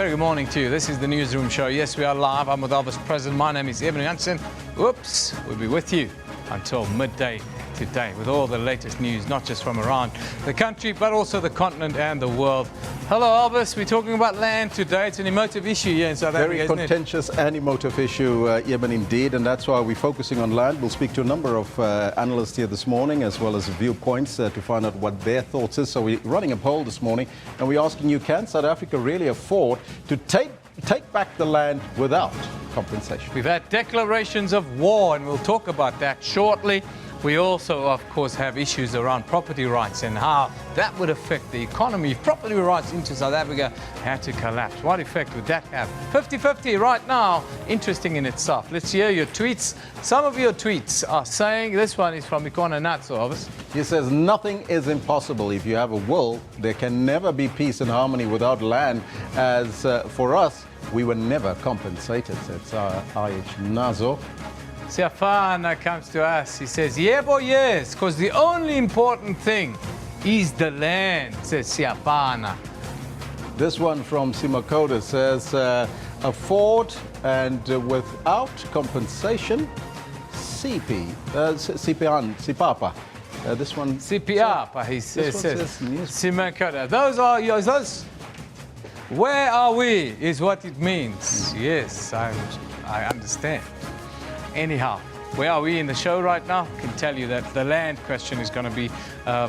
Very good morning to you. This is the Newsroom show. Yes, we are live. I'm with Elvis President. My name is Eben Jansen. Whoops. We'll be with you until midday today with all the latest news, not just from around the country, but also the continent and the world. Hello, Elvis. We're talking about land today. It's an emotive issue here in South Africa, Very contentious and emotive issue, Eben, indeed, and that's why we're focusing on land. We'll speak to a number of analysts here this morning, as well as viewpoints to find out what their thoughts is. So we're running a poll this morning, and we're asking you, can South Africa really afford to take back the land without compensation? We've had declarations of war, and we'll talk about that shortly. We also, of course, have issues around property rights and how that would affect the economy if property rights into South Africa had to collapse. What effect would that have? 50-50 right now, interesting in itself. Let's hear your tweets. Some of your tweets are saying, this one is from Ikona Natso, Elvis. He says, nothing is impossible. If you have a will, there can never be peace and harmony without land. As for us, we were never compensated, says I.H. Nazo. Siafana comes to us. He says, yebo, yes, because the only important thing is the land, says Siafana. This one from Simakoda says, afford and without compensation, Sipapa. This one... Sipiapa, he says. Simakoda. Those are yours. Those. Where are we is what it means. Yes, I understand. Anyhow, where are we in the show right now? I can tell you that the land question is going to be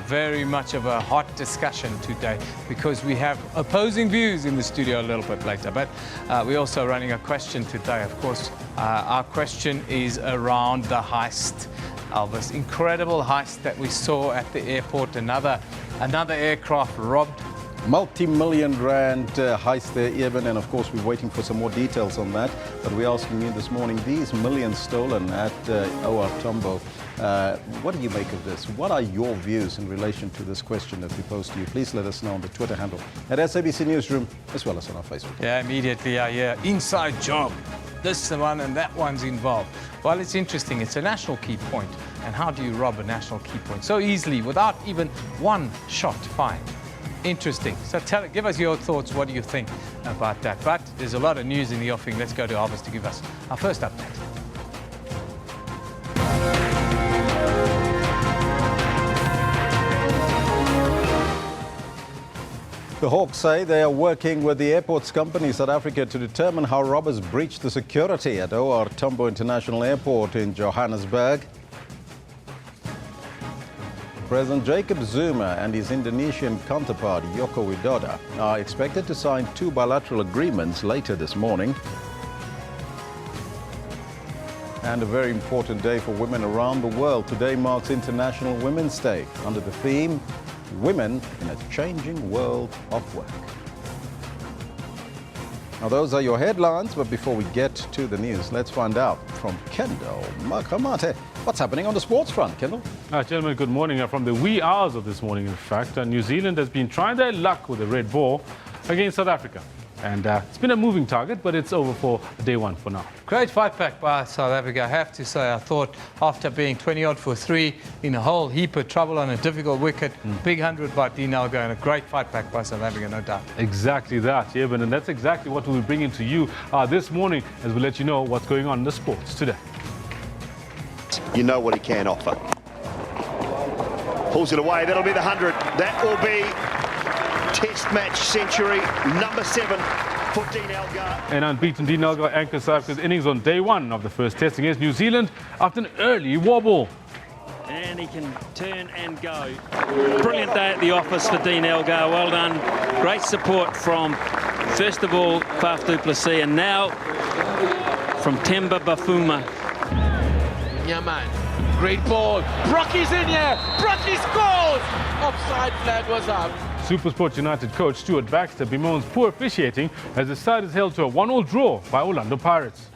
very much of a hot discussion today because we have opposing views in the studio a little bit later. But we're also running a question today, of course. Our question is around the heist, Elvis. Incredible heist that we saw at the airport. Another aircraft robbed. Multi-million rand heist there, Eben, and of course we're waiting for some more details on that. But we're asking you this morning, these millions stolen at OR Tambo, what do you make of this? What are your views in relation to this question that we posed to you? Please let us know on the Twitter handle at SABC Newsroom, as well as on our Facebook. Yeah, immediately I hear inside job. This one and that one's involved. Well, it's interesting. It's a national key point. And how do you rob a national key point so easily without even one shot fired? Interesting. So give us your thoughts. What do you think about that? But there's a lot of news in the offing. Let's go to Elvis to give us our first update. The Hawks say they are working with the airports company South Africa to determine how robbers breached the security at OR Tambo International Airport in Johannesburg. President Jacob Zuma and his Indonesian counterpart Joko Widodo are expected to sign 2 bilateral agreements later this morning. And a very important day for women around the world. Today marks International Women's Day under the theme, Women in a Changing World of Work. Now those are your headlines, but before we get to the news, let's find out from Kendall Makamate. What's happening on the sports front, Kendall? Gentlemen, good morning. From the wee hours of this morning, in fact, New Zealand has been trying their luck with a red ball against South Africa. And it's been a moving target, but it's over for day one for now. Great fight back by South Africa. I have to say, I thought after being 20-odd for 3 in a whole heap of trouble on a difficult wicket, big 100 by Dinalgo, and a great fight back by South Africa, no doubt. Exactly that, Eben, and that's exactly what we'll be bringing to you this morning as we let you know what's going on in the sports today. You know what he can offer. Pulls it away. That'll be the 100. That will be Test match century number 7 for Dinalgo. An unbeaten Dinalgo anchors South Africa's innings on day one of the first test against New Zealand after an early wobble. And he can turn and go. Brilliant day at the office for Dinalgo. Well done. Great support from, first of all, Faf du Plessis, and now from Temba Bafuma. Yeah, man. Great ball. Brocky's in here. Brocky scores. Offside flag was up. SuperSport United coach Stuart Baxter bemoans poor officiating as the side is held to a 1-1 draw by Orlando Pirates.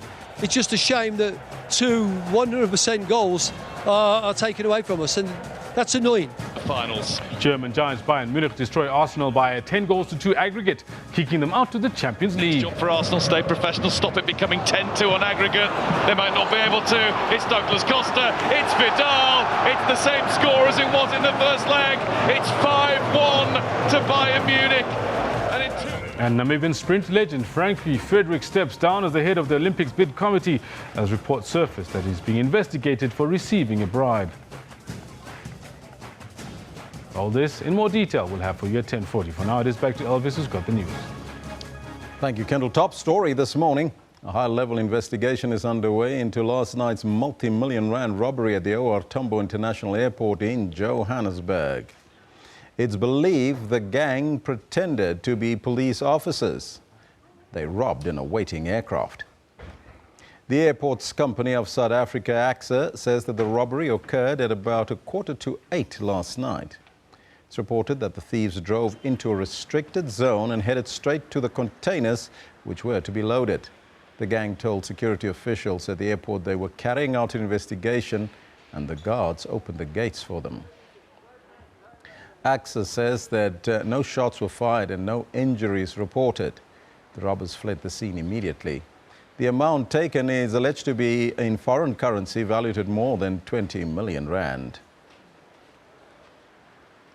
It's just a shame that 2 100% goals are taken away from us, and that's annoying. Finals. German giants Bayern Munich destroy Arsenal by a 10-2 aggregate, kicking them out to the Champions League. Job for Arsenal, stay professional, stop it becoming 10-2 on aggregate. They might not be able to. It's Douglas Costa, it's Vidal, it's the same score as it was in the first leg. It's 5-1 to Bayern Munich. And in And Namibian sprint legend Frankie Frederick steps down as the head of the Olympics bid committee as reports surfaced that he's being investigated for receiving a bribe. All this in more detail we'll have for you at 10:40. For now, it is back to Elvis, who's got the news. Thank you, Kendall. Top story this morning. A high-level investigation is underway into last night's multi-million rand robbery at the OR Tambo International Airport in Johannesburg. It's believed the gang pretended to be police officers. They robbed in a waiting aircraft. The airport's company of South Africa, AXA, says that the robbery occurred at about 7:45 last night. It's reported that the thieves drove into a restricted zone and headed straight to the containers which were to be loaded. The gang told security officials at the airport they were carrying out an investigation and the guards opened the gates for them. AXA says that no shots were fired and no injuries reported. The robbers fled the scene immediately. The amount taken is alleged to be in foreign currency valued at more than 20 million rand.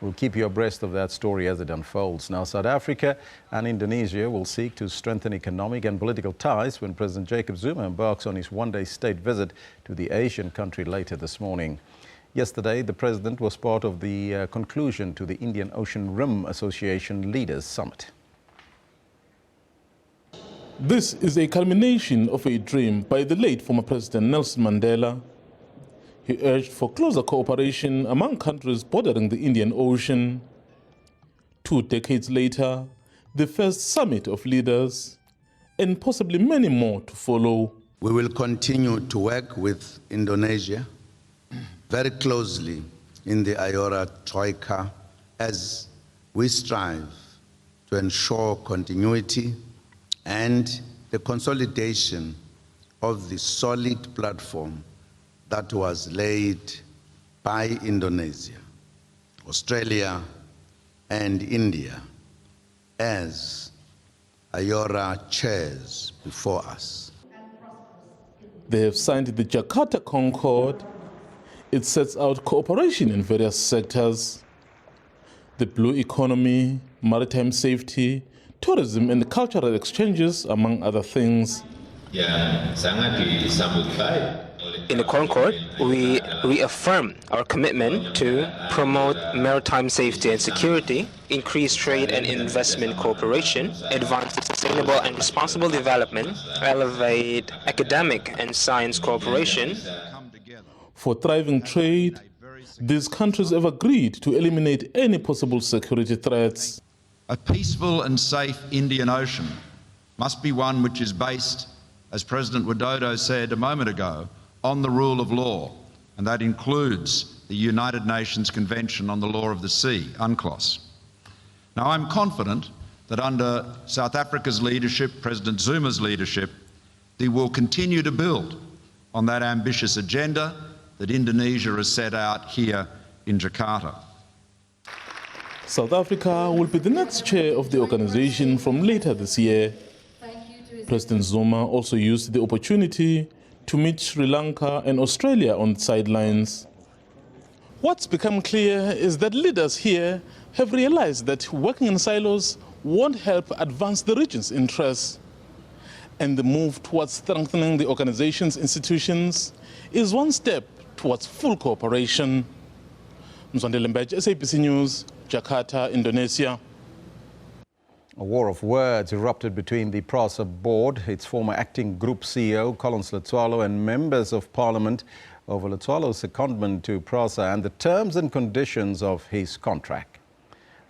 We'll keep you abreast of that story as it unfolds. Now, South Africa and Indonesia will seek to strengthen economic and political ties when President Jacob Zuma embarks on his one-day state visit to the Asian country later this morning. Yesterday, the president was part of the conclusion to the Indian Ocean Rim Association Leaders Summit. This is a culmination of a dream by the late former President Nelson Mandela. He urged for closer cooperation among countries bordering the Indian Ocean. 2 decades later, the first summit of leaders, and possibly many more to follow. We will continue to work with Indonesia very closely in the IORA Troika as we strive to ensure continuity and the consolidation of the solid platform that was laid by Indonesia, Australia, and India as IORA chairs before us. They have signed the Jakarta Concord. It sets out cooperation in various sectors: the blue economy, maritime safety, tourism, and cultural exchanges, among other things. In the Concord, we reaffirm our commitment to promote maritime safety and security, increase trade and investment cooperation, advance sustainable and responsible development, elevate academic and science cooperation. For thriving trade, these countries have agreed to eliminate any possible security threats. A peaceful and safe Indian Ocean must be one which is based, as President Widodo said a moment ago, on the rule of law, and that includes the United Nations Convention on the Law of the Sea, UNCLOS. Now, I'm confident that under South Africa's leadership, President Zuma's leadership, they will continue to build on that ambitious agenda that Indonesia has set out here in Jakarta. South Africa will be the next chair of the organization from later this year. President Zuma also used the opportunity to meet Sri Lanka and Australia on the sidelines. What's become clear is that leaders here have realized that working in silos won't help advance the region's interests. And the move towards strengthening the organization's institutions is one step towards full cooperation. Mzwandile Mbej, SABC News, Jakarta, Indonesia. A war of words erupted between the PRASA board, its former acting group CEO, Collins Letsoalo, and members of parliament over Letsoalo's secondment to PRASA and the terms and conditions of his contract.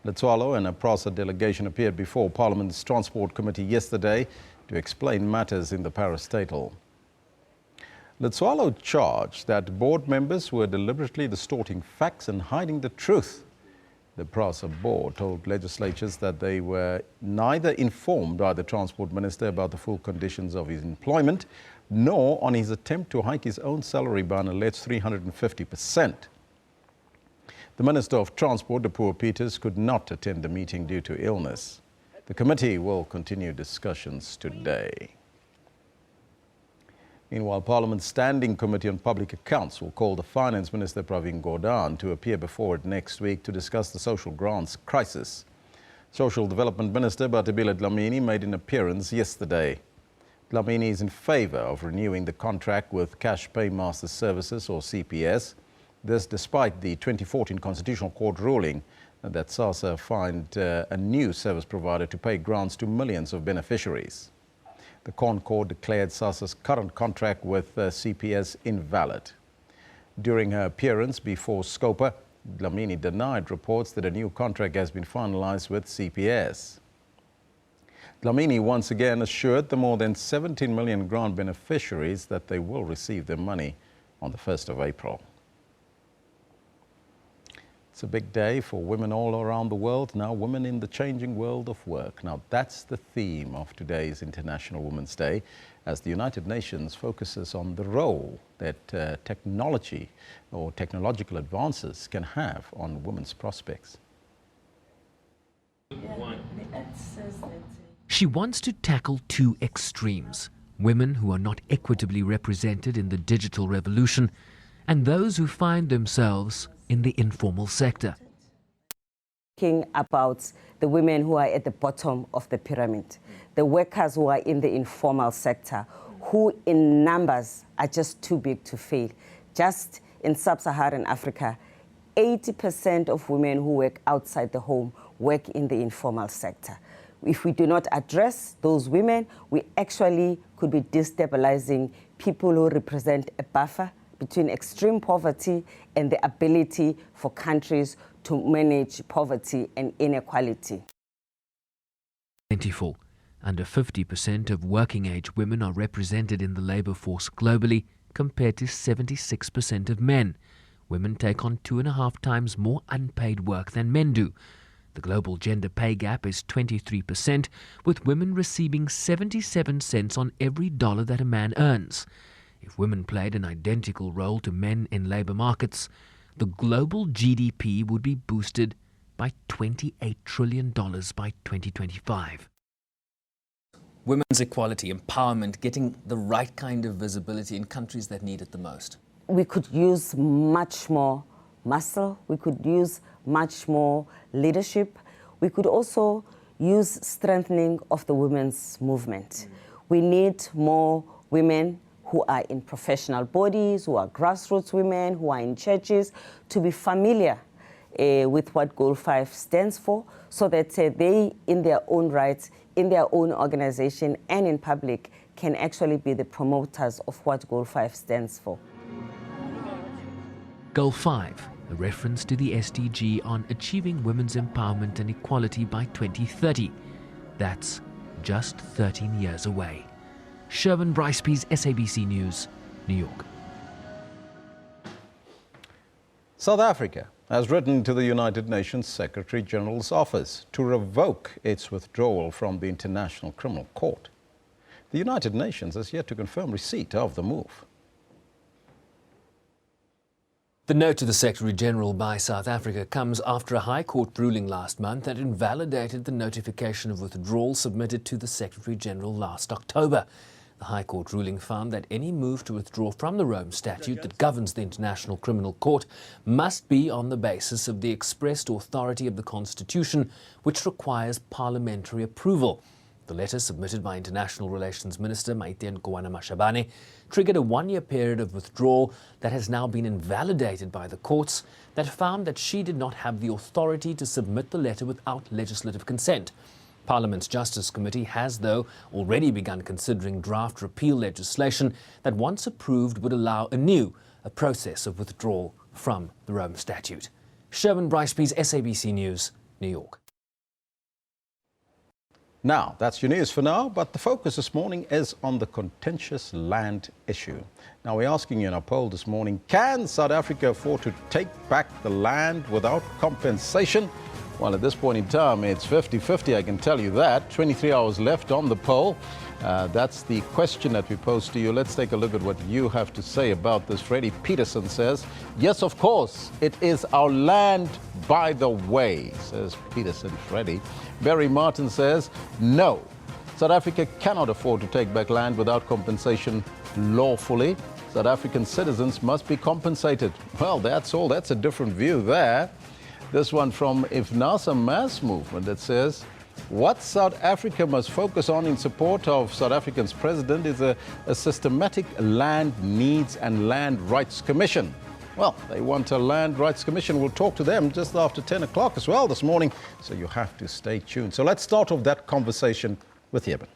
Letsoalo and a PRASA delegation appeared before Parliament's Transport Committee yesterday to explain matters in the parastatal. Letsoalo charged that board members were deliberately distorting facts and hiding the truth. The PRASA board told legislatures that they were neither informed by the Transport Minister about the full conditions of his employment, nor on his attempt to hike his own salary by an alleged 350%. The Minister of Transport, Dipuo Peters, could not attend the meeting due to illness. The committee will continue discussions today. Meanwhile, Parliament's Standing Committee on Public Accounts will call the Finance Minister Pravin Gordhan to appear before it next week to discuss the social grants crisis. Social Development Minister Bathabile Dlamini made an appearance yesterday. Dlamini is in favour of renewing the contract with Cash Paymaster Services, or CPS. This despite the 2014 Constitutional Court ruling that SASSA fined a new service provider to pay grants to millions of beneficiaries. The Court declared SASSA's current contract with CPS invalid. During her appearance before Scopa, Dlamini denied reports that a new contract has been finalized with CPS. Dlamini once again assured the more than 17 million grant beneficiaries that they will receive their money on the 1st of April. It's a big day for women all around the world. Now, women in the changing world of work. Now, that's the theme of today's International Women's Day, as the United Nations focuses on the role that technology or technological advances can have on women's prospects. She wants to tackle two extremes: women who are not equitably represented in the digital revolution and those who find themselves in the informal sector. Talking about the women who are at the bottom of the pyramid, the workers who are in the informal sector, who in numbers are just too big to fail. Just in sub-Saharan Africa, 80% of women who work outside the home work in the informal sector. If we do not address those women, we actually could be destabilizing people who represent a buffer between extreme poverty and the ability for countries to manage poverty and inequality. 24. Under 50% of working-age women are represented in the labour force globally, compared to 76% of men. Women take on 2.5 times more unpaid work than men do. The global gender pay gap is 23%, with women receiving 77 cents on every dollar that a man earns. If women played an identical role to men in labour markets, the global GDP would be boosted by $28 trillion by 2025. Women's equality, empowerment, getting the right kind of visibility in countries that need it the most. We could use much more muscle. We could use much more leadership. We could also use strengthening of the women's movement. We need more women who are in professional bodies, who are grassroots women, who are in churches, to be familiar with what Goal 5 stands for, so that they, in their own rights, in their own organization and in public, can actually be the promoters of what Goal 5 stands for. Goal 5, a reference to the SDG on achieving women's empowerment and equality by 2030. That's just 13 years away. Sherwin Brycepease, SABC News, New York. South Africa has written to the United Nations Secretary General's office to revoke its withdrawal from the International Criminal Court. The United Nations has yet to confirm receipt of the move. The note to the Secretary General by South Africa comes after a High Court ruling last month that invalidated the notification of withdrawal submitted to the Secretary General last October. The High Court ruling found that any move to withdraw from the Rome Statute that governs the International Criminal Court must be on the basis of the expressed authority of the Constitution, which requires parliamentary approval. The letter submitted by International Relations Minister Maite Mashabane triggered a one-year period of withdrawal that has now been invalidated by the courts that found that she did not have the authority to submit the letter without legislative consent. Parliament's Justice Committee has, though, already begun considering draft repeal legislation that, once approved, would allow anew a process of withdrawal from the Rome Statute. Sherwin Brycepease, SABC News, New York. Now, that's your news for now, but the focus this morning is on the contentious land issue. Now, we're asking you in our poll this morning, can South Africa afford to take back the land without compensation? Well, at this point in time, it's 50-50, I can tell you that. 23 hours left on the poll. That's the question that we pose to you. Let's take a look at what you have to say about this. Freddie Peterson says, yes, of course, it is our land, by the way, says Peterson Freddie. Barry Martin says, no, South Africa cannot afford to take back land without compensation lawfully. South African citizens must be compensated. Well, that's all. That's a different view there. This one from Ifnasa Mass Movement that says, what South Africa must focus on in support of South Africa's president is a systematic land needs and land rights commission. Well, they want a land rights commission. We'll talk to them just after 10 o'clock as well this morning, so you have to stay tuned. So let's start off that conversation with Eben.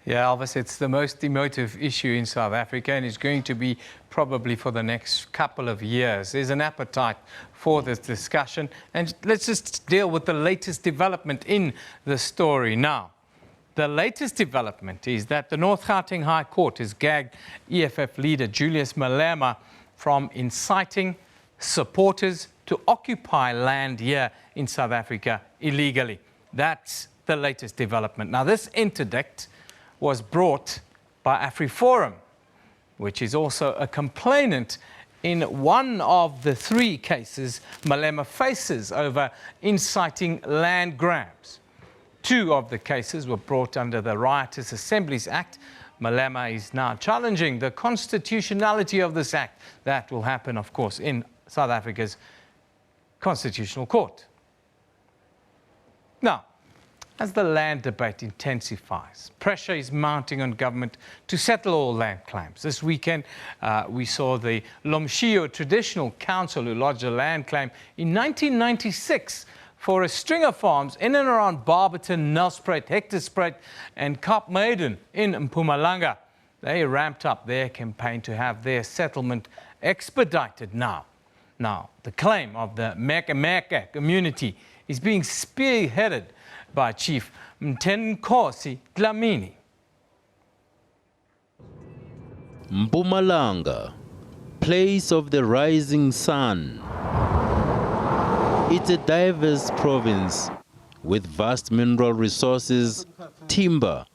Yeah, Elvis, it's the most emotive issue in South Africa, and it's going to be probably for the next couple of years. There's an appetite for this discussion, and let's just deal with the latest development in the story now. The latest development is that the North Gauteng High Court has gagged EFF leader Julius Malema from inciting supporters to occupy land here in South Africa illegally. That's the latest development. Now, this interdict was brought by AfriForum, which is also a complainant in one of the 3 cases Malema faces over inciting land grabs. 2 of the cases were brought under the Riotous Assemblies Act. Malema is now challenging the constitutionality of this act. That will happen, of course, in South Africa's Constitutional Court. Now, as the land debate intensifies, pressure is mounting on government to settle all land claims. This weekend, we saw the Lomshio Traditional Council who lodged a land claim in 1996 for a string of farms in and around Barberton, Nelspruit, Hectorspruit and Kaap Maiden in Mpumalanga. They ramped up their campaign to have their settlement expedited now. Now, the claim of the Meka community is being spearheaded by Chief Mtenkosi Dlamini. Mpumalanga, place of the rising sun. It's a diverse province with vast mineral resources, timber,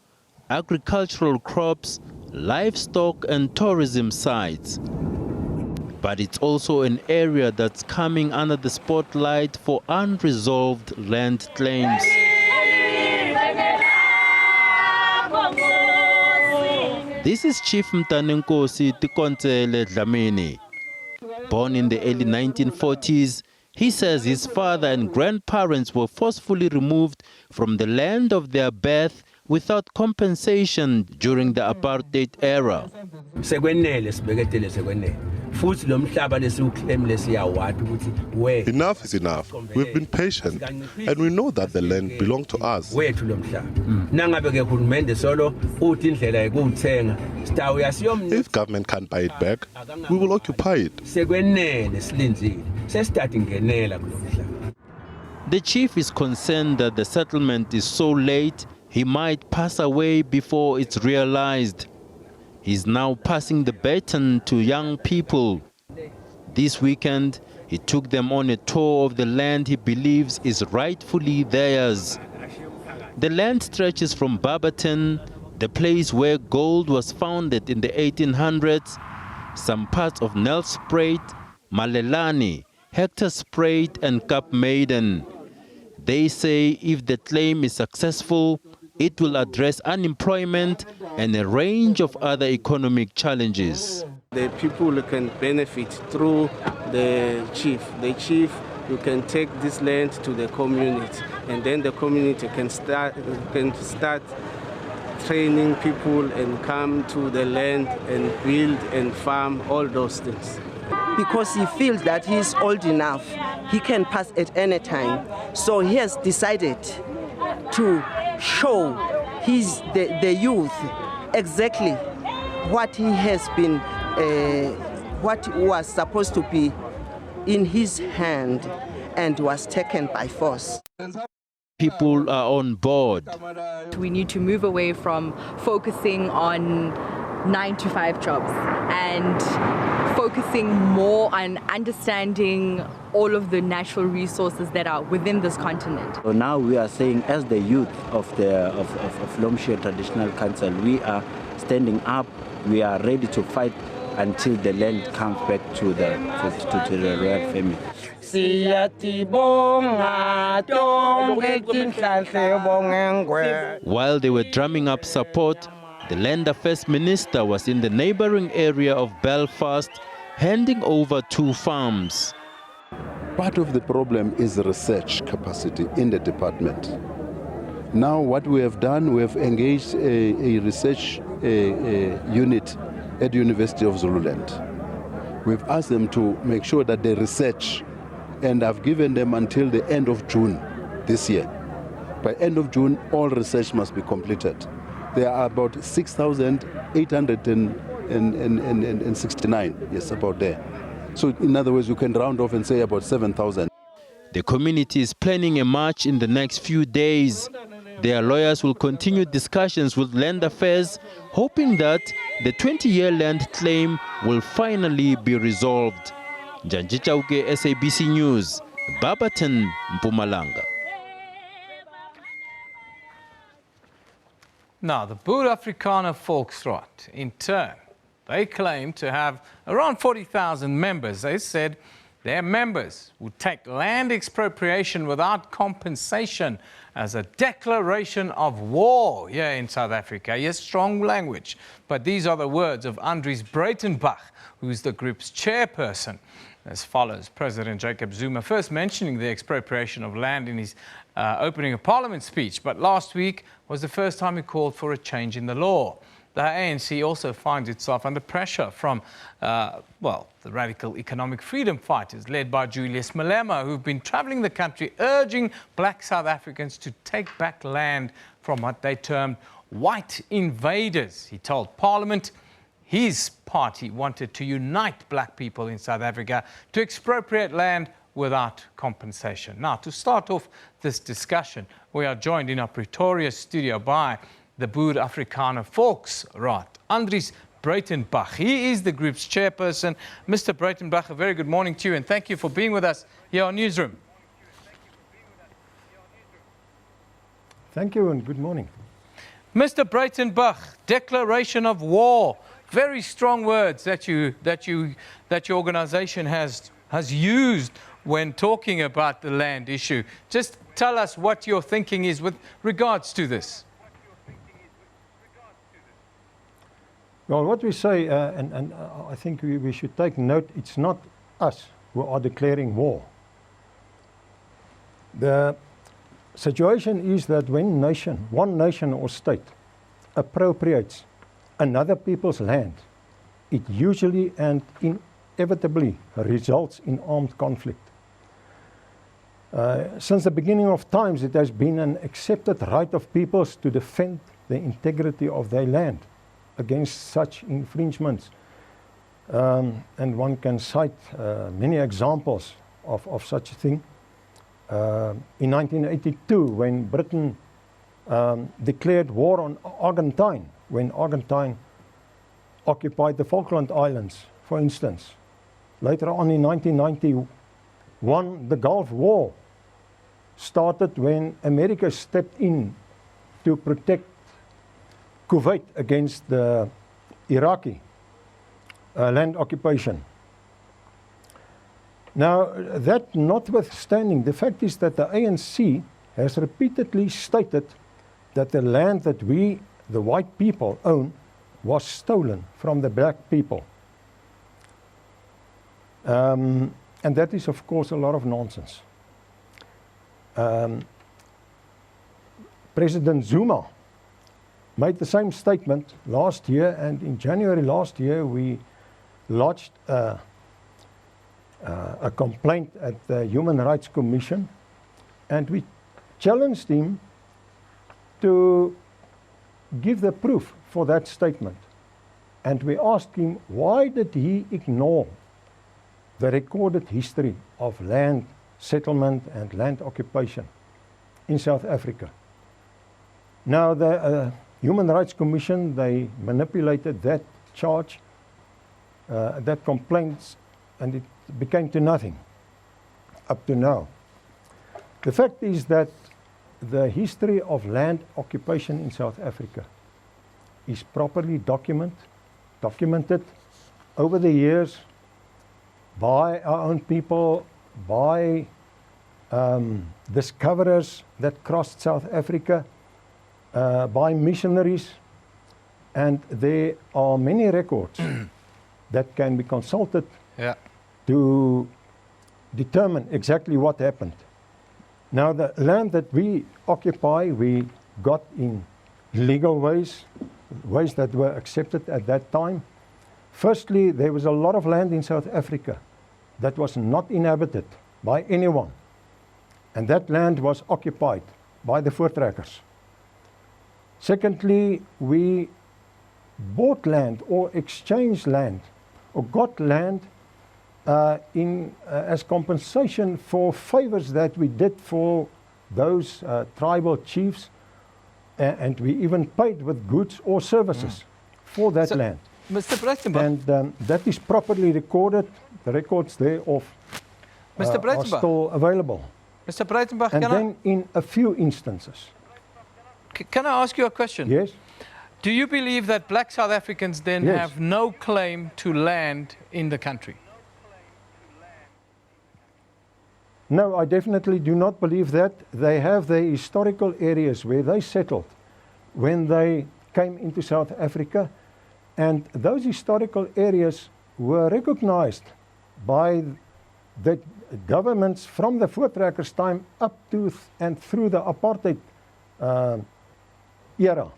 agricultural crops, livestock and tourism sites. But it's also an area that's coming under the spotlight for unresolved land claims. This is Chief Mtanenkosi Tikontele Dlamini. Born in the early 1940s, he says his father and grandparents were forcefully removed from the land of their birth without compensation during the apartheid era. Enough is enough. We've been patient and we know that the land belongs to us. If government can't buy it back, we will occupy it. The chief is concerned that the settlement is so late, he might pass away before it's realized. He's now passing the baton to young people. This weekend, he took them on a tour of the land he believes is rightfully theirs. The land stretches from Barberton, the place where gold was founded in the 1800s, some parts of Nelspruit, Malelane, Hectorspruit and Kaap Maiden. They say if the claim is successful, it will address unemployment and a range of other economic challenges. The people can benefit through the chief. The chief, you can take this land to the community, and then the community can start training people and come to the land and build and farm, all those things. Because he feels that he's old enough, he can pass at any time. So he has decided to show the youth exactly what he has been, what was supposed to be in his hand and was taken by force. People are on board. We need to move away from focusing on 9-to-5 jobs and focusing more on understanding all of the natural resources that are within this continent. So now we are saying, as the youth of Lomshio Traditional Council, we are standing up, we are ready to fight until the land comes back to the royal family. While they were drumming up support, the Land Affairs Minister was in the neighboring area of Belfast, handing over 2 farms. part of the problem is research capacity in the department. Now what we have done, we have engaged a research unit at the University of Zululand. We've asked them to make sure that they research, and I've given them until the end of June this year. By end of June, all research must be completed. There are about 6,869, yes, about there. So in other words, you can round off and say about 7,000. The community is planning a march in the next few days. Their lawyers will continue discussions with Land Affairs, hoping that the 20-year land claim will finally be resolved. Janji Chauke, SABC News, Barberton, Mpumalanga. Now, the Boer Afrikaner Volksraad, in turn, they claim to have around 40,000 members. They said their members would take land expropriation without compensation as a declaration of war here in South Africa. Yes, strong language. But these are the words of Andries Breitenbach, who is the group's chairperson. As follows: President Jacob Zuma first mentioning the expropriation of land in his opening of Parliament speech, but last week was the first time he called for a change in the law. The ANC also finds itself under pressure from, the radical economic freedom fighters led by Julius Malema, who've been travelling the country urging black South Africans to take back land from what they termed white invaders. He told Parliament his party wanted to unite black people in South Africa to expropriate land without compensation. Now, to start off this discussion, we are joined in our Pretoria studio by the Boer Afrikaner Volksraad, Andries Breitenbach. He is the group's chairperson. Mr. Breitenbach, a very good morning to you, and thank you for being with us here on Newsroom. Thank you and good morning. Mr. Breitenbach, declaration of war. Very strong words that your organisation has used when talking about the land issue. Just tell us what your thinking is with regards to this. Well, what we say, and I think we should take note, it's not us who are declaring war. The situation is that when one nation or state appropriates another people's land, it usually and inevitably results in armed conflict. Since the beginning of times, it has been an accepted right of peoples to defend the integrity of their land against such infringements. And one can cite many examples of such a thing. In 1982, when Britain declared war on Argentine, when Argentine occupied the Falkland Islands, for instance. Later on in 1991, the Gulf War started when America stepped in to protect Kuwait against the Iraqi land occupation. Now, that notwithstanding, the fact is that the ANC has repeatedly stated that the land that we, the white people, own was stolen from the black people. And that is, of course, a lot of nonsense. President Zuma made the same statement last year, and in January last year we lodged a complaint at the Human Rights Commission, and we challenged him to give the proof for that statement. And we asked him, why did he ignore the recorded history of land settlement and land occupation in South Africa? Now, the Human Rights Commission, they manipulated that charge, that complaint, and it became to nothing up to now. The fact is that the history of land occupation in South Africa is properly documented over the years by our own people, by discoverers that crossed South Africa, by missionaries, and there are many records that can be consulted to determine exactly what happened. Now, the land that we occupy, we got in legal ways, ways that were accepted at that time. Firstly, there was a lot of land in South Africa that was not inhabited by anyone. And that land was occupied by the voortrekkers. Secondly, we bought land or exchanged land or got land as compensation for favors that we did for those tribal chiefs, and we even paid with goods or services for that land. Mr. Breitenbach. And that is properly recorded. The records thereof are still available. Mr. Breitenbach, and then in a few instances. Can I ask you a question? Yes. Do you believe that black South Africans then have no claim to land in the country? No, I definitely do not believe that. They have their historical areas where they settled when they came into South Africa, and those historical areas were recognized by the governments from the voortrekkers time up to and through the apartheid era.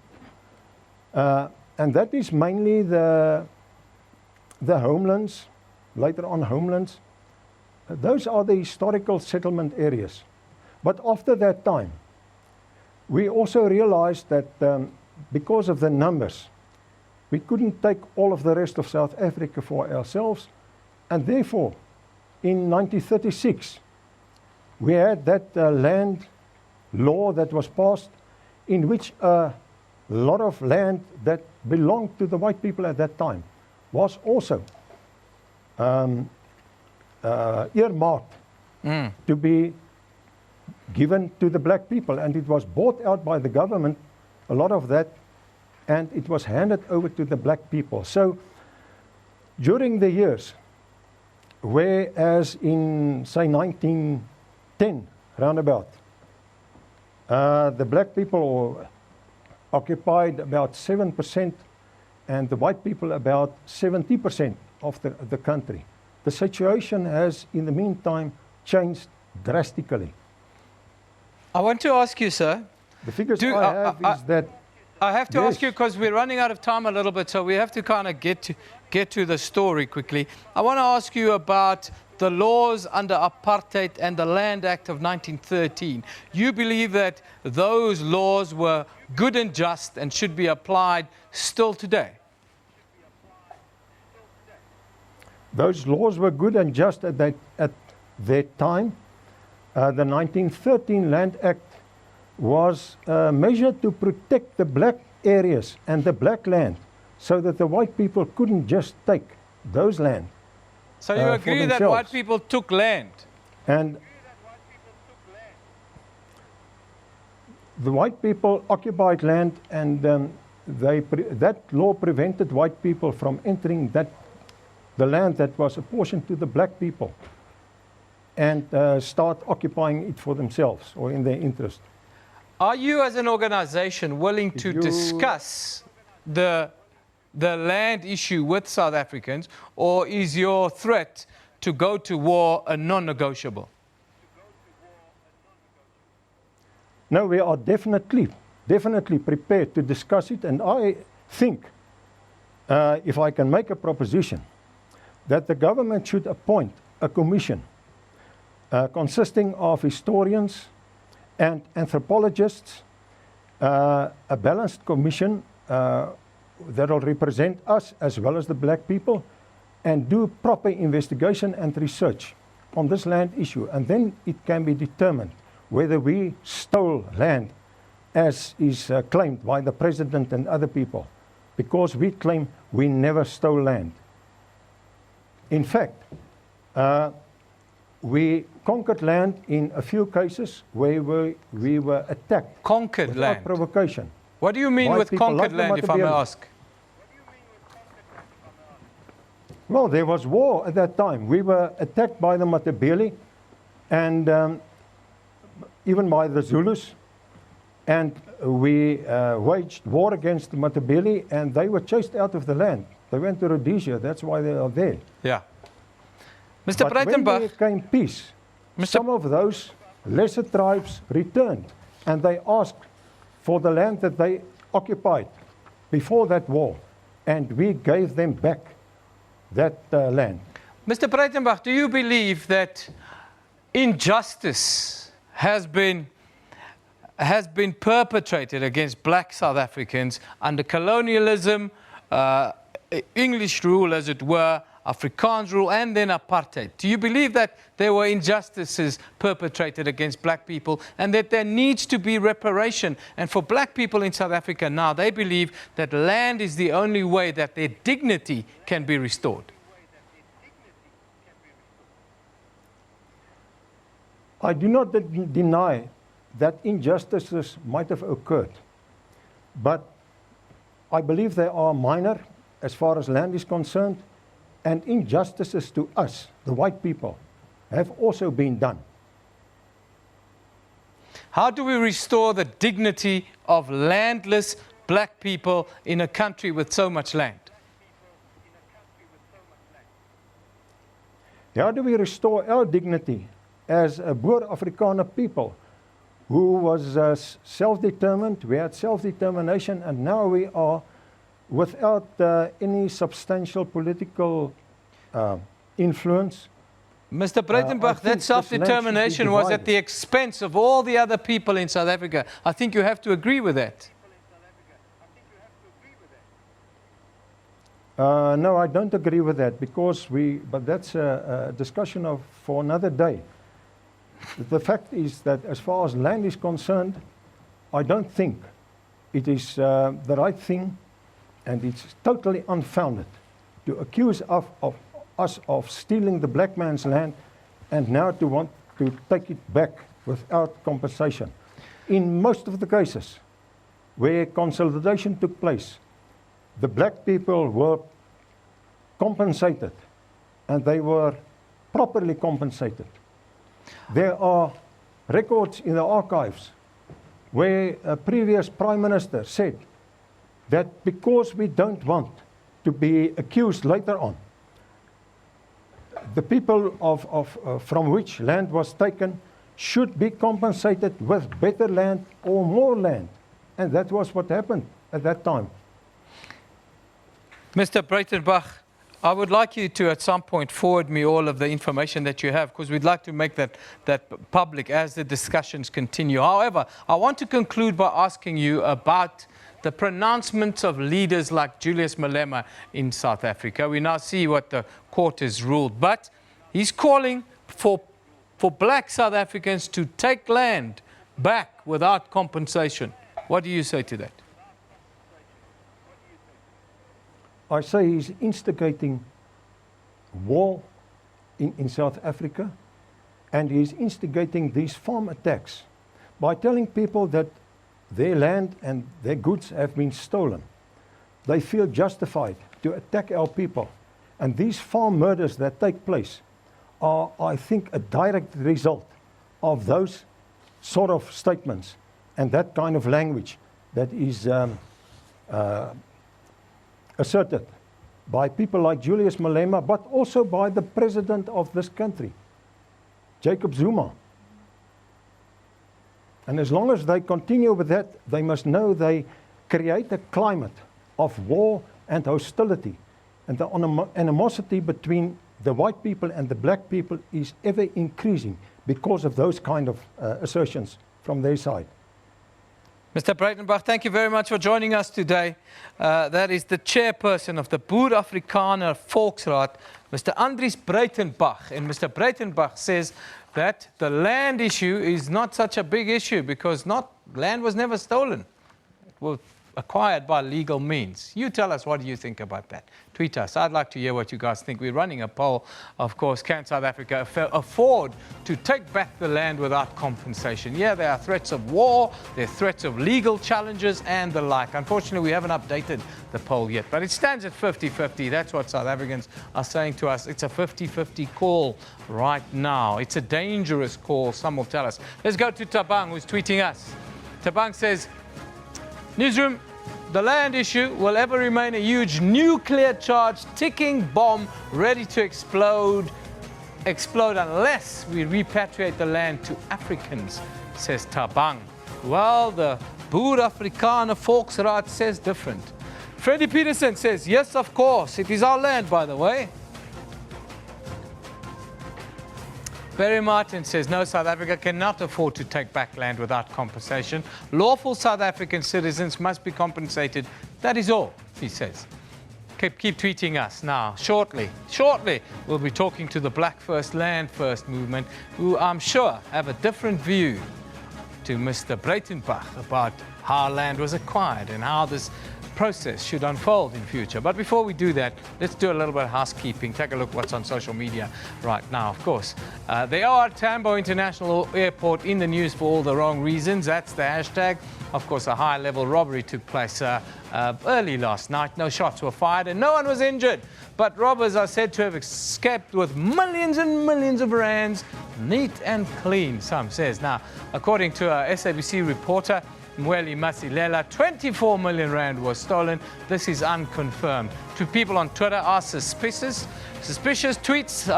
And that is mainly the homelands, later on homelands. Those are the historical settlement areas. But after that time, we also realized that because of the numbers, we couldn't take all of the rest of South Africa for ourselves, and therefore, in 1936, we had that land law that was passed, in which a lot of land that belonged to the white people at that time was also earmarked to be given to the black people, and it was bought out by the government, a lot of that, and it was handed over to the black people. So during the years, whereas in, say, 1910, roundabout, the black people occupied about 7% and the white people about 70% of the country. The situation has, in the meantime, changed drastically. I want to ask you, sir. The figures I have is that... I have to ask you, because we're running out of time a little bit, so we have to kind of get to the story quickly. I want to ask you about the laws under apartheid and the Land Act of 1913. You believe that those laws were good and just and should be applied still today? Those laws were good and just at their time. The 1913 Land Act was measured to protect the black areas and the black land so that the white people couldn't just take those land. So you agree that white people took land? And the white people occupied land, and that law prevented white people from entering the land that was apportioned to the black people and start occupying it for themselves or in their interest. Are you as an organization willing to discuss the land issue with South Africans, or is your threat to go to war a non-negotiable? No, we are definitely prepared to discuss it, and I think, if I can make a proposition, that the government should appoint a commission consisting of historians and anthropologists, a balanced commission that will represent us as well as the black people, and do proper investigation and research on this land issue. And then it can be determined whether we stole land as is claimed by the president and other people, because we claim we never stole land. In fact, we conquered land in a few cases where we were attacked. Conquered land? Provocation. What do you mean with conquered land, if I may ask? Well, there was war at that time. We were attacked by the Matabele and even by the Zulus. And we waged war against the Matabele, and they were chased out of the land. They went to Rhodesia. That's why they are there. Yeah. Mr. But when Breitenbach. there came peace, some of those lesser tribes returned and they asked for the land that they occupied before that war, and we gave them back that land. Mr. Breitenbach, do you believe that injustice has been perpetrated against black South Africans under colonialism, English rule, as it were, Afrikaans rule, and then apartheid? Do you believe that there were injustices perpetrated against black people and that there needs to be reparation? And for black people in South Africa now, they believe that land is the only way that their dignity can be restored. I do not deny that injustices might have occurred, but I believe they are minor as far as land is concerned, and injustices to us, the white people, have also been done. How do we restore the dignity of landless black people in a country with so much land? How do we restore our dignity as a Boer Afrikaner people who was self-determined? We had self-determination, and now we are without any substantial political influence. Mr. Breitenbach, that self-determination was at the expense of all the other people in South Africa. I think you have to agree with that. No, I don't agree with that, because but that's a discussion for another day. The fact is that as far as land is concerned, I don't think it is the right thing, and it's totally unfounded to accuse us of stealing the black man's land and now to want to take it back without compensation. In most of the cases where consolidation took place, the black people were compensated, and they were properly compensated. There are records in the archives where a previous Prime Minister said that because we don't want to be accused later on, the people from which land was taken should be compensated with better land or more land. And that was what happened at that time. Mr. Breitenbach, I would like you to at some point forward me all of the information that you have, because we'd like to make that public as the discussions continue. However, I want to conclude by asking you about the pronouncements of leaders like Julius Malema in South Africa. We now see what the court has ruled, but he's calling for black South Africans to take land back without compensation. What do you say to that? I say he's instigating war in South Africa, and he's instigating these farm attacks by telling people that their land and their goods have been stolen. They feel justified to attack our people. And these farm murders that take place are, I think, a direct result of those sort of statements and that kind of language that is asserted by people like Julius Malema, but also by the president of this country, Jacob Zuma. And as long as they continue with that, they must know they create a climate of war and hostility. And the animosity between the white people and the black people is ever increasing because of those kind of assertions from their side. Mr. Breitenbach, thank you very much for joining us today. That is the chairperson of the Boer Afrikaner Volksraad, Mr. Andries Breitenbach. And Mr. Breitenbach says that the land issue is not such a big issue because land was never stolen. It was acquired by legal means. You tell us, what do you think about that? Tweet us. I'd like to hear what you guys think. We're running a poll, of course. Can South Africa afford to take back the land without compensation? Yeah, there are threats of war, there are threats of legal challenges and the like. Unfortunately, we haven't updated the poll yet, but it stands at 50-50. That's what South Africans are saying to us. It's a 50-50 call right now. It's a dangerous call, some will tell us. Let's go to Tabang, who's tweeting us. Tabang says, Newsroom, the land issue will ever remain a huge nuclear charged ticking bomb ready to explode explode unless we repatriate the land to Africans, says Tabang. Well, the Boer Afrikaner Volksraad says different. Freddie Peterson says, yes, of course, it is our land, by the way. Barry Martin says, no, South Africa cannot afford to take back land without compensation. Lawful South African citizens must be compensated. That is all, he says. Keep tweeting us now. Shortly, we'll be talking to the Black First, Land First movement, who I'm sure have a different view to Mr. Breitenbach about how land was acquired and how this process should unfold in future. But before we do that, let's do a little bit of housekeeping. Take a look what's on social media right now. Of course, they are at Tambo International Airport in the news for all the wrong reasons. That's the hashtag. Of course, a high-level robbery took place early last night. No shots were fired and no one was injured. But robbers are said to have escaped with millions and millions of rands, neat and clean, some says. Now, according to a SABC reporter, Mweli Masilela, 24 million rand was stolen. This is unconfirmed. Two people on Twitter are suspicious. Suspicious tweets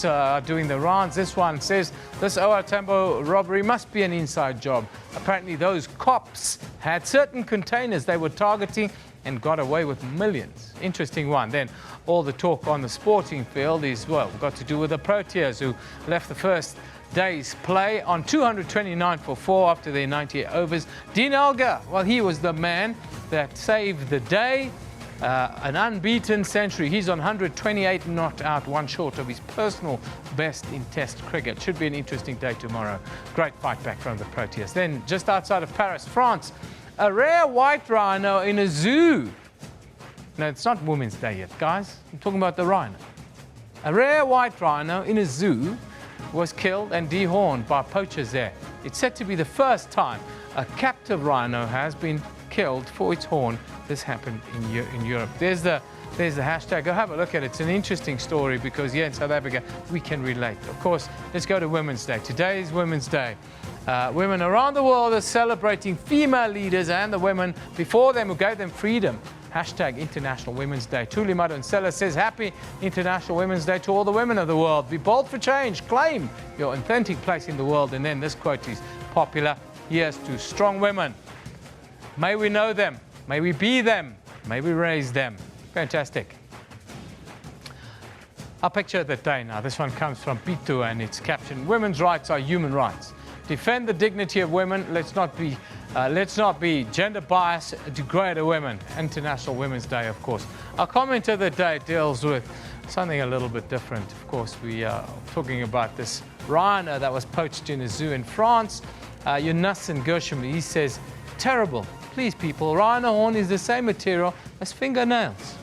are doing the rounds. This one says, this OR Tambo robbery must be an inside job. Apparently those cops had certain containers they were targeting and got away with millions. Interesting one. Then all the talk on the sporting field is, well, got to do with the Proteas, who left the first day's play on 229 for 4 after their 98 overs. Dean Elgar, well, he was the man that saved the day. An unbeaten century. He's on 128, not out, one short of his personal best in Test cricket. Should be an interesting day tomorrow. Great fight back from the Proteas. Then, just outside of Paris, France, a rare white rhino in a zoo. No, it's not Women's Day yet, guys. I'm talking about the rhino. A rare white rhino in a zoo was killed and dehorned by poachers there. It's said to be the first time a captive rhino has been killed for its horn. This happened in Europe. There's the hashtag. Go have a look at it. It's an interesting story because here in South Africa we can relate. Of course, let's go to Women's Day. Today is Women's Day. Women around the world are celebrating female leaders and the women before them who gave them freedom. Hashtag International Women's Day. Tuli Madonsela says, happy International Women's Day to all the women of the world. Be bold for change. Claim your authentic place in the world. And then this quote is popular. Here's to strong women. May we know them. May we be them. May we raise them. Fantastic. Our picture of the day now. This one comes from Pitu and it's captioned, women's rights are human rights. Defend the dignity of women. Let's not be gender biased, degrade a women. International Women's Day, of course. Our comment of the day deals with something a little bit different. Of course, we are talking about this rhino that was poached in a zoo in France. Yunussin Gershom, he says, terrible. Please, people, rhino horn is the same material as fingernails.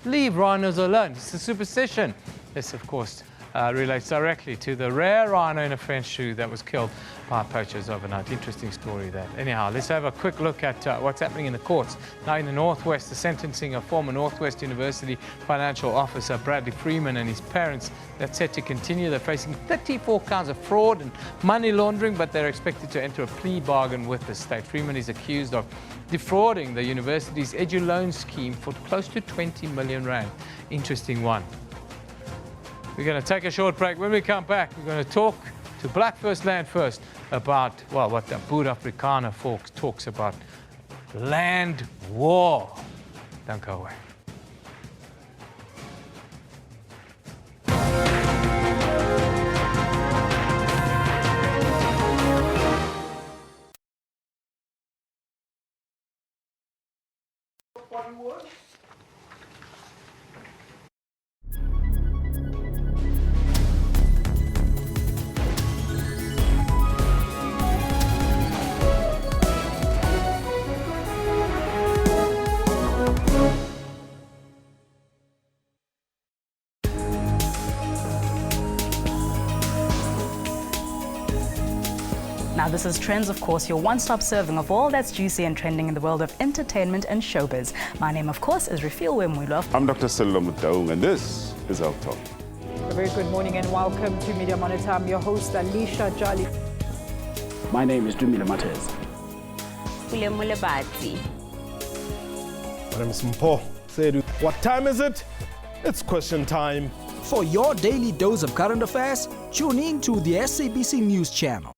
Leave rhinos alone. It's a superstition. This, of course, relates directly to the rare rhino in a French zoo that was killed by poachers overnight. Interesting story that. Anyhow, let's have a quick look at what's happening in the courts. Now in the Northwest, the sentencing of former Northwest University financial officer Bradley Freeman and his parents, that's set to continue. They're facing 34 counts of fraud and money laundering, but they're expected to enter a plea bargain with the state. Freeman is accused of defrauding the university's edu-loan scheme for close to 20 million rand. Interesting one. We're going to take a short break. When we come back, we're going to talk to Black First, Land First about, well, what the Boer Afrikaner folks talks about. Land war. Don't go away. Now, this is Trends, of course, your one-stop serving of all that's juicy and trending in the world of entertainment and showbiz. My name, of course, is Refill Wemwilo. I'm Dr. Sello Mutaung, and this is Our Talk. A very good morning and welcome to Media Monitor. I'm your host, Alicia Jolly. My name is Dumile Matters. My name is Mpo Sedu. What time is it? It's question time. For your daily dose of current affairs, tune in to the SABC News Channel.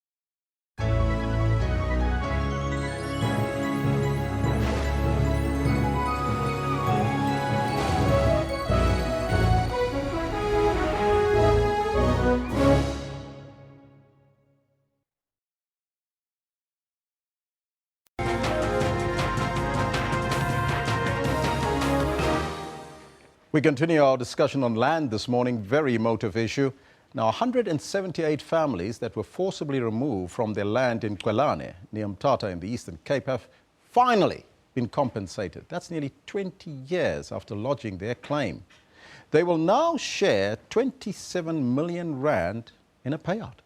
We continue our discussion on land this morning, very emotive issue. Now, 178 families that were forcibly removed from their land in Kwelane, near Mthatha in the Eastern Cape, have finally been compensated. That's nearly 20 years after lodging their claim. They will now share 27 million rand in a payout.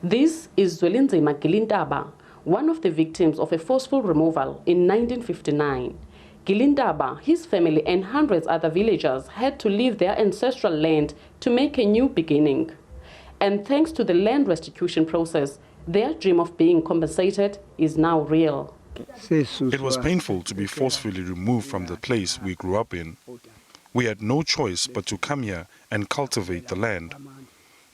This is Zwelinzima Gilintaba, one of the victims of a forceful removal in 1959. Gilintaba, his family and hundreds other villagers had to leave their ancestral land to make a new beginning. And thanks to the land restitution process, their dream of being compensated is now real. It was painful to be forcefully removed from the place we grew up in. We had no choice but to come here and cultivate the land.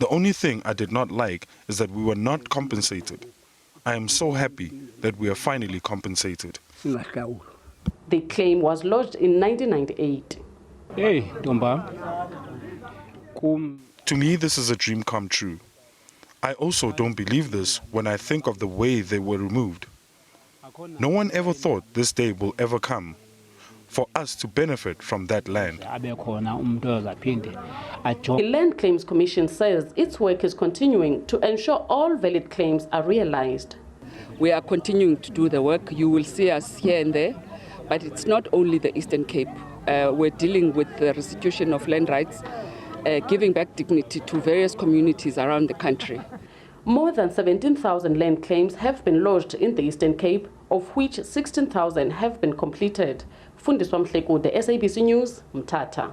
The only thing I did not like is that we were not compensated. I am so happy that we are finally compensated. The claim was lodged in 1998. To me, this is a dream come true. I also don't believe this when I think of the way they were removed. No one ever thought this day will ever come for us to benefit from that land. The Land Claims Commission says its work is continuing to ensure all valid claims are realized. We are continuing to do the work. You will see us here and there. But it's not only the Eastern Cape. We're dealing with the restitution of land rights, giving back dignity to various communities around the country. More than 17,000 land claims have been lodged in the Eastern Cape, of which 16,000 have been completed. Fundiswa Mhleko, the SABC News, Mthatha.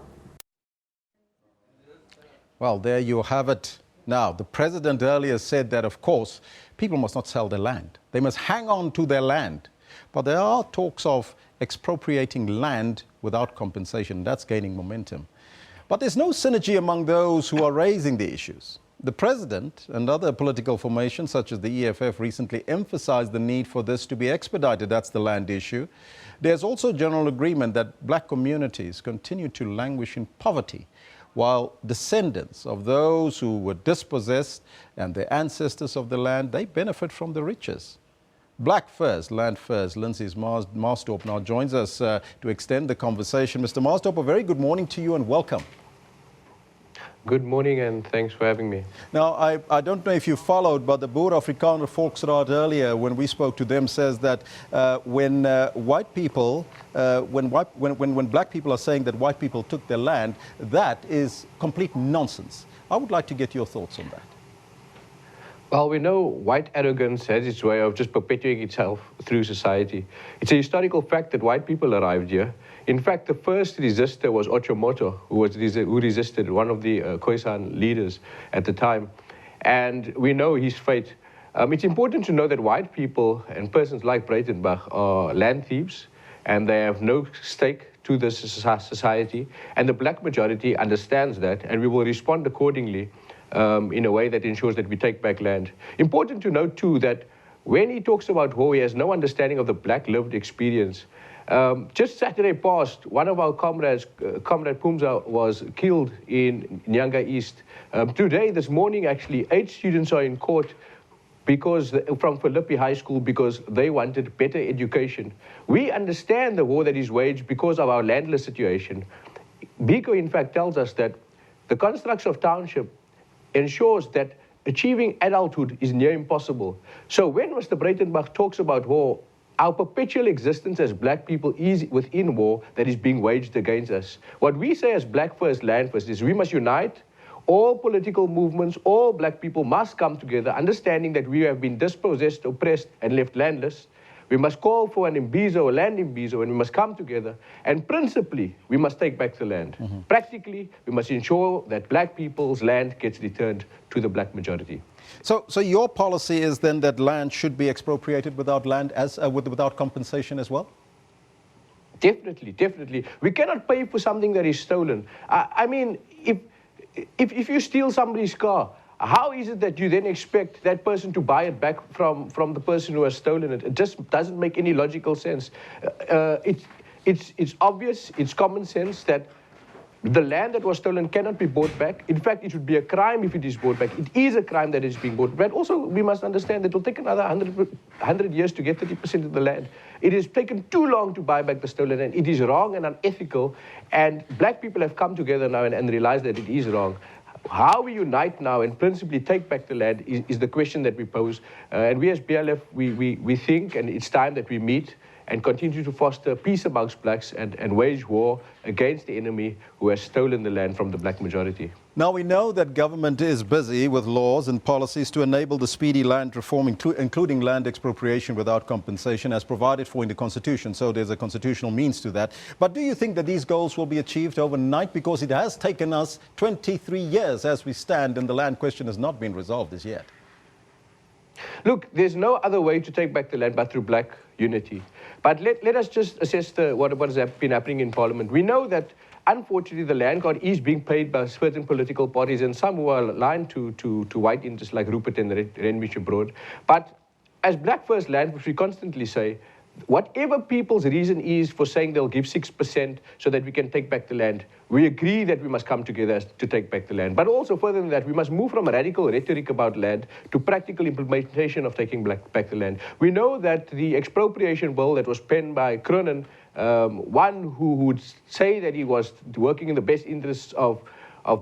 Well, there you have it. Now, the president earlier said that, of course, people must not sell their land. They must hang on to their land. But there are talks of expropriating land without compensation. That's gaining momentum. But there's no synergy among those who are raising the issues. The president and other political formations such as the EFF recently emphasized the need for this to be expedited. That's the land issue. There's also general agreement that black communities continue to languish in poverty, while descendants of those who were dispossessed and the ancestors of the land, they benefit from the riches. Black First, Land First, Lindsay Marstorp now joins us to extend the conversation. Mr. Marstorp, a very good morning to you and welcome. Good morning and thanks for having me. Now, I don't know if you followed, but the Boer Afrikaner Volksraad earlier, when we spoke to them, says that when black people are saying that white people took their land, that is complete nonsense. I would like to get your thoughts on that. Well, we know white arrogance has its way of just perpetuating itself through society. It's a historical fact that white people arrived here. In fact, the first resistor was Ochomoto, who resisted, one of the Khoisan leaders at the time. And we know his fate. It's important to know that white people and persons like Breitenbach are land thieves, and they have no stake to this society. And the black majority understands that, and we will respond accordingly in a way that ensures that we take back land. Important to note, too, that when he talks about war, he has no understanding of the black lived experience. Just Saturday past, one of our comrades, Comrade Pumza, was killed in Nyanga East. Today, this morning, actually, 8 students are in court from Philippi High School because they wanted better education. We understand the war that is waged because of our landless situation. Biko, in fact, tells us that the construction of township ensures that achieving adulthood is near impossible. So when Mr. Breitenbach talks about war, our perpetual existence as black people is within war that is being waged against us. What we say as Black First, Land First is we must unite. All political movements, all black people must come together, understanding that we have been dispossessed, oppressed, and left landless. We must call for an imbizo, a land imbizo, and we must come together. And principally, we must take back the land. Practically, we must ensure that black people's land gets returned to the black majority. So your policy is then that land should be expropriated without compensation as well? Definitely, definitely. We cannot pay for something that is stolen. I mean, if you steal somebody's car, how is it that you then expect that person to buy it back from the person who has stolen it? It just doesn't make any logical sense. It's obvious, it's common sense that the land that was stolen cannot be bought back. In fact, it would be a crime if it is bought back. It is a crime that is being bought back. But also, we must understand that it will take another 100 years to get 30% of the land. It has taken too long to buy back the stolen land. It is wrong and unethical. And black people have come together now and realized that it is wrong. How we unite now and principally take back the land is the question that we pose. And we as BLF, we think, and it's time that we meet and continue to foster peace amongst blacks and wage war against the enemy who has stolen the land from the black majority. Now, we know that government is busy with laws and policies to enable the speedy land reform, including land expropriation without compensation, as provided for in the Constitution. So there's a constitutional means to that. But do you think that these goals will be achieved overnight? Because it has taken us 23 years as we stand, and the land question has not been resolved as yet. Look, there's no other way to take back the land but through black unity. But let us just assess what has been happening in Parliament. We know that, unfortunately, the land court is being paid by certain political parties and some who are aligned to white interests like Rupert and Renwick abroad. But as Black First Land, which we constantly say, whatever people's reason is for saying they'll give 6% so that we can take back the land, we agree that we must come together to take back the land. But also further than that, we must move from a radical rhetoric about land to practical implementation of taking back the land. We know that the expropriation bill that was penned by Cronin, one who would say that he was working in the best interests of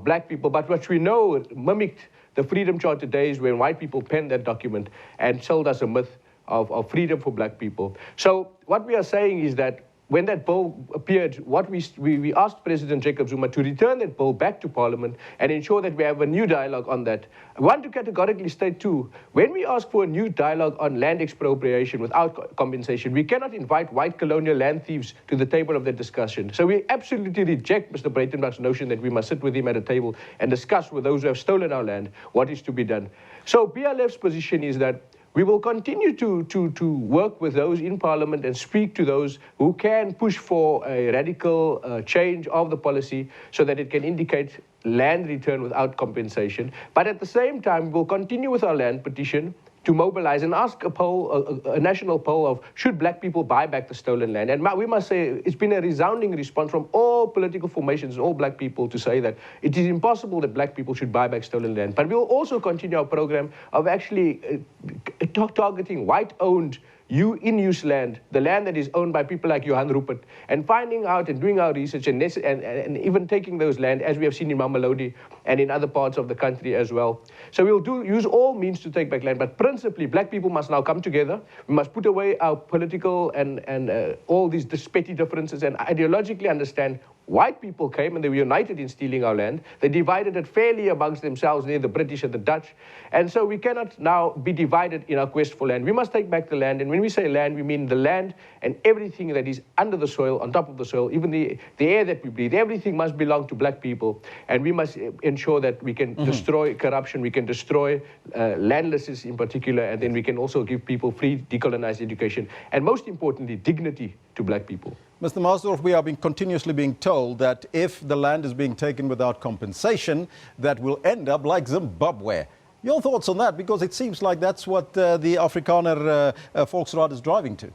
black people, but which we know mimicked the Freedom Charter days when white people penned that document and sold us a myth of freedom for black people. So what we are saying is that when that bill appeared, what we asked President Jacob Zuma to return that bill back to Parliament and ensure that we have a new dialogue on that. I want to categorically state too, when we ask for a new dialogue on land expropriation without compensation, we cannot invite white colonial land thieves to the table of the discussion. So we absolutely reject Mr. Breitenbach's notion that we must sit with him at a table and discuss with those who have stolen our land what is to be done. So BLF's position is that we will continue to work with those in Parliament and speak to those who can push for a radical change of the policy so that it can indicate land return without compensation. But at the same time, we'll continue with our land petition to mobilize and ask a national poll of should black people buy back the stolen land. And we must say it's been a resounding response from all political formations and all black people to say that it is impossible that black people should buy back stolen land. But we'll also continue our program of actually targeting white-owned in-use land, the land that is owned by people like Johan Rupert, and finding out and doing our research and even taking those land, as we have seen in Mamelodi and in other parts of the country as well. So we'll use all means to take back land, but principally, black people must now come together. We must put away our political and all these petty differences and ideologically understand white people came and they were united in stealing our land. They divided it fairly amongst themselves, the British and the Dutch. And so we cannot now be divided in our quest for land. We must take back the land. And when we say land, we mean the land and everything that is under the soil, on top of the soil, even the air that we breathe. Everything must belong to black people. And we must ensure that we can destroy corruption, we can destroy landlessness in particular, and then we can also give people free decolonized education. And most importantly, dignity to black people. Mr. Marsdorf, we are continuously being told that if the land is being taken without compensation, that will end up like Zimbabwe. Your thoughts on that? Because it seems like that's what the Afrikaner Volksraad is driving to.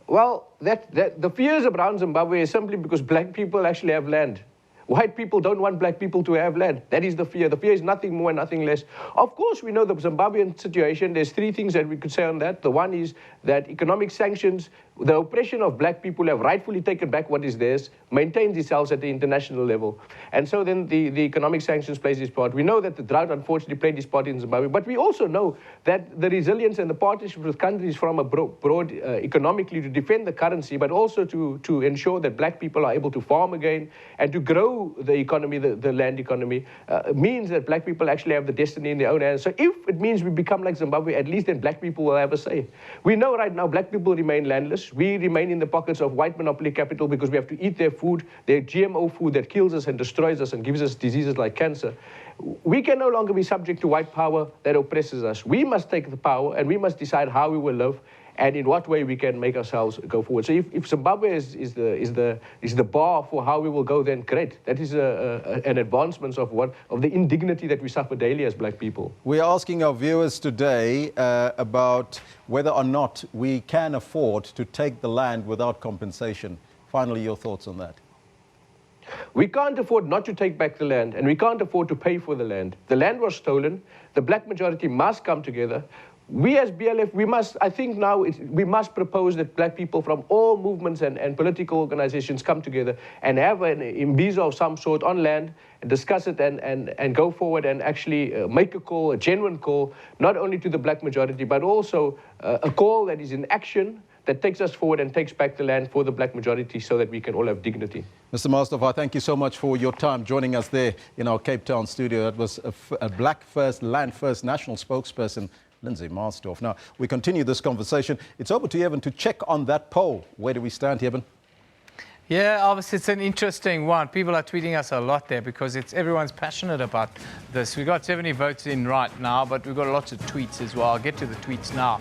Well, the fears around Zimbabwe is simply because black people actually have land. White people don't want black people to have land. That is the fear. The fear is nothing more and nothing less. Of course, we know the Zimbabwean situation. There's three things that we could say on that. The one is that economic sanctions, the oppression of black people have rightfully taken back what is theirs, maintains itself at the international level. And so then the economic sanctions plays its part. We know that the drought unfortunately played its part in Zimbabwe, but we also know that the resilience and the partnership with countries from abroad economically to defend the currency, but also to ensure that black people are able to farm again and to grow the economy, the land economy, means that black people actually have the destiny in their own hands. So if it means we become like Zimbabwe, at least then black people will have a say. We know right now black people remain landless. We remain in the pockets of white monopoly capital because we have to eat their food, their GMO food that kills us and destroys us and gives us diseases like cancer. We can no longer be subject to white power that oppresses us. We must take the power and we must decide how we will live. and in what way we can make ourselves go forward. So if Zimbabwe is the bar for how we will go, then great. That is an advancement of the indignity that we suffer daily as black people. We are asking our viewers today about whether or not we can afford to take the land without compensation. Finally, your thoughts on that. We can't afford not to take back the land, and we can't afford to pay for the land. The land was stolen. The black majority must come together. We as BLF, we must, I think now, we must propose that black people from all movements and political organizations come together and have an imbizo of some sort on land, and discuss it and go forward and actually make a call, a genuine call, not only to the black majority, but also a call that is in action, that takes us forward and takes back the land for the black majority so that we can all have dignity. Mr. Mustafa, thank you so much for your time joining us there in our Cape Town studio. That was a Black First, Land First national spokesperson, Lindsay Marsdorf. Now, we continue this conversation. It's over to Evan to check on that poll. Where do we stand, Evan? Yeah, obviously it's an interesting one. People are tweeting us a lot there because everyone's passionate about this. We got 70 votes in right now, but we've got lots of tweets as well. I'll get to the tweets now.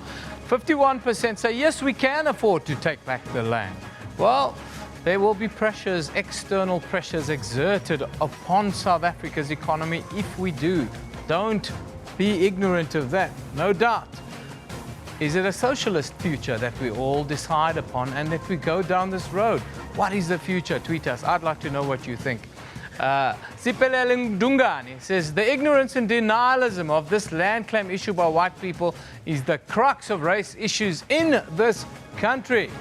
51% say, yes, we can afford to take back the land. Well, there will be pressures, external pressures exerted upon South Africa's economy if we do. Don't be ignorant of that, no doubt. Is it a socialist future that we all decide upon and that we go down this road? What is the future? Tweet us. I'd like to know what you think. Sipelele Dungani says, the ignorance and denialism of this land claim issue by white people is the crux of race issues in this country.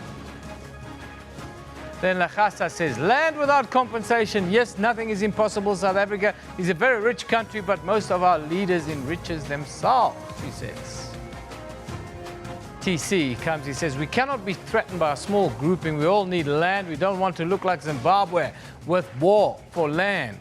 Then Lachasa says, land without compensation. Yes, nothing is impossible. South Africa is a very rich country, but most of our leaders enriches themselves, she says. TC comes, he says, we cannot be threatened by a small grouping. We all need land. We don't want to look like Zimbabwe with war for land.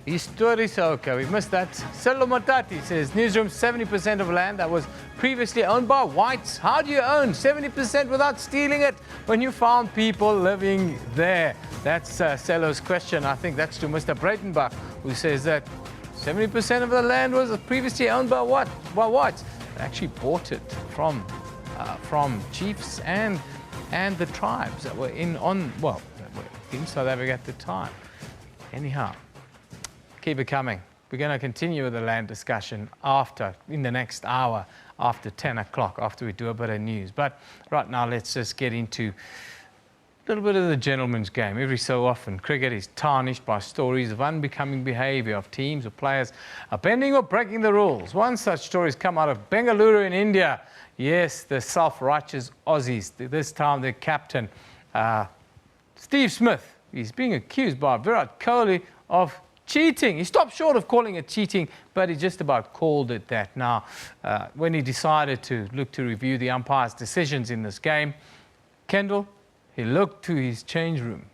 Historisoka, we missed that. Selo Matati says, Newsroom, 70% of land that was previously owned by whites. How do you own 70% without stealing it when you found people living there? That's Selo's question. I think that's to Mr. Breitenbach, who says that 70% of the land was previously owned by what? By whites. They actually bought it from chiefs and the tribes that were in South Africa at the time. Anyhow, keep it coming. We're going to continue with the land discussion in the next hour, after 10 o'clock, after we do a bit of news. But right now, let's just get into a little bit of the gentleman's game. Every so often, cricket is tarnished by stories of unbecoming behaviour of teams or players bending or breaking the rules. One such story has come out of Bengaluru in India. Yes, the self-righteous Aussies, this time their captain, Steve Smith, he's being accused by Virat Kohli of cheating. He stopped short of calling it cheating, but he just about called it that. Now, when he decided to look to review the umpire's decisions in this game, Kendall, he looked to his change room.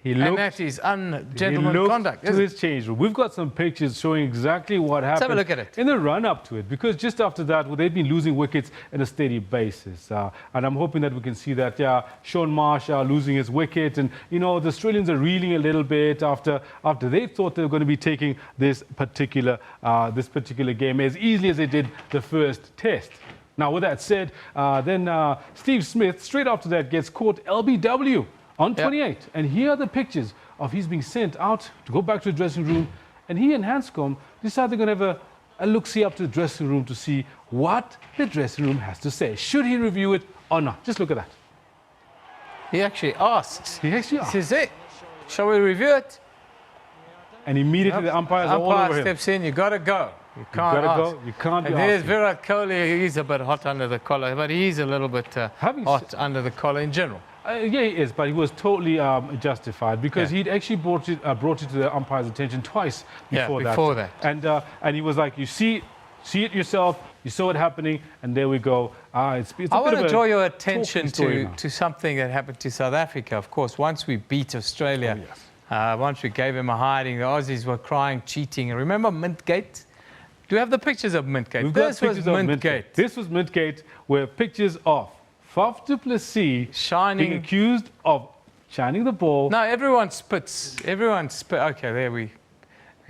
And that is ungentlemanly conduct. To his change room. We've got some pictures showing exactly what happened. Let's have a look at it. In the run-up to it, because just after that, they've been losing wickets on a steady basis. And I'm hoping that we can see that, Sean Marsh losing his wicket. And, the Australians are reeling a little bit after they thought they were going to be taking this particular game as easily as they did the first test. Now, with that said, then Steve Smith, straight after that, gets caught LBW. On 28, and here are the pictures of his being sent out to go back to the dressing room, and he and Hanscom decide they're going to have a look-see up to the dressing room to see what the dressing room has to say. Should he review it or not? Just look at that. He actually asks. He says, hey, shall we review it? And immediately the umpires are all over him. Steps in, you got to go. You can't ask. You can't be And there's Virat Kohli. He's a bit hot under the collar, but he's a little bit hot under the collar in general. Yeah, he is, but he was totally justified because he'd actually brought it to the umpire's attention twice before that. And he was like, you see it yourself, you saw it happening, and there we go. I want to draw your attention to something that happened to South Africa. Of course, once we beat Australia, once we gave him a hiding, the Aussies were crying, cheating. And remember Mintgate? Do you have the pictures of Mintgate? This was Mintgate. This was Mintgate, where pictures of Faf du Plessis being accused of shining the ball. No, everyone spits. Okay, there we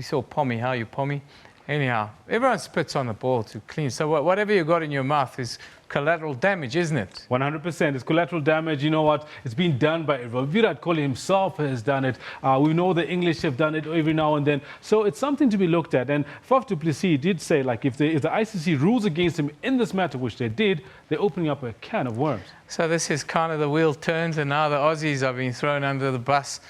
saw Pommy. How are you, Pommy? Anyhow, everyone spits on the ball to clean. So whatever you got in your mouth is collateral damage, isn't it? 100%. It's collateral damage. You know what? It's been done by everyone. Virat Kohli himself has done it. We know the English have done it every now and then. So it's something to be looked at. And Faf du Plessis did say, like, if the ICC rules against him in this matter, which they did, they're opening up a can of worms. So this is kind of the wheel turns, and now the Aussies are being thrown under the bus.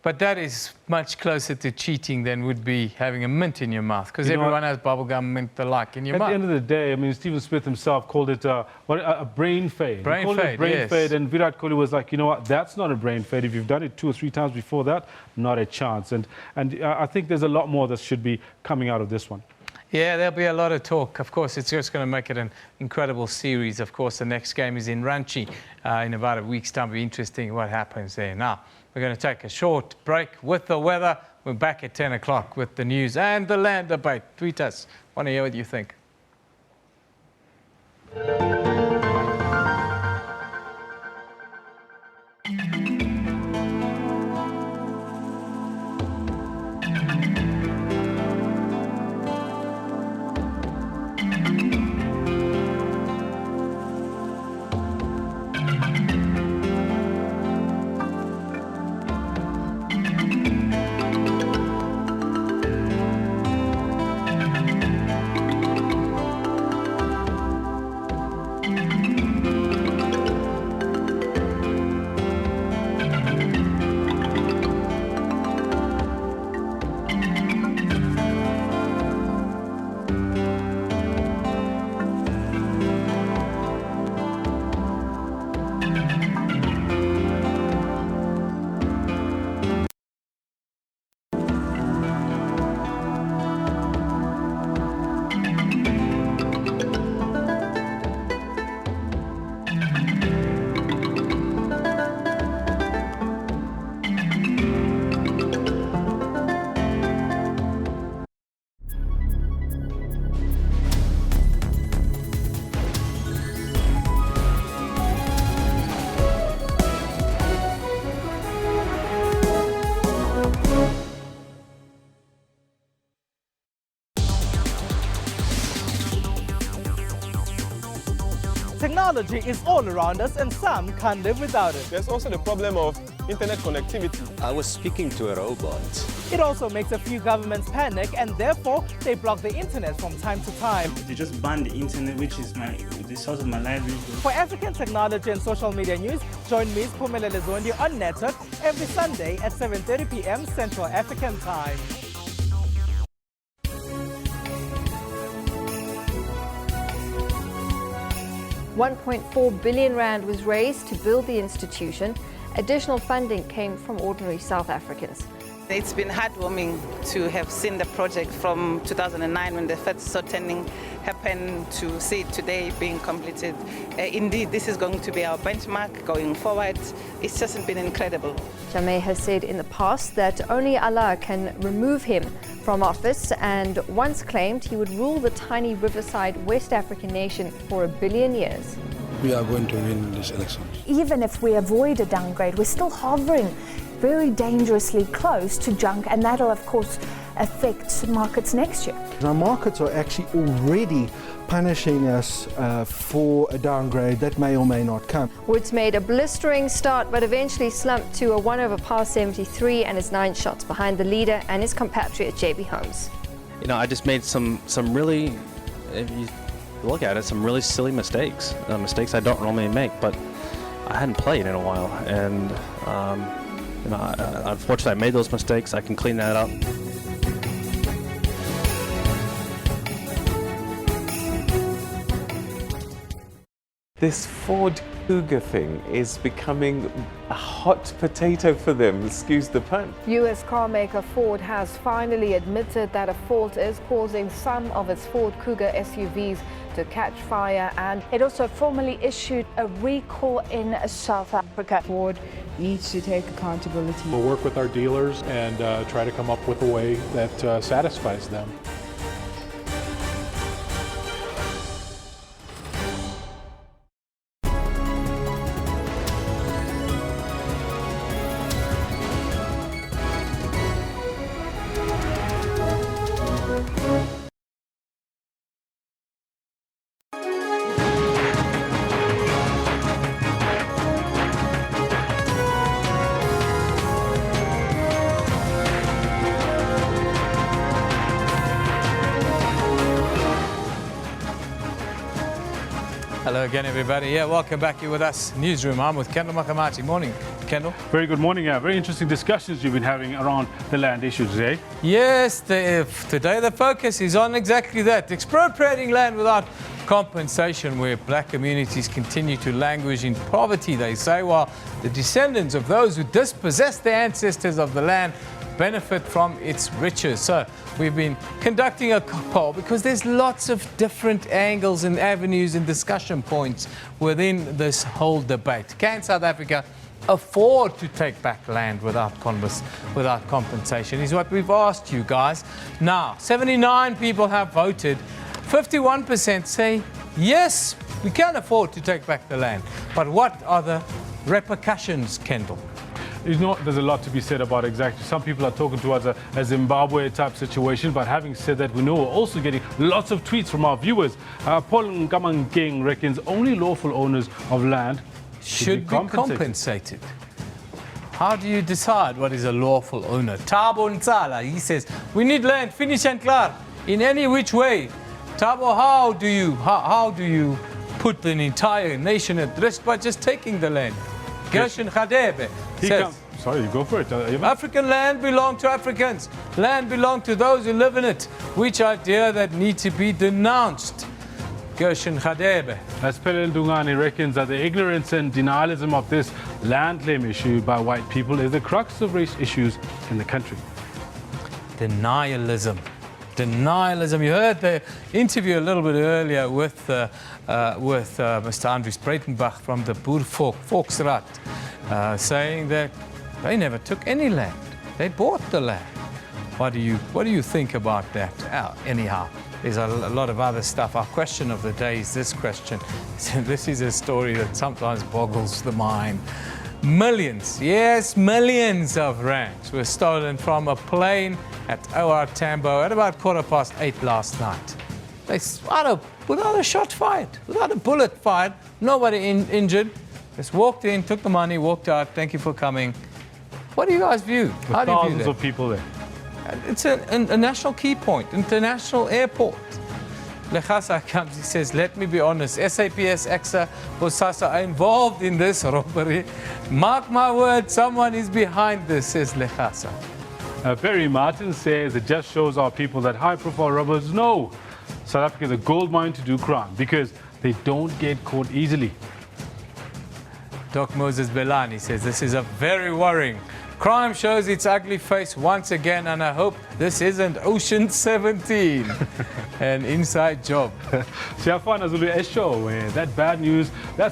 But that is much closer to cheating than would be having a mint in your mouth, because everyone has bubblegum mint the like in your mouth. At the end of the day, I mean, Stephen Smith himself called it a brain fade. Brain fade, brain fade, and Virat Kohli was like, you know what, that's not a brain fade. If you've done it 2 or 3 times before that, not a chance. And I think there's a lot more that should be coming out of this one. Yeah, there'll be a lot of talk. Of course, it's just going to make it an incredible series. Of course, the next game is in Ranchi in about a week's time. It'll be interesting what happens there. Now, we're going to take a short break with the weather. We're back at 10 o'clock with the news and the land debate. Tweet us. Want to hear what you think. Technology is all around us and some can't live without it. There's also the problem of internet connectivity. I was speaking to a robot. It also makes a few governments panic and therefore they block the internet from time to time. They just banned the internet, which is the source of my livelihood. For African technology and social media news, join me, Phumelele Zondi, on Network every Sunday at 7:30 p.m. Central African Time. R1.4 billion was raised to build the institution. Additional funding came from ordinary South Africans. It's been heartwarming to have seen the project from 2009 when the first sorting happened to see it today being completed. Indeed, this is going to be our benchmark going forward. It's just been incredible. Jammeh has said in the past that only Allah can remove him from office and once claimed he would rule the tiny riverside West African nation for 1 billion years. We are going to win this election. Even if we avoid a downgrade, we're still hovering very dangerously close to junk, and that'll of course affect markets next year. Our markets are actually already punishing us for a downgrade that may or may not come. Woods made a blistering start but eventually slumped to a 1 over par 73 and is 9 shots behind the leader and his compatriot JB Holmes. You know, I just made some really, if you look at it, some really silly mistakes. Mistakes I don't normally make, but I hadn't played in a while, and you know, unfortunately I made those mistakes. I can clean that up. This Ford Cougar thing is becoming a hot potato for them, excuse the pun. US carmaker Ford has finally admitted that a fault is causing some of its Ford Cougar SUVs to catch fire, and it also formally issued a recall in South Africa. Ford needs to take accountability. We'll work with our dealers and try to come up with a way that satisfies them. Hello again, everybody. Yeah, welcome back here with us. Newsroom. I'm with Kendall Makamati. Morning, Kendall. Very good morning. Very interesting discussions you've been having around the land issues today. Yes, today the focus is on exactly that. Expropriating land without compensation, where black communities continue to languish in poverty, they say, while the descendants of those who dispossessed their ancestors of the land benefit from its riches. So we've been conducting a poll because there's lots of different angles and avenues and discussion points within this whole debate. Can South Africa afford to take back land without compensation is what we've asked you guys. Now, 79 people have voted. 51% say yes, we can afford to take back the land. But what are the repercussions, Kendall? You know, there's a lot to be said about exactly. Some people are talking towards a Zimbabwe type situation, but having said that, we know we're also getting lots of tweets from our viewers. Paul Nkamangeng reckons only lawful owners of land should be compensated. How do you decide what is a lawful owner? Thabo Ntsala, he says, we need land, finish and clear, in any which way. Thabo, how do you put an entire nation at risk by just taking the land? Gershon Khadebe says, sorry, go for it. African land belongs to Africans. Land belongs to those who live in it. Which idea that need to be denounced? Gershon Khadebe. As Pelel Dungani reckons that the ignorance and denialism of this land claim issue by white people is the crux of race issues in the country. Denialism. Denialism. You heard the interview a little bit earlier with Mr. Andries Breitenbach from the Volksraad, saying that they never took any land. They bought the land. What do you think about that? Anyhow, there's a lot of other stuff. Our question of the day is this question. This is a story that sometimes boggles the mind. Millions, yes, millions of rands were stolen from a plane at OR Tambo at about 8:15 last night. Without a shot fired, without a bullet fired, nobody injured. Just walked in, took the money, walked out. Thank you for coming. What do you guys view? How do you view thousands that? of people there. It's a national key point, international airport. Lechasa comes, he says, let me be honest, SABC, AXA, Bosasa are involved in this robbery. Mark my word, someone is behind this, says Lechasa. Perry Martin says it just shows our people that high-profile robbers know South Africa is a gold mine to do crime because they don't get caught easily. Doc Moses Belani says this is a very worrying. Crime shows its ugly face once again, and I hope this isn't Ocean 17. An inside job. Siafana Zulu Esho, that's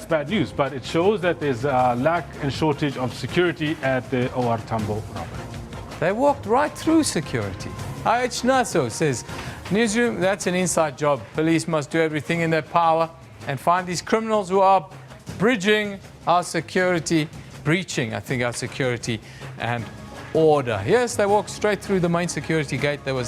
bad news, but it shows that there's a lack and shortage of security at the OR Tambo robbery. They walked right through security. IH Naso says, Newsroom, that's an inside job. Police must do everything in their power and find these criminals who are breaching our security and order. Yes, they walked straight through the main security gate. They were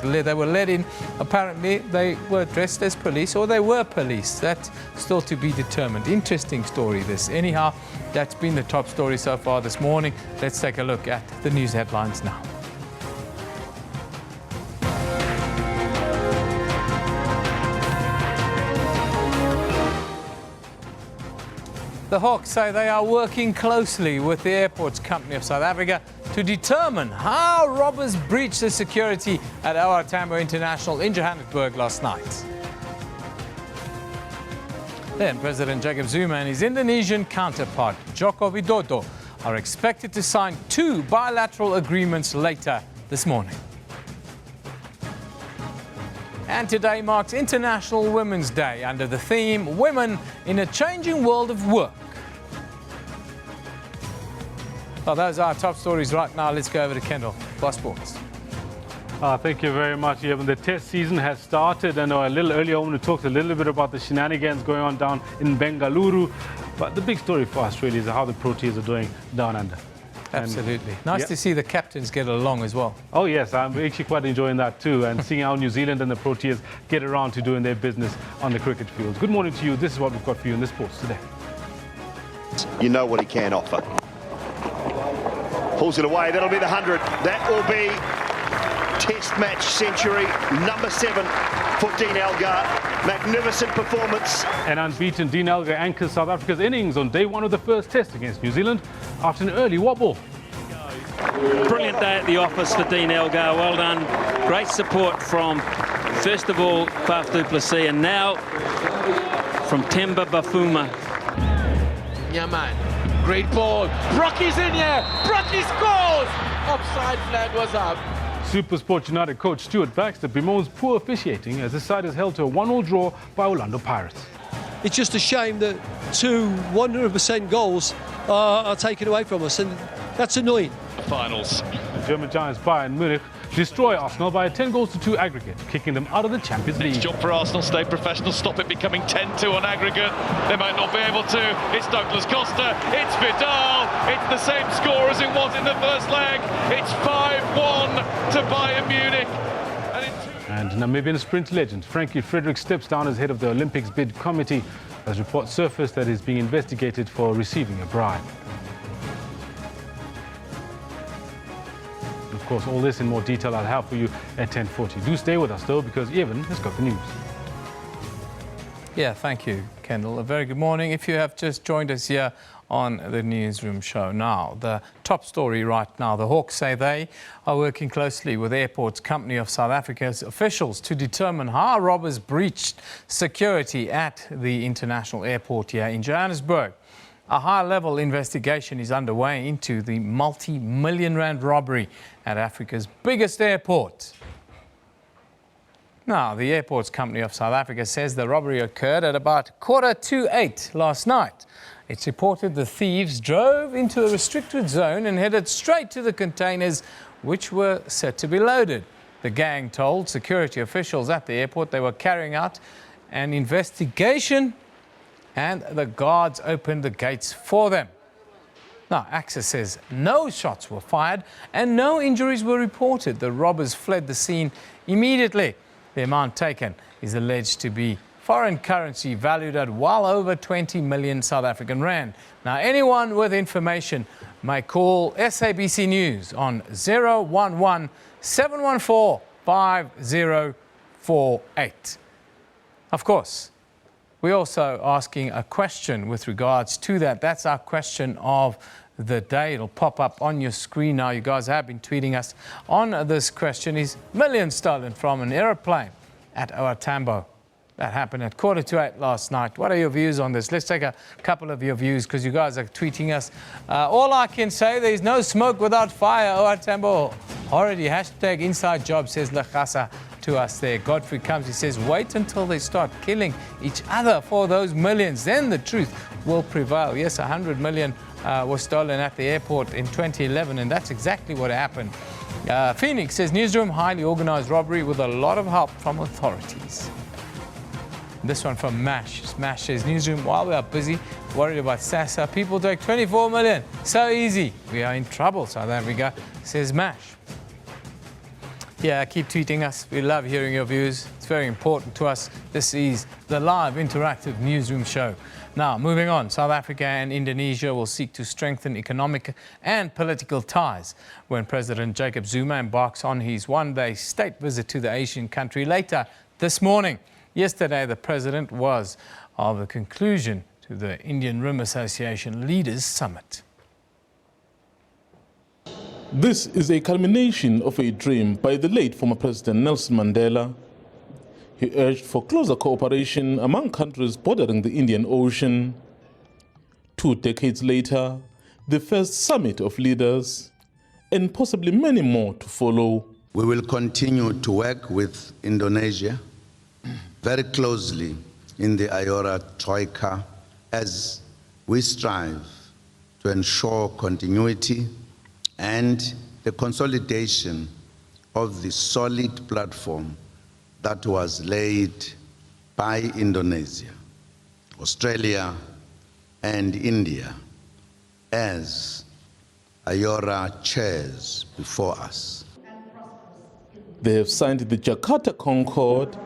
led in. Apparently, they were dressed as police, or they were police. That's still to be determined. Interesting story, this. Anyhow, that's been the top story so far this morning. Let's take a look at the news headlines now. The Hawks say they are working closely with the Airports Company of South Africa to determine how robbers breached the security at OR Tambo International in Johannesburg last night. Then President Jacob Zuma and his Indonesian counterpart, Joko Widodo, are expected to sign 2 bilateral agreements later this morning. And today marks International Women's Day under the theme, Women in a Changing World of Work. Well, those are our top stories right now. Let's go over to Kendall for sports. Thank you very much, Evan. The test season has started. I know a little earlier on we talked a little bit about the shenanigans going on down in Bengaluru. But the big story for Australia is how the Proteas are doing down under. Absolutely. Nice to see the captains get along as well. Oh, yes. I'm actually quite enjoying that too. And seeing how New Zealand and the Proteas get around to doing their business on the cricket fields. Good morning to you. This is what we've got for you in the sports today. You know what he can offer. Pulls it away. That'll be the 100. That will be Test match century number 7 for Dean Elgar. Magnificent performance. An unbeaten Dean Elgar anchors South Africa's innings on day one of the first test against New Zealand after an early wobble. Brilliant day at the office for Dean Elgar. Well done. Great support from, first of all, Faf du Plessis, and now from Temba Bafuma. Yeah, man. Great ball. Brocky's in here. Brocky scores. Offside flag was up. SuperSport United coach Stuart Baxter bemoans poor officiating as the side is held to a 1-1 draw by Orlando Pirates. It's just a shame that 2 100% goals are taken away from us, and that's annoying. Finals. The German giants Bayern Munich destroy Arsenal by a 10-2 aggregate, kicking them out of the Champions League. Job for Arsenal, stay professional, stop it becoming 10-2 on aggregate. They might not be able to. It's Douglas Costa, it's Vidal, it's the same score as it was in the first leg. It's 5-1 to Bayern Munich. And Namibian sprint legend Frankie Frederick steps down as head of the Olympics bid committee as reports surfaced that he's being investigated for receiving a bribe. Of course, all this in more detail I'll have for you at 10:40. Do stay with us, though, because Evan has got the news. Yeah, thank you, Kendall. A very good morning. If you have just joined us here on the Newsroom show now, the top story right now, the Hawks say they are working closely with Airports Company of South Africa's officials to determine how robbers breached security at the international airport here in Johannesburg. A high-level investigation is underway into the multi-million rand robbery at Africa's biggest airport. Now, the Airports Company of South Africa says the robbery occurred at about 7:45 last night. It's reported the thieves drove into a restricted zone and headed straight to the containers, which were set to be loaded. The gang told security officials at the airport they were carrying out an investigation, and the guards opened the gates for them. Now, Access says no shots were fired and no injuries were reported. The robbers fled the scene immediately. The amount taken is alleged to be foreign currency valued at well over 20 million South African rand. Now, anyone with information may call SABC News on 011 714 5048. Of course, we're also asking a question with regards to that. That's our question of the day. It'll pop up on your screen now. You guys have been tweeting us on this question. Is millions stolen from an aeroplane at OR Tambo? That happened at 7:45 last night. What are your views on this? Let's take a couple of your views because you guys are tweeting us. All I can say, there's no smoke without fire. OR Tambo already hashtag inside job, says Lachasa to us there. Godfrey comes, he says, wait until they start killing each other for those millions. Then the truth will prevail. Yes, 100 million was stolen at the airport in 2011, and that's exactly what happened. Phoenix says, Newsroom, highly organized robbery with a lot of help from authorities. This one from Mash. Smash says, Newsroom, while we are busy worried about SASA, people take 24 million. So easy. We are in trouble, South Africa, says Mash. Yeah, keep tweeting us. We love hearing your views. It's very important to us. This is the live interactive Newsroom show. Now, moving on, South Africa and Indonesia will seek to strengthen economic and political ties when President Jacob Zuma embarks on his one-day state visit to the Asian country later this morning. Yesterday, the president was of the conclusion to the Indian Rim Association Leaders Summit. This is a culmination of a dream by the late former President Nelson Mandela. He urged for closer cooperation among countries bordering the Indian Ocean. 2 decades later, the first summit of leaders, and possibly many more to follow. We will continue to work with Indonesia very closely in the IORA Troika as we strive to ensure continuity and the consolidation of the solid platform that was laid by Indonesia, Australia, and India as IORA chairs before us. They have signed the Jakarta Concord.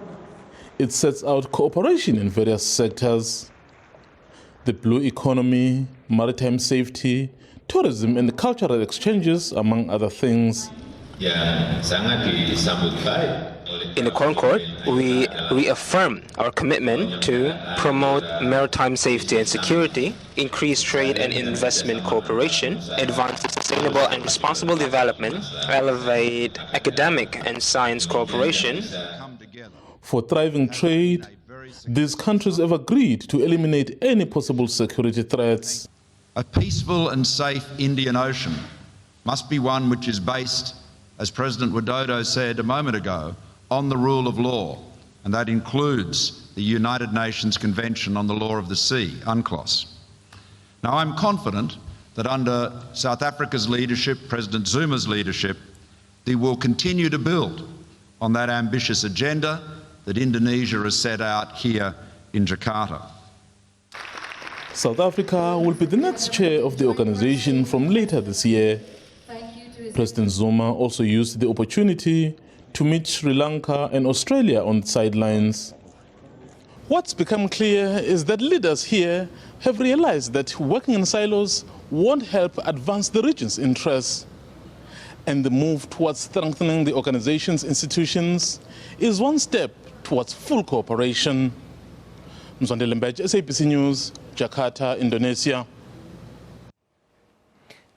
It sets out cooperation in various sectors: the blue economy, maritime safety, tourism and cultural exchanges, among other things. In the Concord, we reaffirm our commitment to promote maritime safety and security, increase trade and investment cooperation, advance sustainable and responsible development, elevate academic and science cooperation. For thriving trade, these countries have agreed to eliminate any possible security threats. A peaceful and safe Indian Ocean must be one which is based, as President Widodo said a moment ago, on the rule of law, and that includes the United Nations Convention on the Law of the Sea, UNCLOS. Now, I'm confident that under South Africa's leadership, President Zuma's leadership, they will continue to build on that ambitious agenda that Indonesia has set out here in Jakarta. South Africa will be the next chair of the organization from later this year. President Zuma also used the opportunity to meet Sri Lanka and Australia on the sidelines. What's become clear is that leaders here have realized that working in silos won't help advance the region's interests. And the move towards strengthening the organization's institutions is one step towards full cooperation. Mzwandile Mbej, SABC News, Jakarta, Indonesia.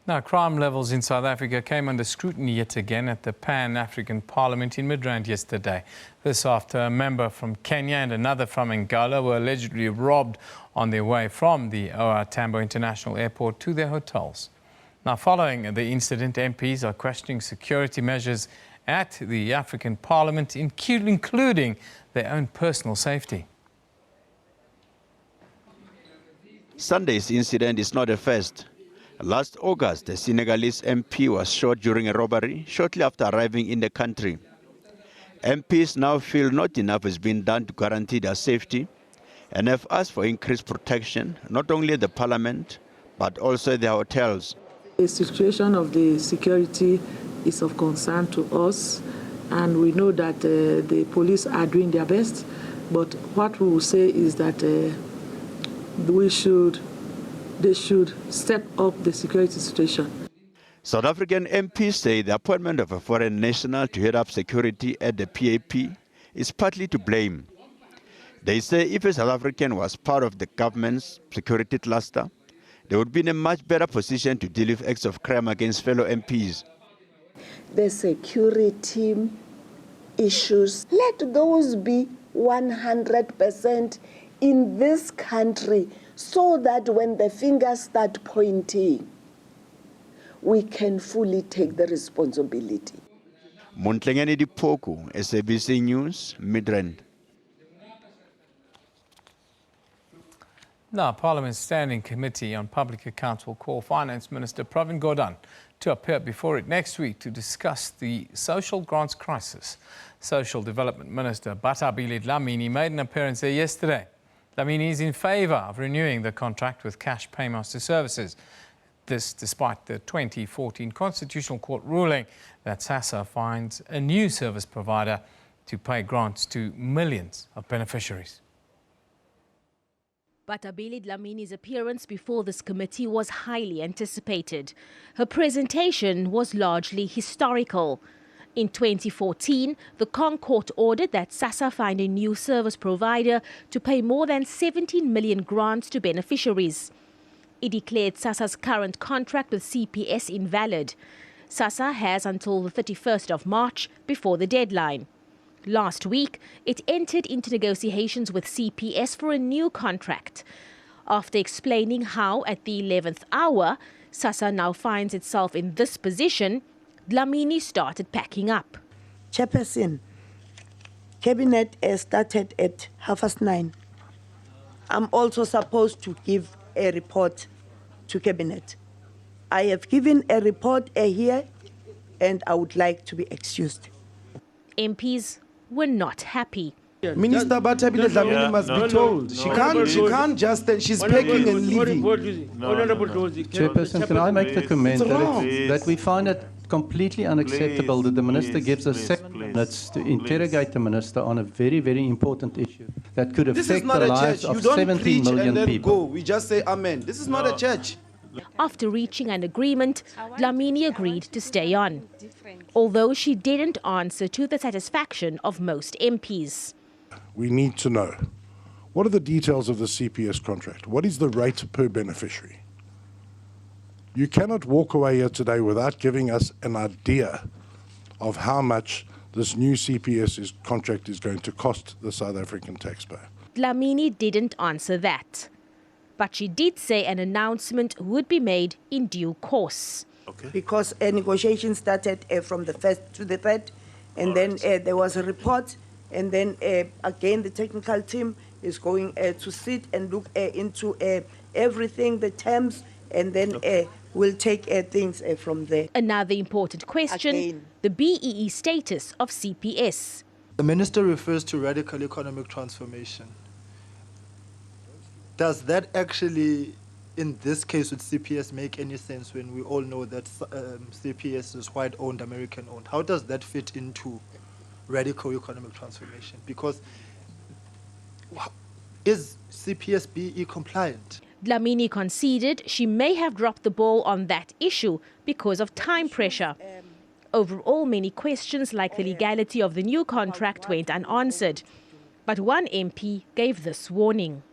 Now, crime levels in South Africa came under scrutiny yet again at the Pan-African Parliament in Midrand yesterday. This after a member from Kenya and another from Angola were allegedly robbed on their way from the OR Tambo International Airport to their hotels. Now, following the incident, MPs are questioning security measures at the African Parliament, including their own personal safety. Sunday's incident is not a first. Last August, a Senegalese MP was shot during a robbery shortly after arriving in the country. MPs now feel not enough has been done to guarantee their safety and have asked for increased protection, not only at the parliament, but also at their hotels. The situation of the security is of concern to us, and we know that the police are doing their best, but what we will say is that they should step up the security situation. South African MPs say the appointment of a foreign national to head up security at the PAP is partly to blame. They say if a South African was part of the government's security cluster, they would be in a much better position to deal with acts of crime against fellow MPs. The security issues, let those be 100% in this country, so that when the fingers start pointing, we can fully take the responsibility. Montlengeni Dipoku, SABC News, Midrand. Now, Parliament's Standing Committee on Public Accounts will call Finance Minister Pravin Gordhan to appear before it next week to discuss the social grants crisis. Social Development Minister Batabile Dlamini made an appearance there yesterday. Dlamini is in favour of renewing the contract with Cash Paymaster Services. This despite the 2014 Constitutional Court ruling that SASSA finds a new service provider to pay grants to millions of beneficiaries. Batabile Dlamini's appearance before this committee was highly anticipated. Her presentation was largely historical. In 2014, the Court ordered that SASSA find a new service provider to pay more than 17 million grants to beneficiaries. It declared SASSA's current contract with CPS invalid. SASSA has until the 31st of March before the deadline. Last week, it entered into negotiations with CPS for a new contract. After explaining how, at the 11th hour, SASSA now finds itself in this position, Dlamini started packing up. Chairperson, Cabinet started at 9:30. I'm also supposed to give a report to Cabinet. I have given a report here, and I would like to be excused. MPs were not happy. Minister Batabile Dlamini must be told. She can't just, she's packing and leaving. Chairperson, can I make the comment that we find it completely unacceptable that the minister gives us 7 minutes to interrogate the minister on a very, very important issue that could affect the lives of 17 million people. We just say amen. This is not a church. After reaching an agreement, Dlamini agreed to stay on, although she didn't answer to the satisfaction of most MPs. we need to know, what are the details of the CPS contract? What is the rate per beneficiary? You cannot walk away here today without giving us an idea of how much this new CPS contract is going to cost the South African taxpayer. Dlamini didn't answer that, but she did say an announcement would be made in due course. Because negotiations started from the 1st to the 3rd, and then there was a report, and then again the technical team is going to sit and look into everything, the terms, and then we'll take things from there. Another important question, the BEE status of CPS. The minister refers to radical economic transformation. Does that actually, in this case with CPS, make any sense when we all know that CPS is white-owned, American-owned? How does that fit into radical economic transformation? Because is CPS BE compliant? Dlamini conceded she may have dropped the ball on that issue because of time pressure. Overall, many questions like the legality of the new contract went unanswered. But one MP gave this warning.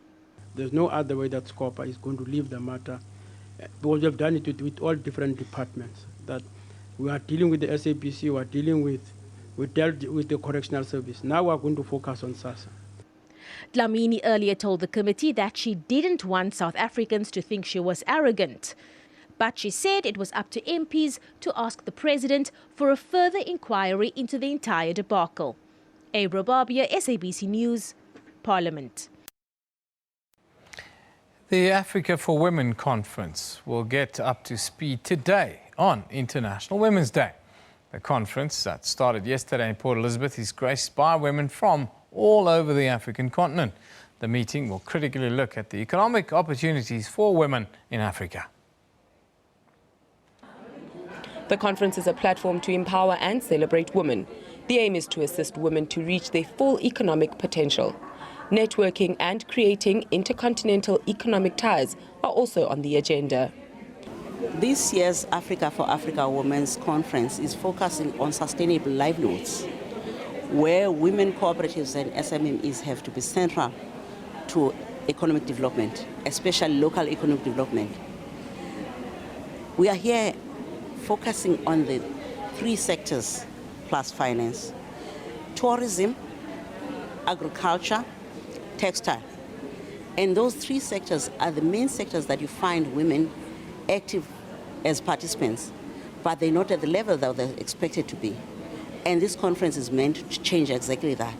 There's no other way that SCOPA is going to leave the matter, because we have done it with all different departments. That we are dealing with the SABC, we dealt with the correctional service. Now we are going to focus on SASSA. Dlamini earlier told the committee that she didn't want South Africans to think she was arrogant. But she said it was up to MPs to ask the president for a further inquiry into the entire debacle. Abra Barbia, SABC News, Parliament. The Africa for Women conference will get up to speed today on International Women's Day. The conference that started yesterday in Port Elizabeth is graced by women from all over the African continent. The meeting will critically look at the economic opportunities for women in Africa. The conference is a platform to empower and celebrate women. The aim is to assist women to reach their full economic potential. Networking and creating intercontinental economic ties are also on the agenda. This year's Africa for Africa Women's Conference is focusing on sustainable livelihoods, where women cooperatives and SMMEs have to be central to economic development, especially local economic development. We are here focusing on the 3 sectors plus finance: tourism, agriculture, textile. And those 3 sectors are the main sectors that you find women active as participants, but they're not at the level that they're expected to be. And this conference is meant to change exactly that.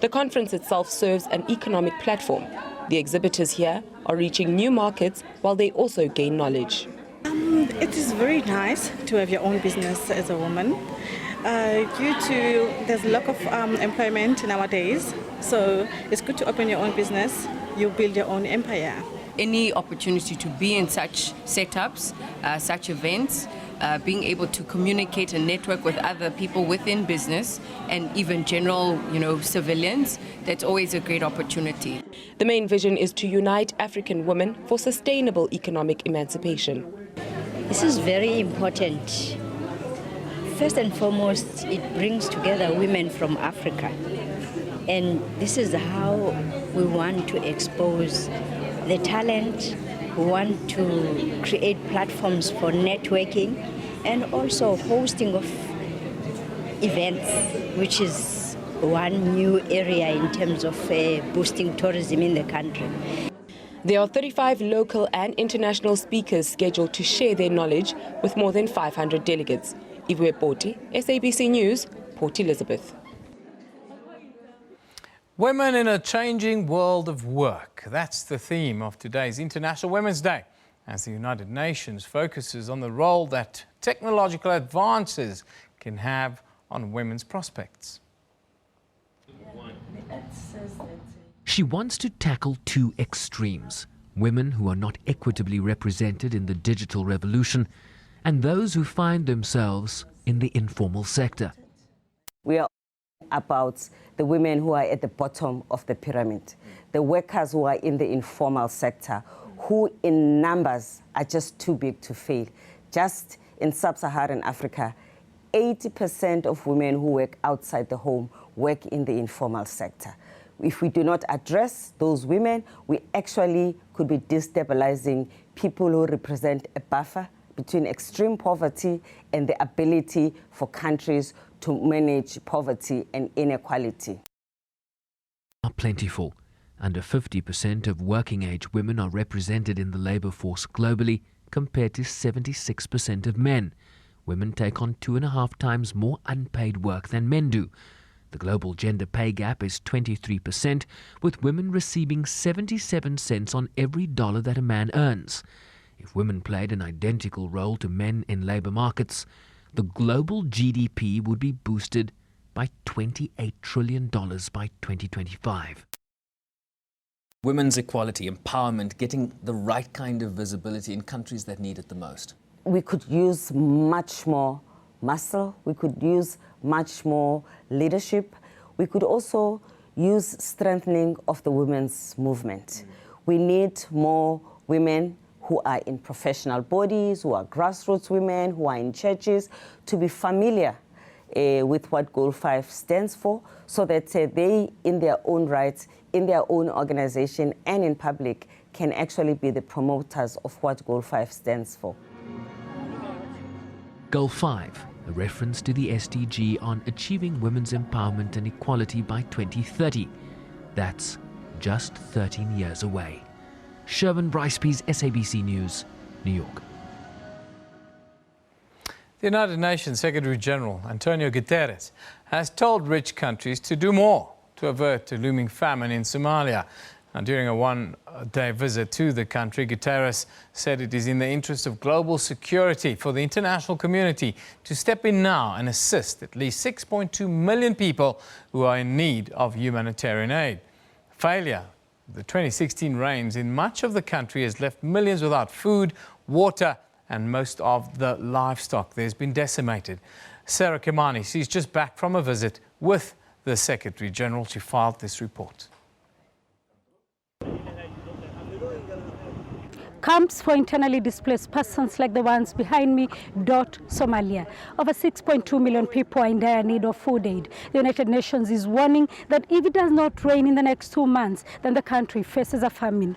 The conference itself serves an economic platform. The exhibitors here are reaching new markets while they also gain knowledge. It is very nice to have your own business as a woman. Due to there's a lack of employment nowadays, so it's good to open your own business. You build your own empire. Any opportunity to be in such setups, such events, being able to communicate and network with other people within business and even general, civilians, that's always a great opportunity. The main vision is to unite African women for sustainable economic emancipation. This is very important. First and foremost, it brings together women from Africa. And this is how we want to expose the talent. We want to create platforms for networking and also hosting of events, which is one new area in terms of boosting tourism in the country. There are 35 local and international speakers scheduled to share their knowledge with more than 500 delegates. Iwe Poti, SABC News, Port Elizabeth. Women in a changing world of work. That's the theme of today's International Women's Day, as the United Nations focuses on the role that technological advances can have on women's prospects. She wants to tackle 2 extremes: women who are not equitably represented in the digital revolution and those who find themselves in the informal sector. We are about the women who are at the bottom of the pyramid, the workers who are in the informal sector, who in numbers are just too big to fail. Just in sub-Saharan Africa, 80% of women who work outside the home work in the informal sector. if we do not address those women, we actually could be destabilizing people who represent a buffer between extreme poverty and the ability for countries to manage poverty and inequality. Are plentiful. Under 50% of working-age women are represented in the labour force globally, compared to 76% of men. Women take on 2.5 times more unpaid work than men do. The global gender pay gap is 23%, with women receiving 77 cents on every dollar that a man earns. If women played an identical role to men in labour markets, the global GDP would be boosted by $28 trillion by 2025. Women's equality, empowerment, getting the right kind of visibility in countries that need it the most. We could use much more muscle. We could use much more leadership. We could also use strengthening of the women's movement. We need more women who are in professional bodies, who are grassroots women, who are in churches, to be familiar with what Goal 5 stands for, so that they, in their own rights, in their own organization and in public, can actually be the promoters of what Goal 5 stands for. Goal 5, a reference to the SDG on achieving women's empowerment and equality by 2030. That's just 13 years away. Sherwin Brycepease, SABC News, New York. The United Nations Secretary General Antonio Guterres has told rich countries to do more to avert a looming famine in Somalia. Now, during a one-day visit to the country, Guterres said it is in the interest of global security for the international community to step in now and assist at least 6.2 million people who are in need of humanitarian aid. Failure of the 2016 rains in much of the country has left millions without food, water, and most of the livestock there's been decimated. Sarah Kimani, she's just back from a visit with the Secretary General. She filed this report. Camps for internally displaced persons like the ones behind me dot Somalia. Over 6.2 million people are in dire need of food aid. The United Nations is warning that if it does not rain in the next 2 months, then the country faces a famine.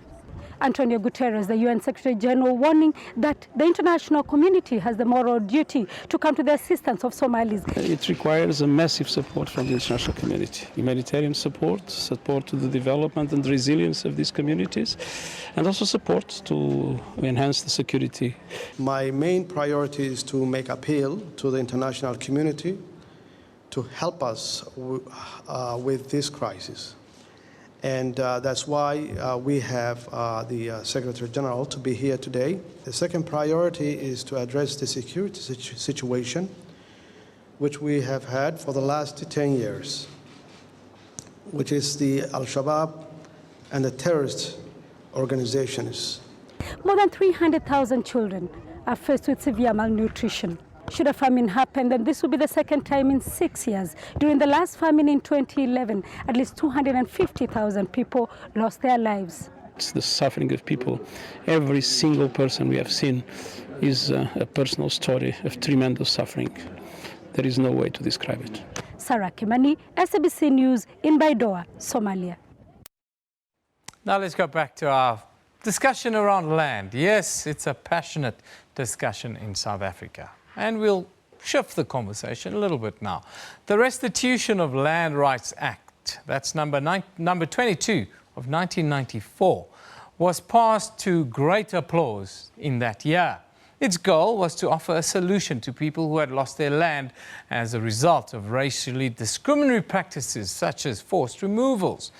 Antonio Guterres, the UN Secretary General, warning that the international community has the moral duty to come to the assistance of Somalis. It requires a massive support from the international community. Humanitarian support, support to the development and resilience of these communities, and also support to enhance the security. My main priority is to make appeal to the international community to help us with this crisis. And that's why we have the Secretary General to be here today. The second priority is to address the security situation, which we have had for the last 10 years, which is the Al-Shabaab and the terrorist organizations. More than 300,000 children are faced with severe malnutrition. Should a famine happen, then this will be the second time in 6 years. During the last famine in 2011, at least 250,000 people lost their lives. It's the suffering of people. Every single person we have seen is a personal story of tremendous suffering. There is no way to describe it. Sarah Kimani, SABC News in Baidoa, Somalia. Now let's go back to our discussion around land. Yes, it's a passionate discussion in South Africa. And we'll shift the conversation a little bit now. The Restitution of Land Rights Act, that's number 22 of 1994, was passed to great applause in that year. Its goal was to offer a solution to people who had lost their land as a result of racially discriminatory practices such as forced removals.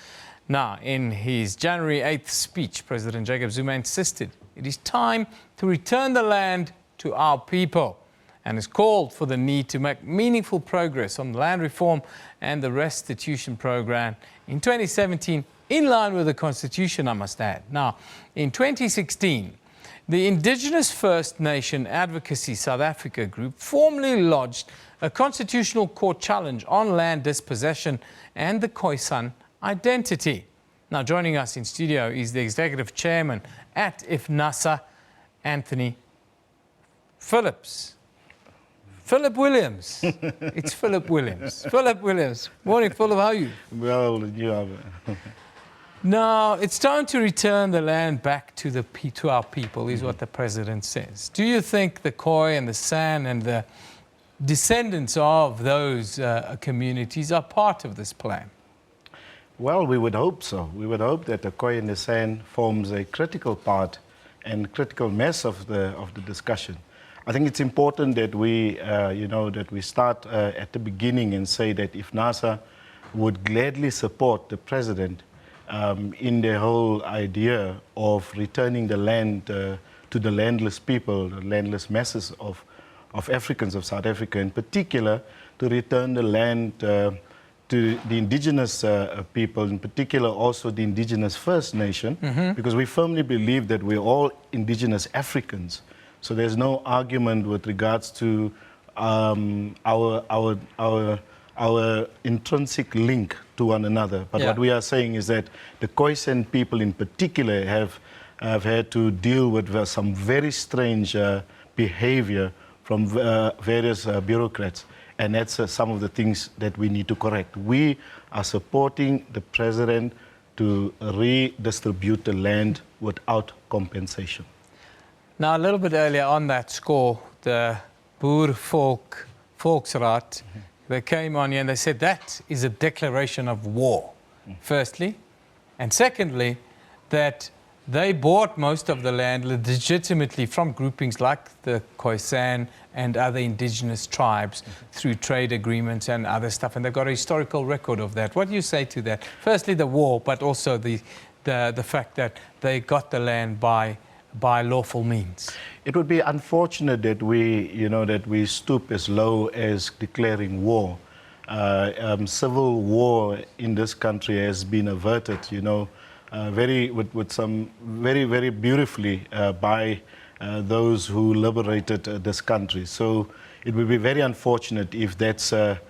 Now, in his January 8th speech, President Jacob Zuma insisted it is time to return the land to our people, and has called for the need to make meaningful progress on the land reform and the restitution program in 2017, in line with the Constitution, I must add. Now, in 2016, the Indigenous First Nation Advocacy South Africa group formally lodged a constitutional court challenge on land dispossession and the Khoisan identity. Now, joining us in studio is the Executive Chairman at IFNASA, Anthony Phillips. Philip Williams. It's Philip Williams. Philip Williams. Morning, Philip. How are you? Well, you are. Now, it's time to return the land back to our people, is what the president says. Do you think the Khoi and the San and the descendants of those communities are part of this plan? Well, we would hope so. We would hope that the Khoi and the San forms a critical part and critical mass of the discussion. I think it's important that we, that we start at the beginning and say that if NASA would gladly support the president in the whole idea of returning the land to the landless people, the landless masses of Africans of South Africa, in particular, to return the land to the indigenous people, in particular also the indigenous First Nation, because we firmly believe that we're all indigenous Africans. So there's no argument with regards to our intrinsic link to one another. But what we are saying is that the Khoisan people in particular have had to deal with some very strange behavior from various bureaucrats. And that's some of the things that we need to correct. We are supporting the president to redistribute the land without compensation. Now, a little bit earlier on that score, the Boer Volksraad, they came on here and they said that is a declaration of war, firstly. And secondly, that they bought most of the land legitimately from groupings like the Khoisan and other indigenous tribes through trade agreements and other stuff. And they've got a historical record of that. What do you say to that? Firstly, the war, but also the fact that they got the land by lawful means. It would be unfortunate that we stoop as low as declaring war. Civil war in this country has been averted, with some very beautifully by those who liberated this country. So it would be very unfortunate if that's the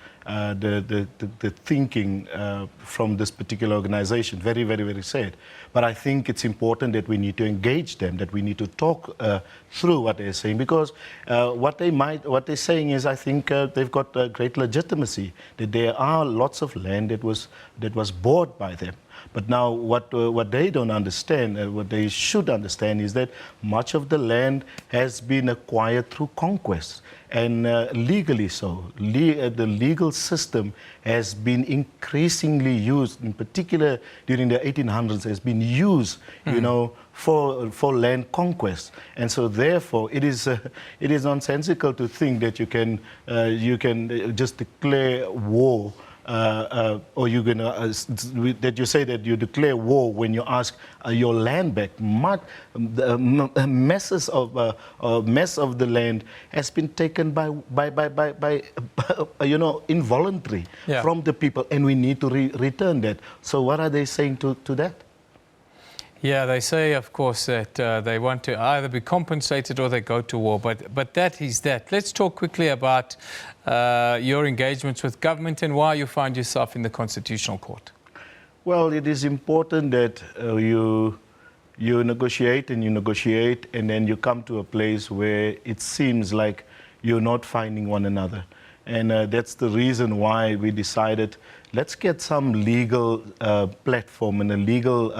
thinking from this particular organization. Very, very, very sad. But I think it's important that we need to engage them, that we need to talk through what they're saying, because what they're saying is, I think they've got great legitimacy, that there are lots of land that was bought by them. But now what they don't understand, what they should understand, is that much of the land has been acquired through conquest, and legally so. The legal system has been increasingly used, in particular during the 1800s, has been used, for land conquest. And so therefore it is nonsensical to think that you can just declare war. Or you're gonna that you say that you declare war when you ask your land back. Mess of the land has been taken by involuntary from the people, and we need to return that. So what are they saying to that? Yeah, they say, of course, that they want to either be compensated or they go to war. But that is that. Let's talk quickly about your engagements with government and why you find yourself in the Constitutional Court. Well, it is important that you negotiate and then you come to a place where it seems like you're not finding one another. And that's the reason why we decided, let's get some legal platform and a legal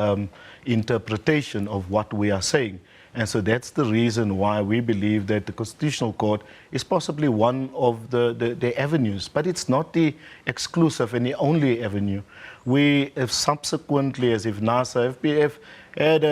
interpretation of what we are saying. And so that's the reason why we believe that the Constitutional Court is possibly one of the avenues, but it's not the exclusive and the only avenue. We have subsequently, as if NASA, FPF, had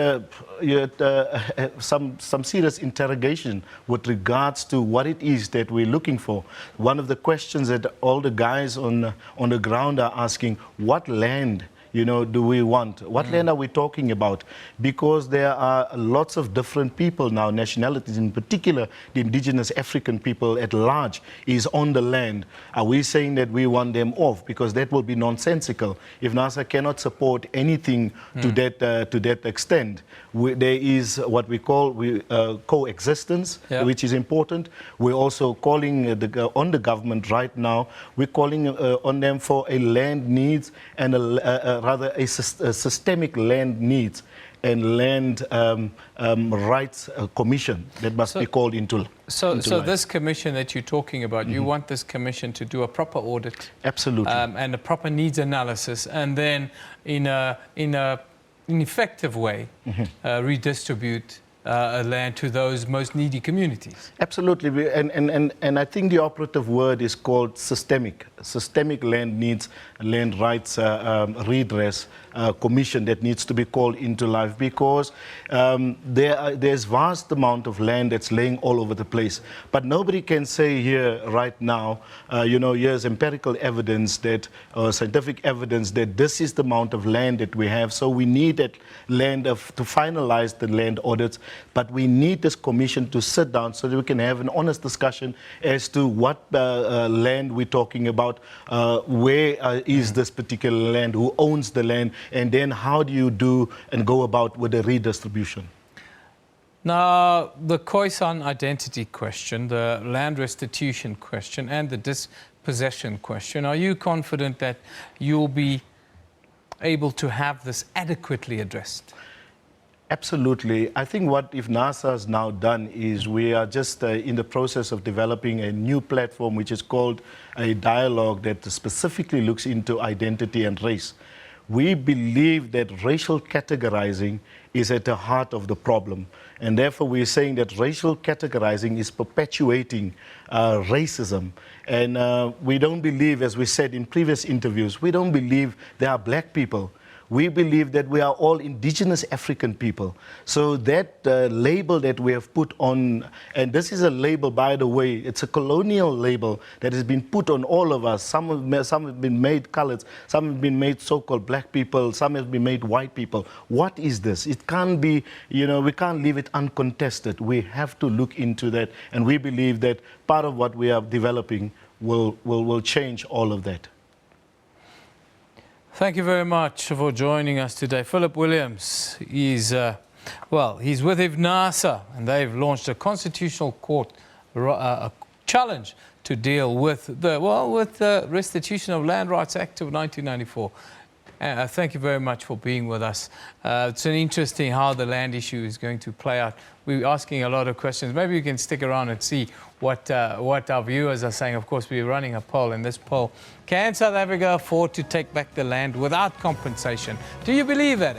some serious interrogation with regards to what it is that we're looking for. One of the questions that all the guys on the ground are asking, what land do we want? What land are we talking about? Because there are lots of different people now, nationalities, in particular the indigenous African people at large is on the land. Are we saying that we want them off? Because that will be nonsensical. If NASA cannot support anything to that extent, there is what we call coexistence, which is important. We're also calling on the government right now, we're calling on them for a land needs and rather a systemic land needs. and Land Rights Commission that must be called into So life. this commission that you're talking about, you want this commission to do a proper audit, absolutely, and a proper needs analysis, and then in an effective way redistribute land to those most needy communities. Absolutely, and I think the operative word is called systemic. Systemic land needs land rights redress commission that needs to be called into life, because there's vast amount of land that's laying all over the place. But nobody can say here right now, here's empirical evidence that, scientific evidence that this is the amount of land that we have. So we need that land to finalize the land audits. But we need this commission to sit down so that we can have an honest discussion as to what land we're talking about, where is this particular land, who owns the land, and then how do you do and go about with the redistribution. Now, the Khoisan identity question, the land restitution question, and the dispossession question, are you confident that you'll be able to have this adequately addressed? Absolutely. I think what IFNASA has now done is we are just in the process of developing a new platform which is called a dialogue that specifically looks into identity and race. We believe that racial categorizing is at the heart of the problem. And therefore, we're saying that racial categorizing is perpetuating racism. And we don't believe, as we said in previous interviews, we don't believe there are black people. We believe that we are all indigenous African people. So that label that we have put on, and this is a label, by the way, it's a colonial label that has been put on all of us. Some have been made colored, some have been made so-called black people, some have been made white people. What is this? It can't be, we can't leave it uncontested. We have to look into that, and we believe that part of what we are developing will change all of that. Thank you very much for joining us today. Philip Williams is, he's with IFNASA, and they've launched a constitutional court challenge to deal with the Restitution of Land Rights Act of 1994. Thank you very much for being with us. It's an interesting how the land issue is going to play out. We're asking a lot of questions. Maybe you can stick around and see what our viewers are saying. Of course, we're running a poll, and this poll: can South Africa afford to take back the land without compensation? Do you believe that?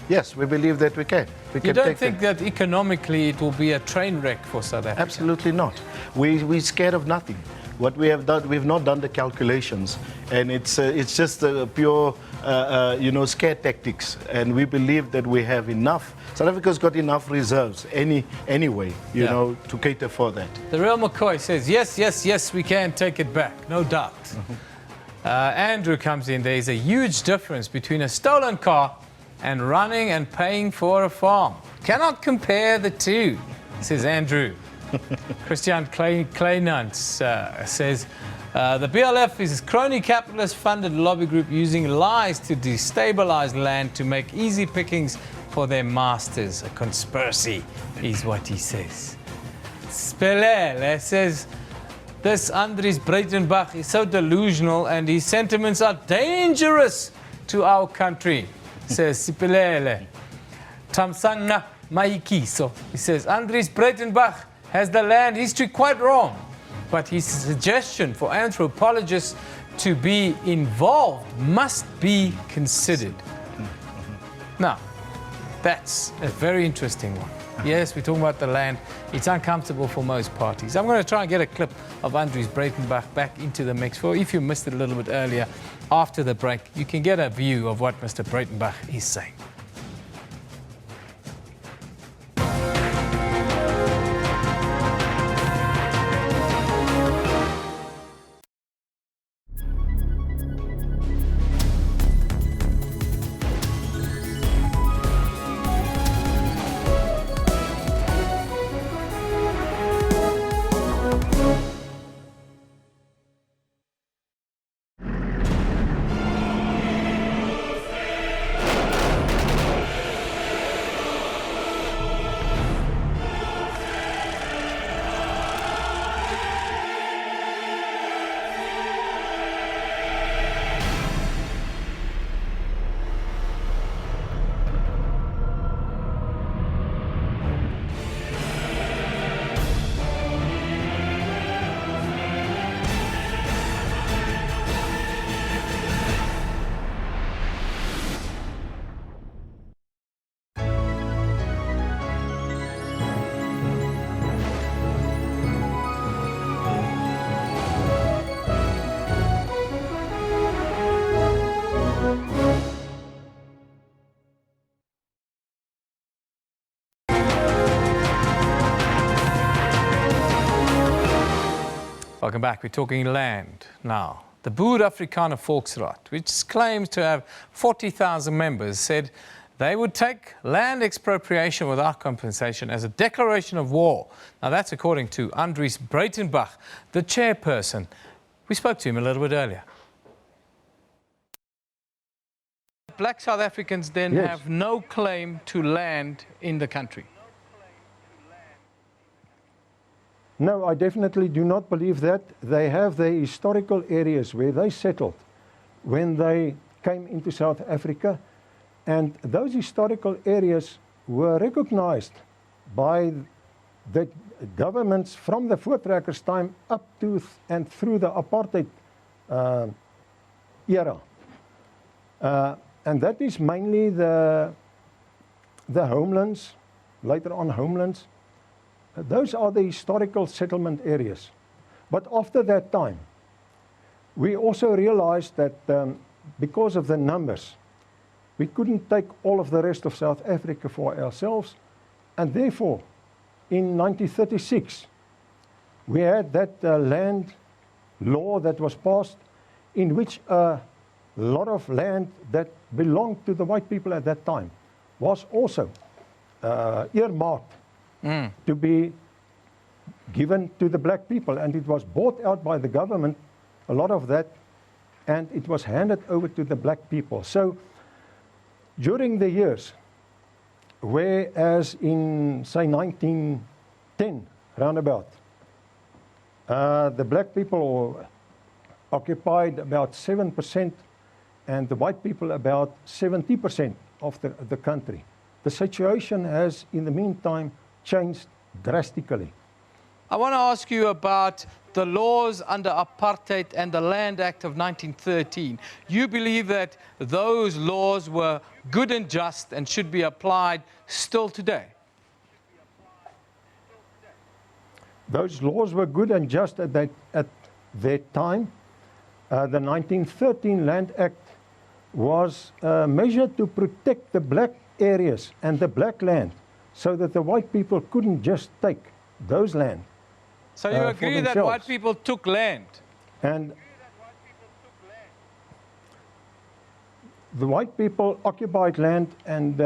Yes, we believe that we can. You don't think that economically it will be a train wreck for South Africa? Absolutely not. We're scared of nothing. What we have done, we've not done the calculations, and it's just pure, scare tactics. And we believe that we have enough. South Africa's got enough reserves anyway, to cater for that. The real McCoy says yes, we can take it back, no doubt. Andrew comes in. There is a huge difference between a stolen car and running and paying for a farm. Cannot compare the two, says Andrew. Christian Kleinans says, the BLF is a crony capitalist-funded lobby group using lies to destabilize land to make easy pickings for their masters. A conspiracy is what he says. Spelele says, this Andries Breitenbach is so delusional and his sentiments are dangerous to our country, says Sipelele. Tamsanga Maikiso, he says, Andries Breitenbach has the land history quite wrong, but his suggestion for anthropologists to be involved must be considered. Now, that's a very interesting one. Yes, we're talking about the land. It's uncomfortable for most parties. I'm going to try and get a clip of Andries Breitenbach back into the mix. For if you missed it a little bit earlier, after the break, you can get a view of what Mr. Breitenbach is saying. Welcome back. We're talking land now. The Boer Afrikaner Volksraad, which claims to have 40,000 members, said they would take land expropriation without compensation as a declaration of war. Now, that's according to Andries Breitenbach, the chairperson. We spoke to him a little bit earlier. Black South Africans then have no claim to land in the country. No, I definitely do not believe that. They have their historical areas where they settled when they came into South Africa, and those historical areas were recognized by the governments from the Voortrekkers time up to and through the apartheid era. And that is mainly the homelands, later on homelands. Those are the historical settlement areas. But after that time, we also realized that because of the numbers, we couldn't take all of the rest of South Africa for ourselves. And therefore, in 1936, we had that land law that was passed in which a lot of land that belonged to the white people at that time was also earmarked to be given to the black people, and it was bought out by the government, a lot of that, and it was handed over to the black people. So during the years, whereas in, say, 1910, roundabout, the black people occupied about 7% and the white people about 70% of the country. The situation has, in the meantime, changed drastically. I want to ask you about the laws under apartheid and the Land Act of 1913. You believe that those laws were good and just and should be applied still today? Those laws were good and just at their time. The 1913 Land Act was a measure to protect the black areas and the black land so that the white people couldn't just take those land. So you agree that white people took land? And the white people occupied land, and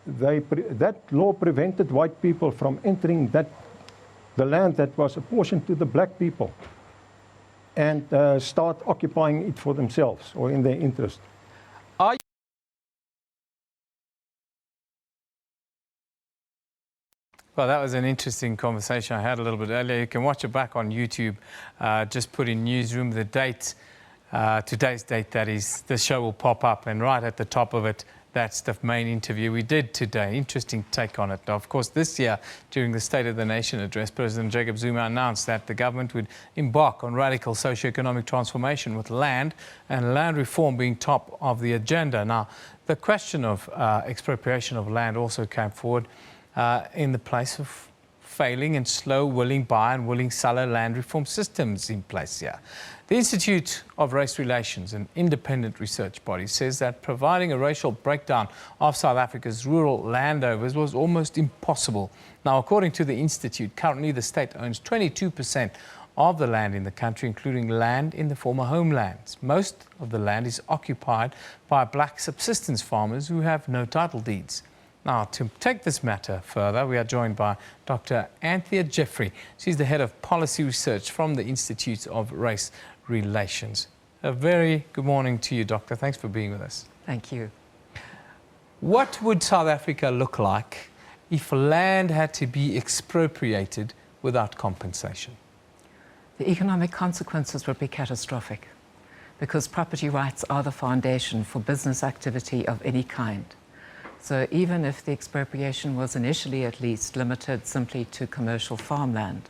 that law prevented white people from entering the land that was apportioned to the black people and start occupying it for themselves or in their interest. Well, that was an interesting conversation I had a little bit earlier. You can watch it back on YouTube. Just put in Newsroom, the date, today's date, that is, the show will pop up, and right at the top of it, that's the main interview we did today. Interesting take on it. Now, of course, this year, during the State of the Nation address, President Jacob Zuma announced that the government would embark on radical socio-economic transformation, with land and land reform being top of the agenda. Now, the question of expropriation of land also came forward in the place of failing and slow willing buyer and willing seller land reform systems in place here. The Institute of Race Relations, an independent research body, says that providing a racial breakdown of South Africa's rural landovers was almost impossible. Now, according to the Institute, currently the state owns 22% of the land in the country, including land in the former homelands. Most of the land is occupied by black subsistence farmers who have no title deeds. Now, to take this matter further, we are joined by Dr. Anthea Jeffrey. She's the head of policy research from the Institute of Race Relations. A very good morning to you, Doctor. Thanks for being with us. Thank you. What would South Africa look like if land had to be expropriated without compensation? The economic consequences would be catastrophic, because property rights are the foundation for business activity of any kind. So even if the expropriation was initially at least limited simply to commercial farmland,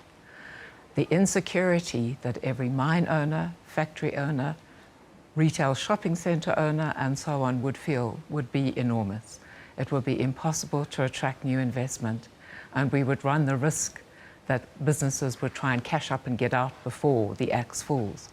the insecurity that every mine owner, factory owner, retail shopping centre owner and so on would feel would be enormous. It would be impossible to attract new investment, and we would run the risk that businesses would try and cash up and get out before the axe falls.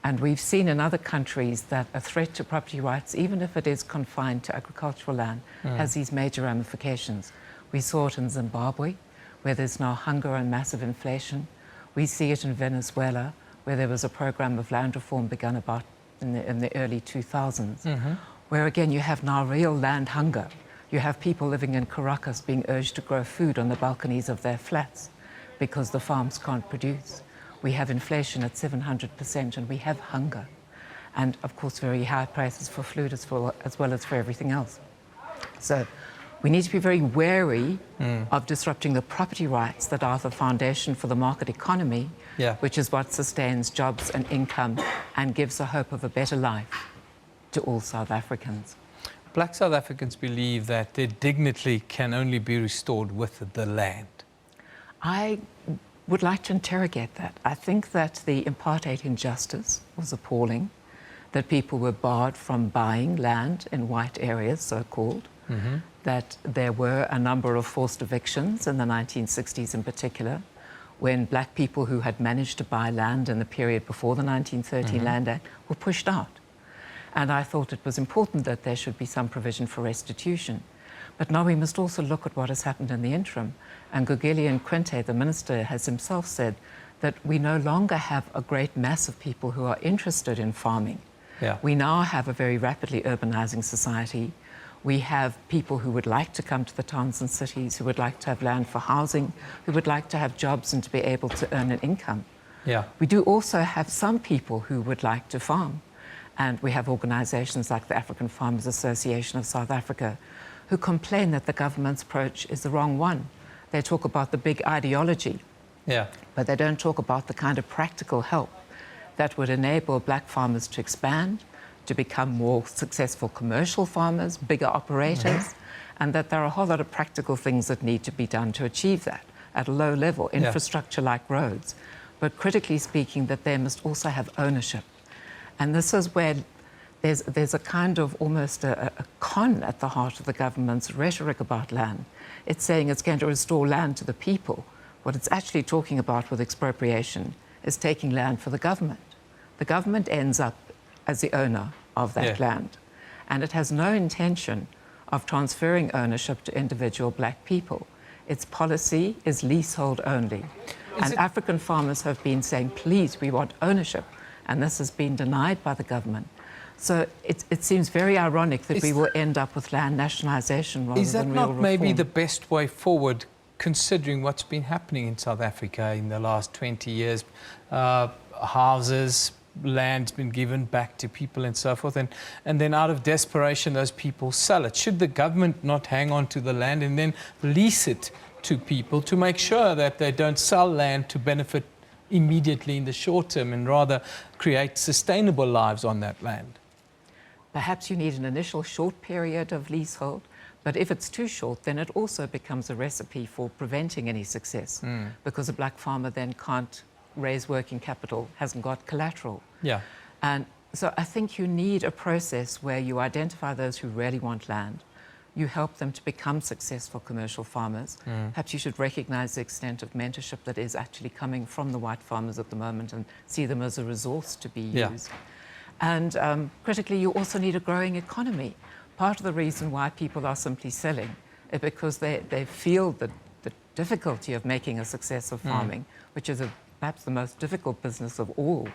And we've seen in other countries that a threat to property rights, even if it is confined to agricultural land, has these major ramifications. We saw it in Zimbabwe, where there's now hunger and massive inflation. We see it in Venezuela, where there was a program of land reform begun about in the early 2000s, where again you have now real land hunger. You have people living in Caracas being urged to grow food on the balconies of their flats because the farms can't produce. We have inflation at 700% and we have hunger. And of course very high prices for food as well as for everything else. So we need to be very wary of disrupting the property rights that are the foundation for the market economy, which is what sustains jobs and income and gives a hope of a better life to all South Africans. Black South Africans believe that their dignity can only be restored with the land. I would like to interrogate that. I think that the apartheid injustice was appalling, that people were barred from buying land in white areas, so-called, that there were a number of forced evictions in the 1960s in particular, when black people who had managed to buy land in the period before the 1913 Land Act were pushed out. And I thought it was important that there should be some provision for restitution. But now we must also look at what has happened in the interim. And Gugelian Quinte, the minister, has himself said that we no longer have a great mass of people who are interested in farming. We now have a very rapidly urbanizing society. We have people who would like to come to the towns and cities, who would like to have land for housing, who would like to have jobs and to be able to earn an income. We do also have some people who would like to farm. And we have organizations like the African Farmers Association of South Africa who complain that the government's approach is the wrong one. They talk about the big ideology, but they don't talk about the kind of practical help that would enable black farmers to expand, to become more successful commercial farmers, bigger operators, and that there are a whole lot of practical things that need to be done to achieve that at a low level, infrastructure like roads. But critically speaking, that they must also have ownership. And this is where there's a kind of almost a con at the heart of the government's rhetoric about land. It's saying it's going to restore land to the people. What it's actually talking about with expropriation is taking land for the government. The government ends up as the owner of that land. And it has no intention of transferring ownership to individual black people. Its policy is leasehold only. And African farmers have been saying, please, we want ownership. And this has been denied by the government. So it seems very ironic that we will end up with land nationalisation rather than real reform. Is that not maybe the best way forward, considering what's been happening in South Africa in the last 20 years? Houses, land's been given back to people and so forth, and then out of desperation those people sell it. Should the government not hang on to the land and then lease it to people to make sure that they don't sell land to benefit immediately in the short term and rather create sustainable lives on that land? Perhaps you need an initial short period of leasehold, but if it's too short, then it also becomes a recipe for preventing any success, because a black farmer then can't raise working capital, hasn't got collateral. And so I think you need a process where you identify those who really want land, you help them to become successful commercial farmers. Perhaps you should recognize the extent of mentorship that is actually coming from the white farmers at the moment and see them as a resource to be used. And critically, you also need a growing economy. Part of the reason why people are simply selling is because they feel the difficulty of making a success of farming, which is perhaps the most difficult business of all.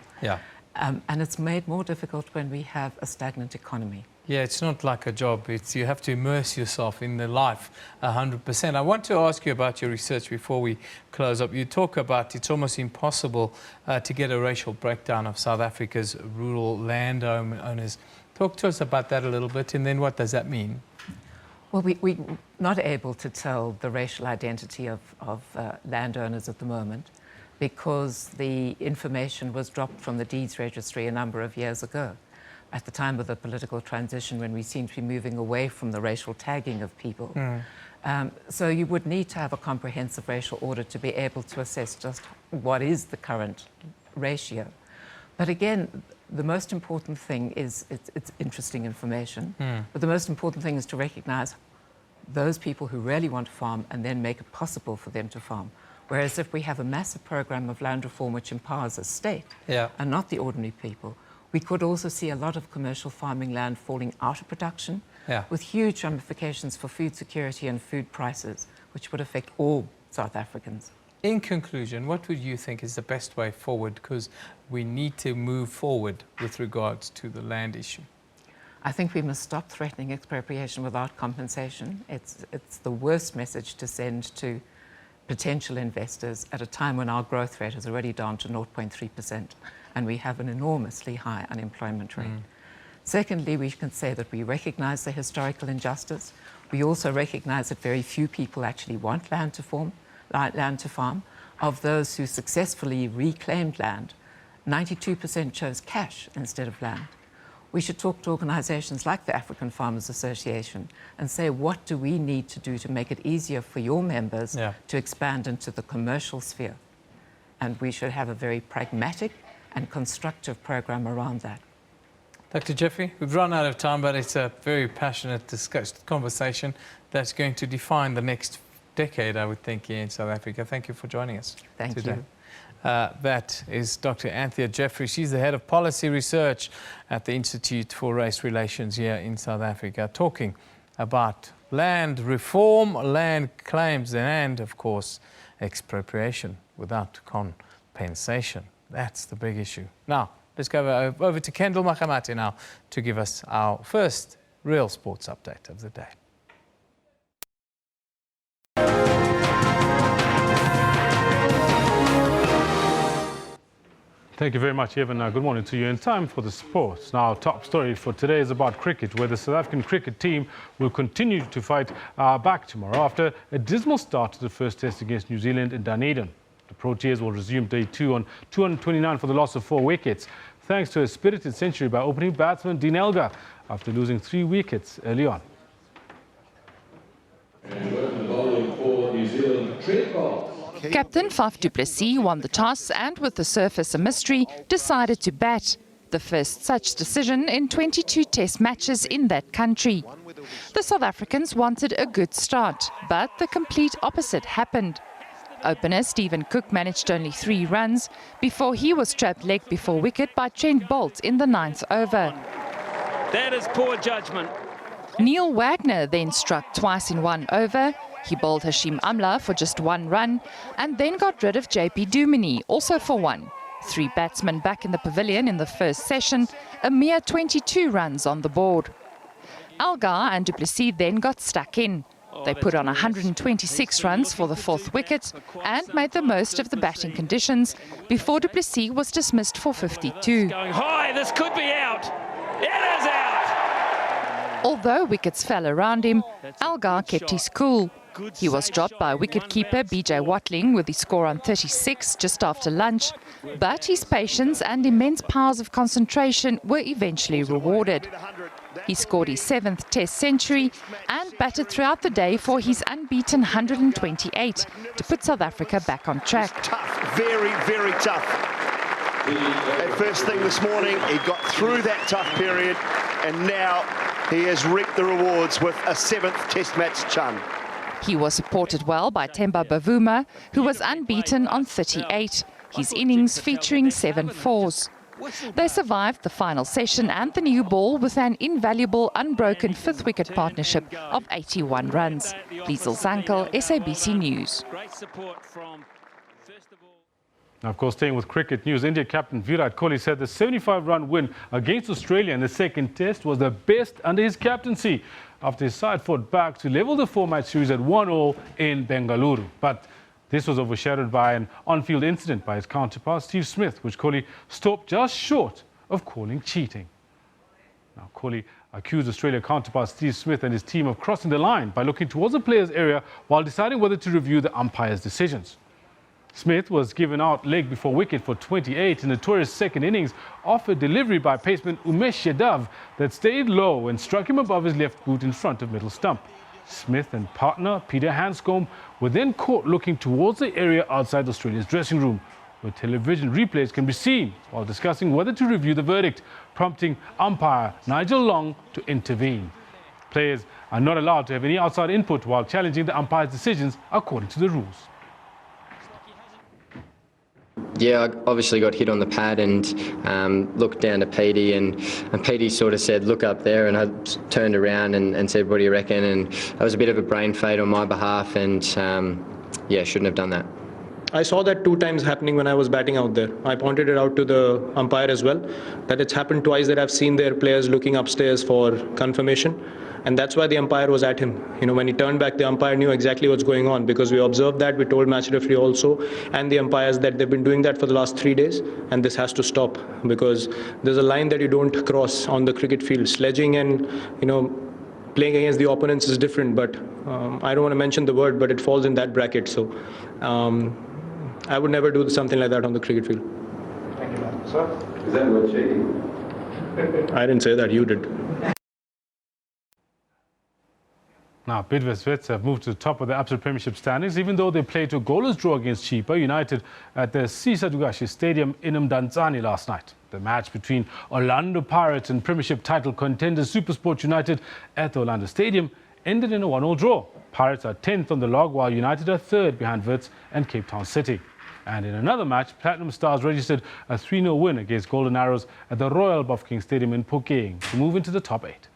And it's made more difficult when we have a stagnant economy. It's not like a job. You have to immerse yourself in the life 100%. I want to ask you about your research before we close up. You talk about it's almost impossible to get a racial breakdown of South Africa's rural landowners. Talk to us about that a little bit, and then what does that mean? Well, we're not able to tell the racial identity of landowners at the moment because the information was dropped from the deeds registry a number of years ago, at the time of the political transition when we seem to be moving away from the racial tagging of people. So you would need to have a comprehensive racial audit to be able to assess just what is the current ratio. But again, the most important thing is it's interesting information, but the most important thing is to recognize those people who really want to farm and then make it possible for them to farm. Whereas if we have a massive program of land reform which empowers the state and not the ordinary people, we could also see a lot of commercial farming land falling out of production with huge ramifications for food security and food prices, which would affect all South Africans. in conclusion, what would you think is the best way forward? Because we need to move forward with regards to the land issue. I think we must stop threatening expropriation without compensation. It's the worst message to send to potential investors at a time when our growth rate is already down to 0.3% and we have an enormously high unemployment rate. Secondly, we can say that we recognise the historical injustice. We also recognise that very few people actually want land to farm. Of those who successfully reclaimed land, 92% chose cash instead of land. We should talk to organisations like the African Farmers Association and say, what do we need to do to make it easier for your members to expand into the commercial sphere? And we should have a very pragmatic and constructive programme around that. Dr. Jeffrey, we've run out of time, but it's a very passionate conversation that's going to define the next decade, I would think, here in South Africa. Thank you for joining us today. Thank you. That is Dr. Anthea Jeffrey. She's the head of policy research at the Institute for Race Relations here in South Africa, talking about land reform, land claims, and, of course, expropriation without compensation. That's the big issue. Now, let's go over to Kendall Makamate now to give us our first real sports update of the day. Thank you very much, Evan. Good morning to you. In time for the sports. Now, our top story for today is about cricket, where the South African cricket team will continue to fight back tomorrow after a dismal start to the first test against New Zealand in Dunedin. The Proteas will resume day 2 on 229 for the loss of 4 wickets, thanks to a spirited century by opening batsman Dean Elgar after losing 3 wickets early on. And bowling for New Zealand, Trent Bolt. Captain Faf du Plessis won the toss and, with the surface a mystery, decided to bat. The first such decision in 22 test matches in that country. The South Africans wanted a good start, but the complete opposite happened. Opener Stephen Cook managed only 3 runs before he was trapped leg before wicket by Trent Bolt in the 9th over. That is poor judgment. Neil Wagner then struck twice in 1 over. He bowled Hashim Amla for just 1 run and then got rid of JP Duminy, also for 1. 3 batsmen back in the pavilion in the first session, a mere 22 runs on the board. Elgar and du Plessis then got stuck in. They put on 126 runs for the 4th wicket and made the most of the batting conditions before du Plessis was dismissed for 52. Going high, this could be out. It is out. Although wickets fell around him, Elgar kept his cool. He was dropped by wicketkeeper BJ Watling with his score on 36 just after lunch, but his patience and immense powers of concentration were eventually rewarded. He scored his 7th Test century and batted throughout the day for his unbeaten 128 to put South Africa back on track. Tough, very, very tough. At first thing this morning, he got through that tough period, and now he has reaped the rewards with a 7th Test match chun. He was supported well by Themba Bavuma, who was unbeaten on 38, his innings featuring 7 fours. They survived the final session and the new ball with an invaluable unbroken 5th wicket partnership of 81 runs. Liesl Zankel, SABC News. Now, of course, staying with cricket news, India captain Virat Kohli said the 75-run win against Australia in the 2nd test was the best under his captaincy, after his side fought back to level the 4-match series at 1-1 in Bengaluru. But this was overshadowed by an on-field incident by his counterpart Steve Smith, which Kohli stopped just short of calling cheating. Now, Kohli accused Australia counterpart Steve Smith and his team of crossing the line by looking towards the player's area while deciding whether to review the umpire's decisions. Smith was given out leg before wicket for 28 in the notorious 2nd innings off a delivery by paceman Umesh Yadav that stayed low and struck him above his left boot in front of middle stump. Smith and partner Peter Hanscombe were then caught looking towards the area outside Australia's dressing room, where television replays can be seen while discussing whether to review the verdict, prompting umpire Nigel Long to intervene. Players are not allowed to have any outside input while challenging the umpire's decisions according to the rules. Yeah, I obviously got hit on the pad and looked down to Petey, and Petey sort of said, look up there, and I turned around and said, what do you reckon? And that was a bit of a brain fade on my behalf, and yeah, shouldn't have done that. I saw that 2 times happening when I was batting out there. I pointed it out to the umpire as well, that it's happened twice that I've seen their players looking upstairs for confirmation. And that's why the umpire was at him. When he turned back, the umpire knew exactly what's going on, because we observed that. We told match referee also and the umpires that they've been doing that for the last 3 days, and this has to stop, because there's a line that you don't cross on the cricket field. Sledging and playing against the opponents is different, but I don't want to mention the word, but it falls in that bracket. So I would never do something like that on the cricket field. Thank you, man. Sir, is that word cheating? I didn't say that, you did. Now, Bidvest Vets have moved to the top of the Absa Premiership standings, even though they played a goalless draw against Chipa United at the Sisa Dugashi Stadium in Mdantsane last night. The match between Orlando Pirates and Premiership title contenders SuperSport United at the Orlando Stadium ended in a 1-1 draw. Pirates are 10th on the log, while United are 3rd behind Wits and Cape Town City. And in another match, Platinum Stars registered a 3-0 win against Golden Arrows at the Royal Bafokeng Stadium in Phokeng to move into the top 8.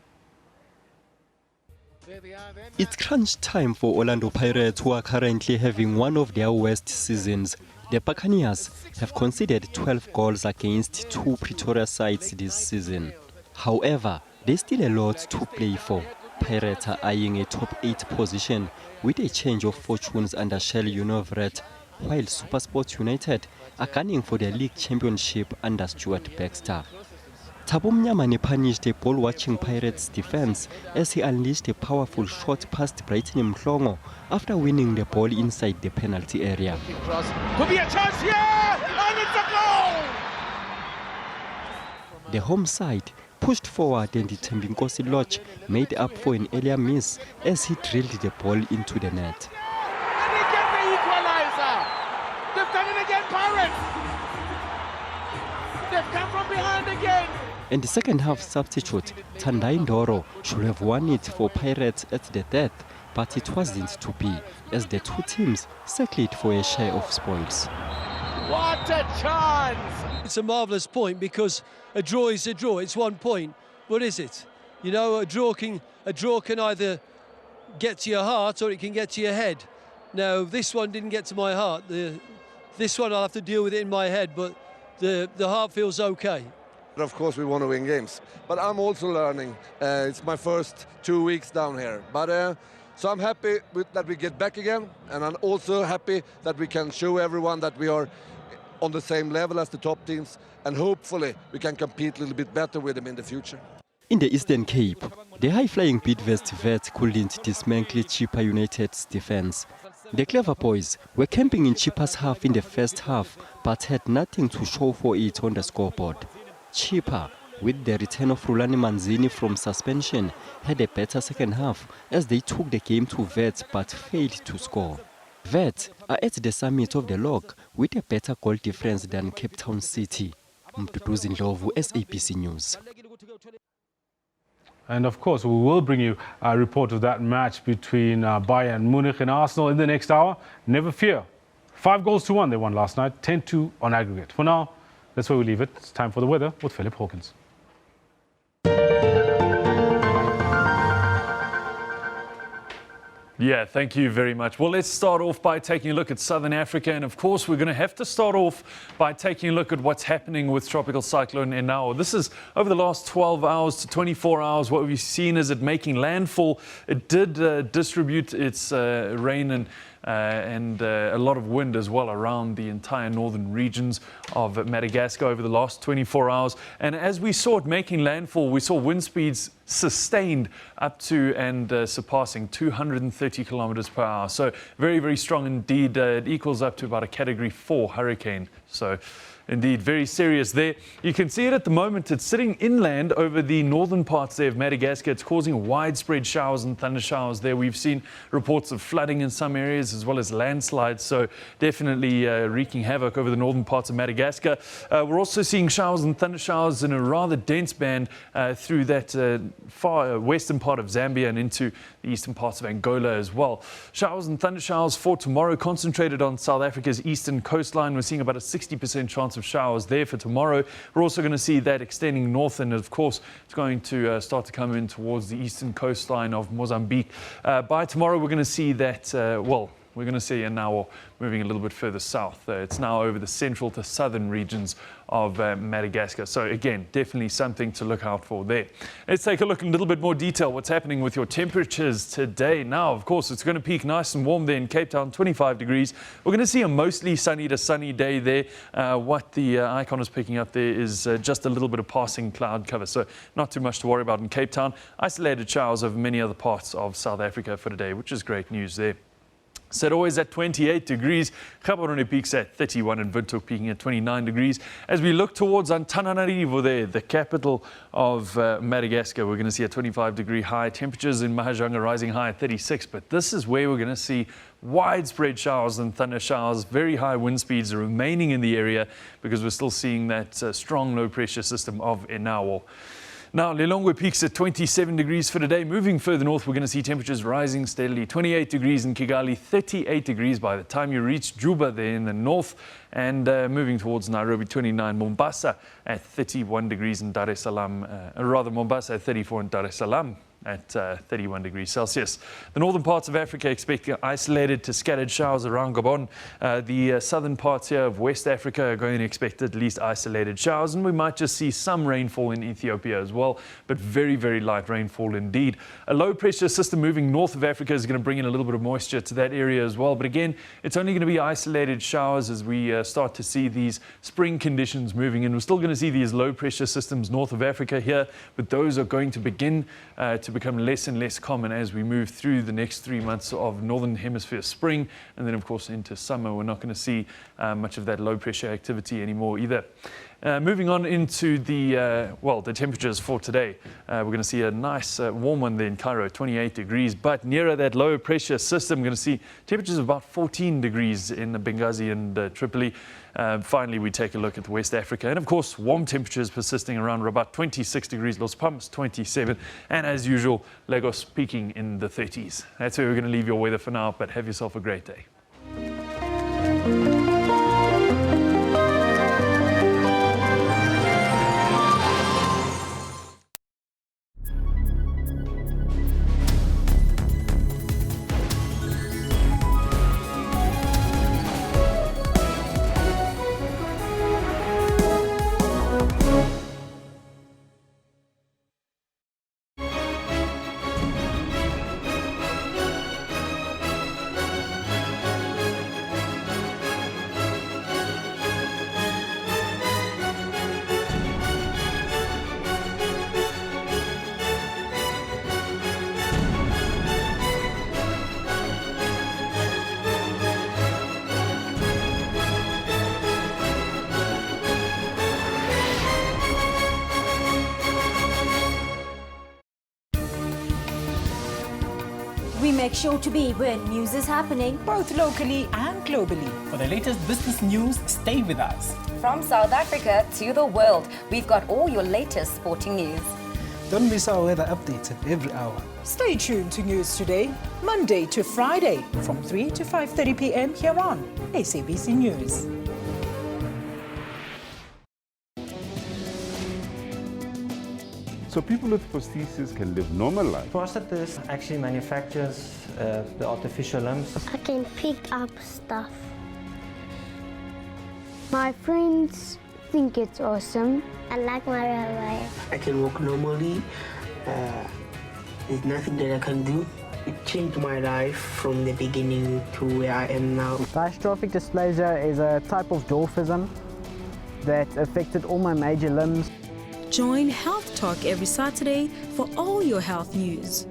It's crunch time for Orlando Pirates, who are currently having one of their worst seasons. The Buccaneers have conceded 12 goals against 2 Pretoria sides this season. However, there's still a lot to play for. Pirates are eyeing a top 8 position with a change of fortunes under Shell Unovret, while SuperSport United are gunning for the league championship under Stuart Baxter. Thabo Mnyamane punished a ball-watching Pirates defense as he unleashed a powerful shot past Brighton Mhlongo after winning the ball inside the penalty area. Could be a chance here, and it's a goal! The home side pushed forward and Thembinkosi Lodge made up for an earlier miss as he drilled the ball into the net. And he gets the equalizer! They've done it again, Pirates! They've come from behind again! And the second half substitute, Tandai Ndoro, should have won it for Pirates at the death, but it wasn't to be, as the two teams circled for a share of spoils. What a chance! It's a marvellous point, because a draw is a draw. It's 1 point. What is it? A draw can either get to your heart or it can get to your head. Now, this one didn't get to my heart. This one I'll have to deal with it in my head, but the heart feels okay. Of course, we want to win games, but I'm also learning. It's my first 2 weeks down here, but so I'm happy that we get back again, and I'm also happy that we can show everyone that we are on the same level as the top teams, and hopefully we can compete a little bit better with them in the future. In the Eastern Cape, the high-flying Bidvest Vets couldn't dismantle Chipa United's defense. The Clever Boys were camping in Chipa's half in the first half, but had nothing to show for it on the scoreboard. Chipa, with the return of Rulani Manzini from suspension, had a better second half as they took the game to Vets but failed to score. Vets are at the summit of the log with a better goal difference than Cape Town City. Mduduzi Ndlovu, SABC News. And of course, we will bring you a report of that match between Bayern Munich and Arsenal in the next hour. Never fear. 5-1 they won last night, 10-2 on aggregate. For now, that's where we leave it. It's time for the weather with Philip Hawkins. Yeah, thank you very much. Well, let's start off by taking a look at Southern Africa. And of course, we're going to have to start off by taking a look at what's happening with Tropical Cyclone Enao. This is over the last 12 hours to 24 hours. What we've seen is it making landfall. It did distribute its rain and a lot of wind as well around the entire northern regions of Madagascar over the last 24 hours. And as we saw it making landfall, we saw wind speeds sustained up to and surpassing 230 kilometers per hour. So very, very strong indeed. It equals up to about a Category 4 hurricane. So indeed, very serious there. You can see it at the moment. It's sitting inland over the northern parts there of Madagascar. It's causing widespread showers and thunder showers there. We've seen reports of flooding in some areas as well as landslides. So definitely wreaking havoc over the northern parts of Madagascar. We're also seeing showers and thunder showers in a rather dense band through that far western part of Zambia and into the eastern parts of Angola as well. Showers and thunder showers for tomorrow concentrated on South Africa's eastern coastline. We're seeing about a 60% chance of showers there for tomorrow. We're also going to see that extending north, and of course it's going to start to come in towards the eastern coastline of Mozambique. By tomorrow we're going to see that, we're going to see now moving a little bit further south. It's now over the central to southern regions of Madagascar. So again, definitely something to look out for there. Let's take a look in a little bit more detail what's happening with your temperatures today. Now, of course, it's going to peak nice and warm there in Cape Town, 25 degrees. We're going to see a mostly sunny to sunny day there. What the icon is picking up there is just a little bit of passing cloud cover. So not too much to worry about in Cape Town. Isolated showers over many other parts of South Africa for today, which is great news there. Serowe is at 28 degrees. Gaborone peaks at 31 and Windhoek peaking at 29 degrees. As we look towards Antananarivo there, the capital of Madagascar, we're going to see a 25-degree high. Temperatures in Mahajanga rising high at 36. But this is where we're going to see widespread showers and thunder showers. Very high wind speeds are remaining in the area because we're still seeing that strong low-pressure system of Enawo. Now, Lilongwe peaks at 27 degrees for today. Moving further north, we're going to see temperatures rising steadily. 28 degrees in Kigali, 38 degrees by the time you reach Juba there in the north. And moving towards Nairobi, 29. Mombasa at 31 degrees in Dar es Salaam. Mombasa at 34 in Dar es Salaam at 31 degrees Celsius. The northern parts of Africa expect isolated to scattered showers around Gabon. The southern parts here of West Africa are going to expect at least isolated showers, and we might just see some rainfall in Ethiopia as well, but very, very light rainfall indeed. A low pressure system moving north of Africa is going to bring in a little bit of moisture to that area as well, but again, it's only going to be isolated showers as we start to see these spring conditions moving in. We're still going to see these low pressure systems north of Africa here, but those are going to begin to become less and less common as we move through the next 3 months of Northern Hemisphere spring. And then, of course, into summer, we're not going to see much of that low pressure activity anymore either. Moving on into the temperatures for today. We're going to see a nice warm one there in Cairo, 28 degrees. But nearer that low pressure system, we're going to see temperatures of about 14 degrees in Benghazi and Tripoli. Finally, we take a look at West Africa. And of course, warm temperatures persisting around Rabat, 26 degrees, Los Palmas, 27. And as usual, Lagos peaking in the 30s. That's where we're going to leave your weather for now, but have yourself a great day. We make sure to be where news is happening, both locally and globally. For the latest business news, stay with us. From South Africa to the world, we've got all your latest sporting news. Don't miss our weather updates every hour. Stay tuned to News Today, Monday to Friday, from 3 to 5:30 p.m. here on SABC News. So people with prosthesis can live normal life. Prosthesis actually manufactures the artificial limbs. I can pick up stuff. My friends think it's awesome. I like my railway. I can walk normally. There's nothing that I can do. It changed my life from the beginning to where I am now. Dystrophic dysplasia is a type of dwarfism that affected all my major limbs. Join Health Talk every Saturday for all your health news.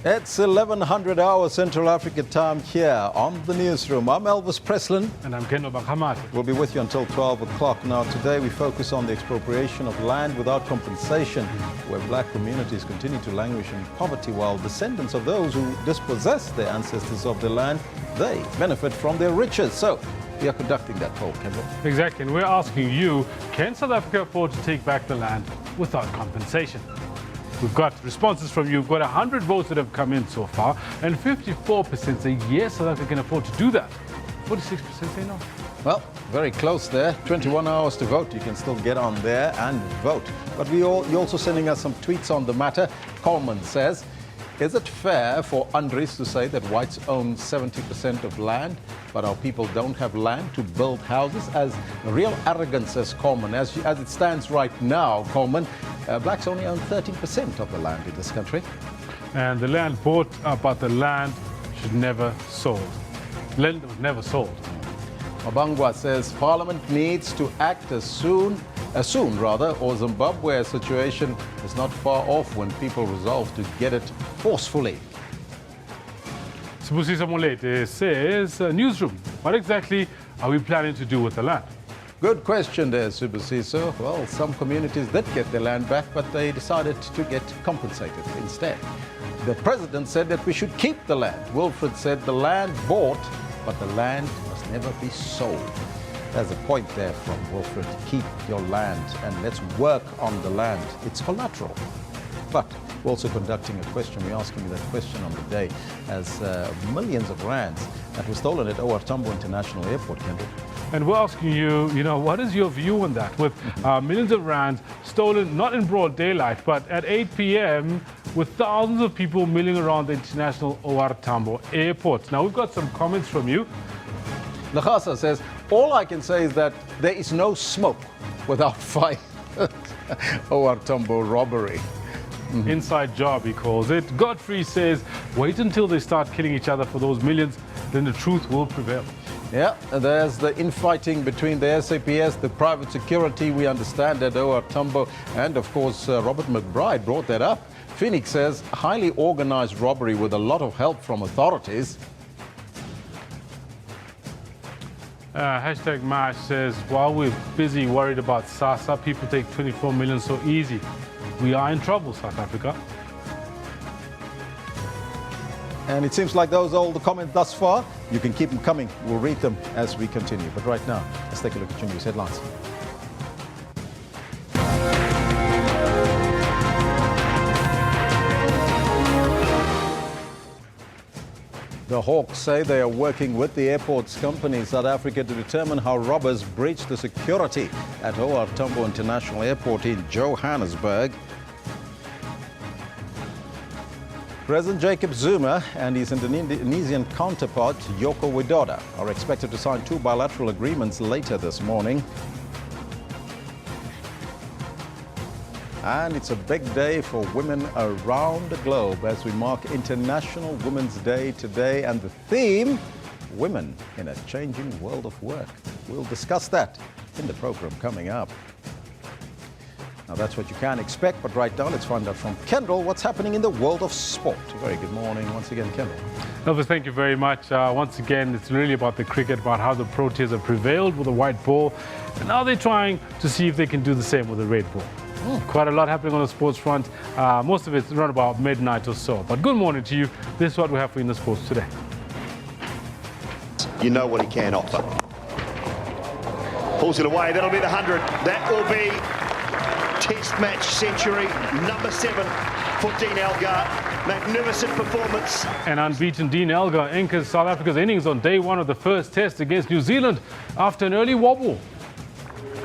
It's 1100 hours Central African time here on the Newsroom. I'm Elvis Preslin. And I'm Kendo Bakhamat. We'll be with you until 12 o'clock. Now, today we focus on the expropriation of land without compensation, where black communities continue to languish in poverty, while descendants of those who dispossessed their ancestors of the land, they benefit from their riches. So, we are conducting that poll, Kendall. Exactly, and we're asking you, can South Africa afford to take back the land without compensation? We've got responses from you. We've got 100 votes that have come in so far, and 54% say yes, South Africa can afford to do that. 46% say no. Well, very close there. 21 hours to vote. You can still get on there and vote. But you're also sending us some tweets on the matter. Coleman says, is it fair for Andries to say that whites own 70% of land, but our people don't have land to build houses? As real arrogance, says Coleman. As it stands right now, Coleman, blacks only own 13% of the land in this country. And the land bought, but the land should never sold. Land was never sold. Mabangwa says Parliament needs to act soon, or Zimbabwe's situation is not far off when people resolve to get it forcefully. Sibusisa Molete says, Newsroom, what exactly are we planning to do with the land? Good question there, Sibusisa. Well, some communities did get their land back, but they decided to get compensated instead. The president said that we should keep the land. Wilfred said the land bought, but the land must never be sold. There's a point there from Wilfred. Keep your land and let's work on the land. It's collateral. But we're also conducting a question. We're asking you that question on the day as millions of rands that were stolen at OR Tambo International Airport, Kendall. And we're asking you, what is your view on that? With millions of rands stolen, not in broad daylight, but at 8 p.m., with thousands of people milling around the International OR Tambo Airport. Now, we've got some comments from you. Lachasa says, all I can say is that there is no smoke without fire. OR Tambo robbery. Inside job, he calls it. Godfrey says, wait until they start killing each other for those millions, then the truth will prevail. Yeah, there's the infighting between the SABC, the private security, we understand, at OR Tambo, and of course Robert McBride brought that up. Phoenix says, highly organized robbery with a lot of help from authorities. Hashtag Mash says, while we're busy worried about SASA, people take 24 million so easy. We are in trouble, South Africa. And it seems like those are all the comments thus far. You can keep them coming. We'll read them as we continue. But right now, let's take a look at your news headlines. The Hawks say they are working with the airports company South Africa to determine how robbers breached the security at OR Tambo International Airport in Johannesburg. President Jacob Zuma and his Indonesian counterpart Joko Widodo are expected to sign 2 bilateral agreements later this morning. And it's a big day for women around the globe as we mark International Women's Day today. And the theme, women in a changing world of work. We'll discuss that in the program coming up. Now that's what you can expect, but right now let's find out from Kendall what's happening in the world of sport. Very good morning once again, Kendall. Elvis, thank you very much. Once again, it's really about the cricket, about how the Proteas have prevailed with a white ball. And now they're trying to see if they can do the same with a red ball. Quite a lot happening on the sports front. Most of it's around about midnight or so. But good morning to you. This is what we have for you in the sports today. You know what he can offer. Pulls it away. That'll be the 100. That will be Test match century number 7 for Dean Elgar. Magnificent performance. And unbeaten Dean Elgar anchors South Africa's innings on day 1 of the first test against New Zealand after an early wobble.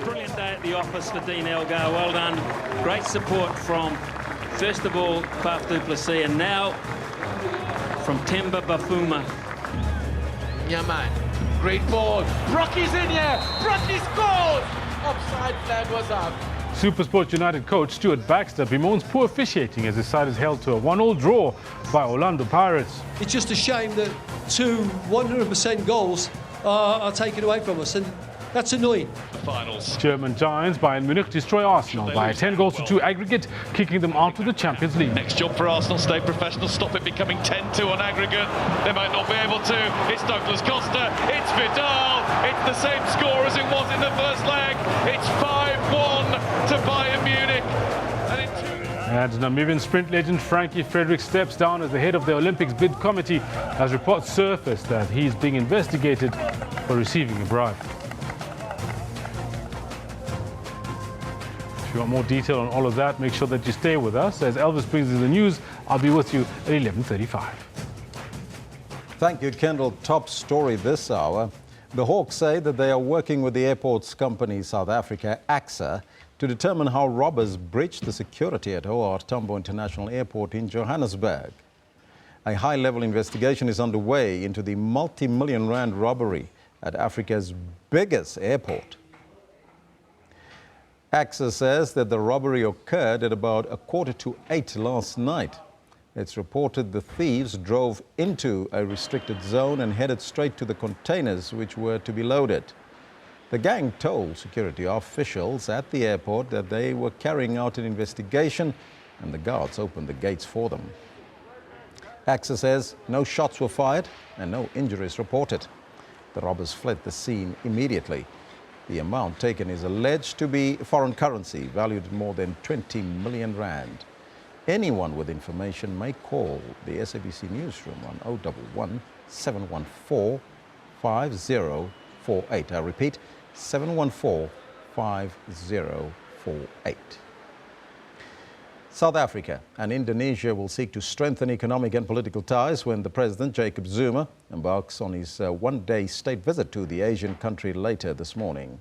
Brilliant day at the office for Dean Elgar. Well done. Great support from, first of all, Faf du Plessis, and now from Temba Bafuma. Yeah, man. Great ball. Brocky's in here. Brocky scores. Offside flag was up. SuperSport United coach Stuart Baxter bemoans poor officiating as his side is held to a 1-1 draw by Orlando Pirates. It's just a shame that 2 100% goals are taken away from us. And That's annoying. Finals. German giants Bayern Munich destroy Arsenal by 10 goals to 2 aggregate, kicking them out of the Champions League. Next job for Arsenal, stay professional, stop it becoming 10-2 on aggregate. They might not be able to. It's Douglas Costa, it's Vidal. It's the same score as it was in the first leg. It's 5-1 to Bayern Munich. And Namibian sprint legend Frankie Frederick steps down as the head of the Olympics bid committee as reports surfaced that he's being investigated for receiving a bribe. If you want more detail on all of that, make sure that you stay with us. As Elvis brings in the news, I'll be with you at 11:35. Thank you, Kendall. Top story this hour. The Hawks say that they are working with the airports company South Africa, AXA, to determine how robbers breached the security at OR Tambo International Airport in Johannesburg. A high-level investigation is underway into the multi-million rand robbery at Africa's biggest airport. AXA says that the robbery occurred at about 7:45 last night. It's reported the thieves drove into a restricted zone and headed straight to the containers which were to be loaded. The gang told security officials at the airport that they were carrying out an investigation and the guards opened the gates for them. AXA says no shots were fired and no injuries reported. The robbers fled the scene immediately. The amount taken is alleged to be foreign currency valued at more than 20 million rand. Anyone with information may call the SABC Newsroom on 011 714 5048. I repeat, 714 5048. South Africa and Indonesia will seek to strengthen economic and political ties when the President, Jacob Zuma, embarks on his one-day state visit to the Asian country later this morning.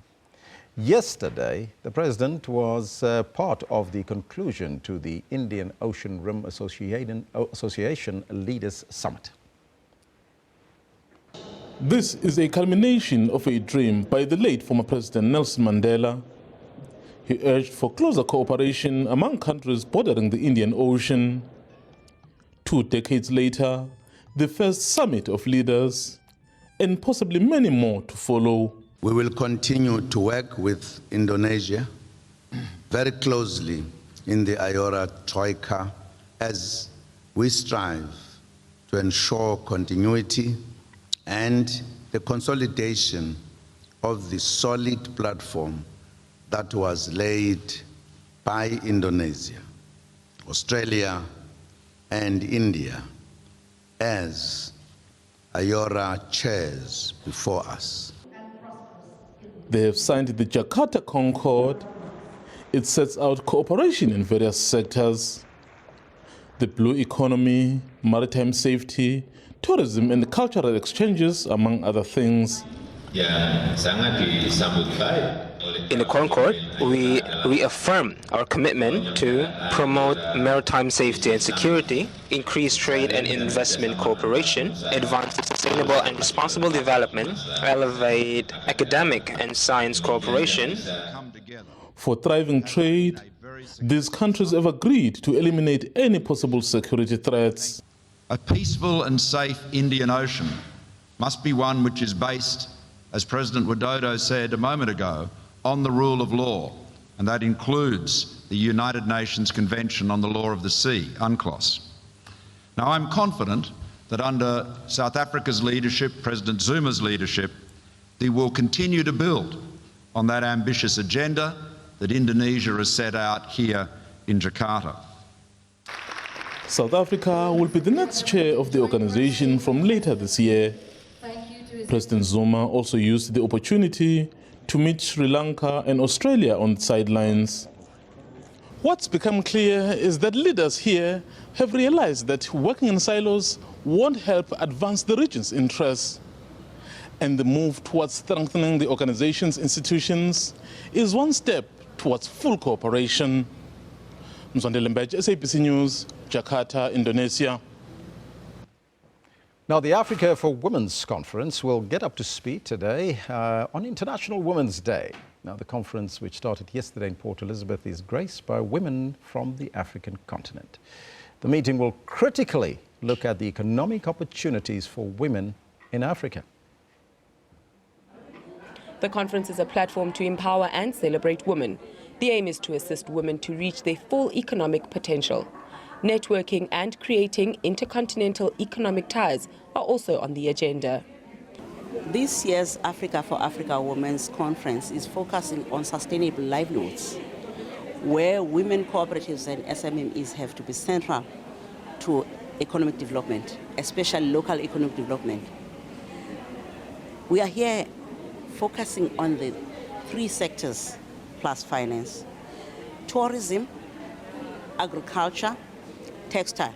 Yesterday, the President was part of the conclusion to the Indian Ocean Rim Association Leaders Summit. This is a culmination of a dream by the late former President Nelson Mandela. He urged for closer cooperation among countries bordering the Indian Ocean. 2 decades later, the first summit of leaders, and possibly many more to follow. We will continue to work with Indonesia very closely in the IORA Troika as we strive to ensure continuity and the consolidation of the solid platform that was laid by Indonesia, Australia, and India as IORA chairs before us. They have signed the Jakarta Concord. It sets out cooperation in various sectors: the blue economy, maritime safety, tourism and cultural exchanges, among other things. In the Concord, we reaffirm our commitment to promote maritime safety and security, increase trade and investment cooperation, advance sustainable and responsible development, elevate academic and science cooperation. For thriving trade, these countries have agreed to eliminate any possible security threats. A peaceful and safe Indian Ocean must be one which is based, as President Widodo said a moment ago, on the rule of law, and that includes the United Nations Convention on the Law of the Sea, UNCLOS. Now, I'm confident that under South Africa's leadership, President Zuma's leadership, they will continue to build on that ambitious agenda that Indonesia has set out here in Jakarta. South Africa will be the next chair of the organization from later this year. President Zuma also used the opportunity to meet Sri Lanka and Australia on the sidelines. What's become clear is that leaders here have realized that working in silos won't help advance the region's interests. And the move towards strengthening the organization's institutions is one step towards full cooperation. Mzwandile Mbej, SABC News, Jakarta, Indonesia. Now, the Africa for Women's Conference will get up to speed today on International Women's Day. Now, the conference, which started yesterday in Port Elizabeth, is graced by women from the African continent. The meeting will critically look at the economic opportunities for women in Africa. The conference is a platform to empower and celebrate women. The aim is to assist women to reach their full economic potential. Networking and creating intercontinental economic ties are also on the agenda. This year's Africa for Africa Women's Conference is focusing on sustainable livelihoods, where women cooperatives and SMMEs have to be central to economic development, especially local economic development. We are here focusing on the 3 sectors plus finance: tourism, agriculture, textile.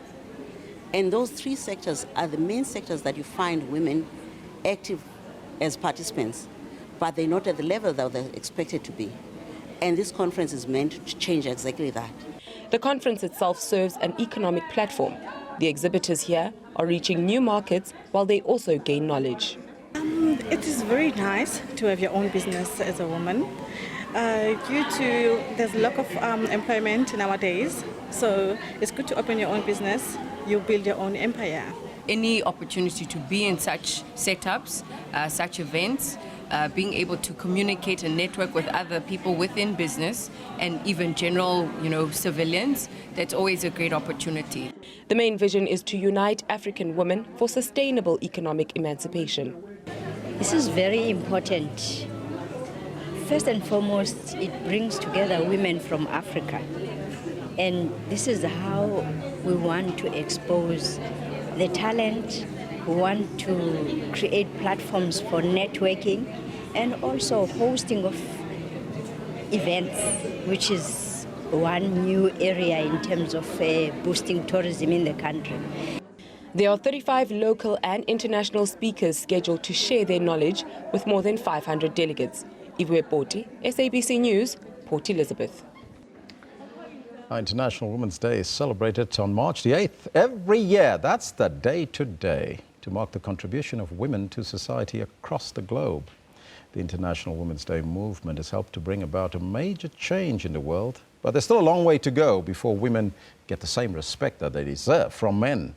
And those 3 sectors are the main sectors that you find women active as participants, but they're not at the level that they're expected to be. And this conference is meant to change exactly that. The conference itself serves an economic platform. The exhibitors here are reaching new markets while they also gain knowledge. It is very nice to have your own business as a woman. Due to there's a lack of employment nowadays, so it's good to open your own business. You build your own empire. Any opportunity to be in such setups, such events, being able to communicate and network with other people within business and even general, civilians, that's always a great opportunity. The main vision is to unite African women for sustainable economic emancipation. This is very important. First and foremost, it brings together women from Africa. And this is how we want to expose the talent. We want to create platforms for networking and also hosting of events, which is one new area in terms of boosting tourism in the country. There are 35 local and international speakers scheduled to share their knowledge with more than 500 delegates. Iwe Poti, SABC News, Port Elizabeth. International Women's Day is celebrated on March the 8th every year. That's the day today to mark the contribution of women to society across the globe. The International Women's Day movement has helped to bring about a major change in the world, but there's still a long way to go before women get the same respect that they deserve from men.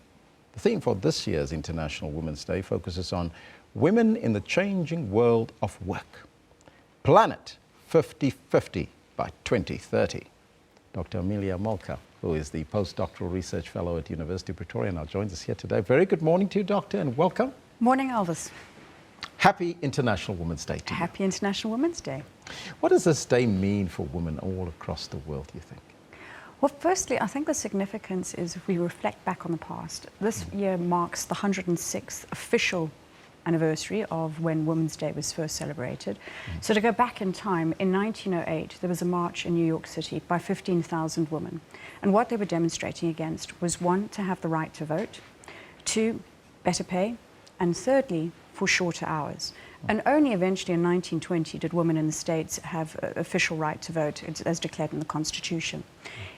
The theme for this year's International Women's Day focuses on women in the changing world of work. Planet 50-50 by 2030. Dr. Amelia Molka, who is the postdoctoral research fellow at University of Pretoria, now joins us here today. Very good morning to you, Doctor, and welcome. Morning, Elvis. Happy International Women's Day to you. Happy International Women's Day. What does this day mean for women all across the world, do you think? Well, firstly, I think the significance is if we reflect back on the past. This year marks the 106th official anniversary of when Women's Day was first celebrated. So to go back in time, in 1908, there was a march in New York City by 15,000 women. And what they were demonstrating against was, 1, to have the right to vote, 2, better pay, and thirdly, for shorter hours. And only eventually in 1920 did women in the States have official right to vote as declared in the Constitution.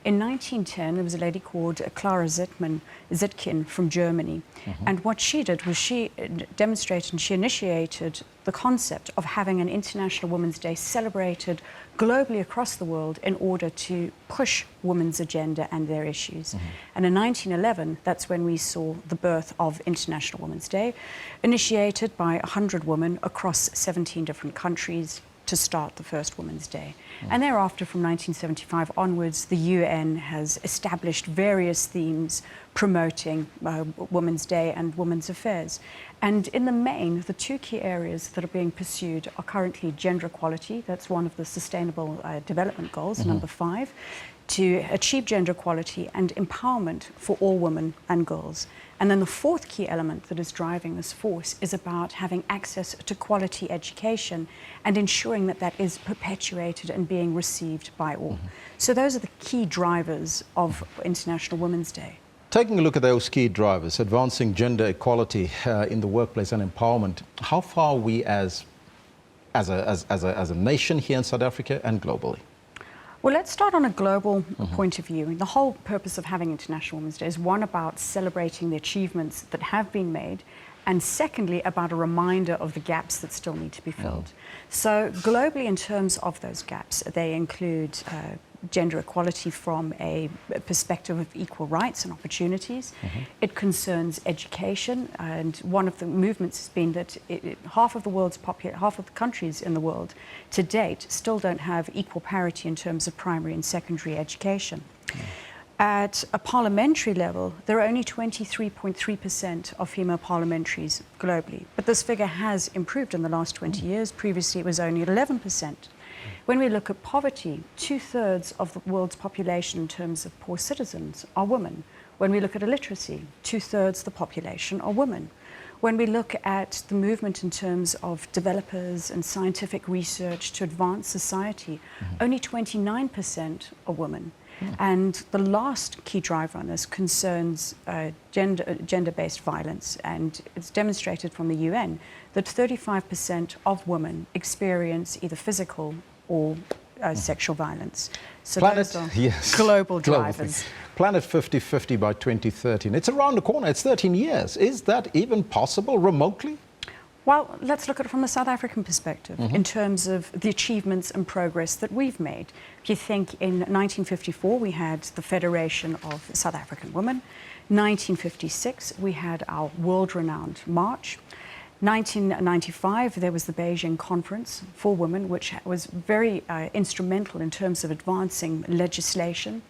In 1910, there was a lady called Clara Zetkin from Germany. And what she did was she demonstrated and she initiated the concept of having an International Women's Day celebrated globally across the world in order to push women's agenda and their issues. And in 1911, that's when we saw the birth of International Women's Day, initiated by 100 women across 17 different countries to start the first Women's Day. And thereafter, from 1975 onwards, the UN has established various themes promoting Women's Day and women's affairs. And in the main, the 2 key areas that are being pursued are currently gender equality. That's one of the Sustainable Development Goals, number 5, to achieve gender equality and empowerment for all women and girls. And then the 4th key element that is driving this force is about having access to quality education and ensuring that that is perpetuated and being received by all. So those are the key drivers of International Women's Day. Taking a look at those key drivers, advancing gender equality in the workplace and empowerment, how far are we as a nation here in South Africa and globally? Well, let's start on a global point of view. The whole purpose of having International Women's Day is, 1, about celebrating the achievements that have been made, and secondly, about a reminder of the gaps that still need to be filled. So globally, in terms of those gaps, they include gender equality from a perspective of equal rights and opportunities. It concerns education, and one of the movements has been that half of the countries in the world to date still don't have equal parity in terms of primary and secondary education. At a parliamentary level, there are only 23.3% of female parliamentaries globally, but this figure has improved in the last 20 years. Previously, it was only at 11%. When we look at poverty, 2/3 of the world's population in terms of poor citizens are women. When we look at illiteracy, 2/3 of the population are women. When we look at the movement in terms of developers and scientific research to advance society, only 29% are women. And the last key driver on this concerns gender-based violence, and it's demonstrated from the UN that 35% of women experience either physical or sexual violence. So those are global drivers. Planet 50-50 by 2013. It's around the corner. It's 13 years. Is that even possible remotely? Well, let's look at it from a South African perspective in terms of the achievements and progress that we've made. If you think in 1954, we had the Federation of South African Women. 1956, we had our world-renowned march. 1995, there was the Beijing Conference for Women, which was very instrumental in terms of advancing legislation.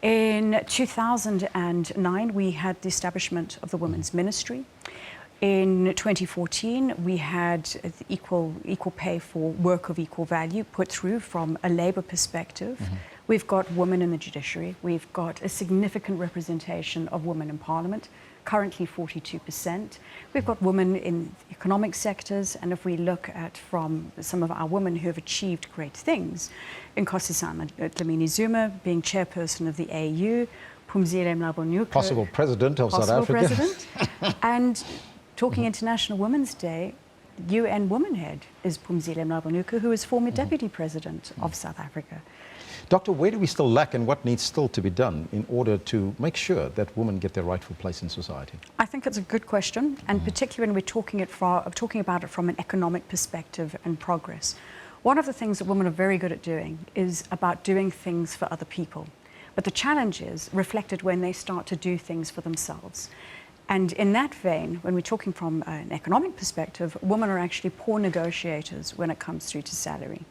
In 2009, we had the establishment of the Women's Ministry. In 2014, we had equal pay for work of equal value put through from a labour perspective. We've got women in the judiciary. We've got a significant representation of women in Parliament, currently 42%. We've got women in economic sectors, and if we look at from some of our women who have achieved great things, Nkosazana Dlamini-Zuma being chairperson of the AU, Phumzile Mlambo-Nyuka, possible president of South Africa. President. And talking International Women's Day, UN Woman Head is Phumzile Mlambo-Nyuka, who is former Deputy President of South Africa. Doctor, where do we still lack and what needs still to be done in order to make sure that women get their rightful place in society? I think it's a good question, and particularly when we're talking about it from an economic perspective and progress. One of the things that women are very good at doing is about doing things for other people. But the challenge is reflected when they start to do things for themselves. And in that vein, when we're talking from an economic perspective, women are actually poor negotiators when it comes through to salary.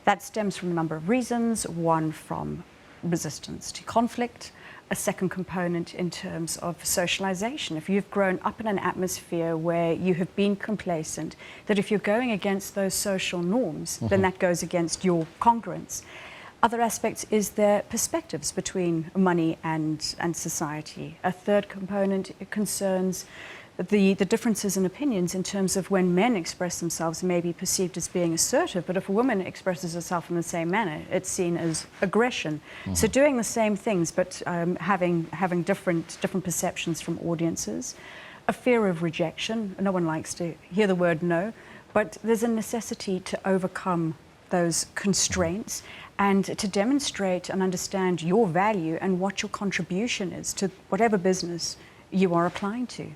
That stems from a number of reasons. One, from resistance to conflict. A second component in terms of socialization. If you've grown up in an atmosphere where you have been complacent, that if you're going against those social norms, then that goes against your congruence. Other aspects is their perspectives between money and society. A third component concerns the differences in opinions in terms of when men express themselves may be perceived as being assertive, but if a woman expresses herself in the same manner, it's seen as aggression. So doing the same things, but having different perceptions from audiences. A fear of rejection. No one likes to hear the word no, but there's a necessity to overcome those constraints and to demonstrate and understand your value and what your contribution is to whatever business you are applying to.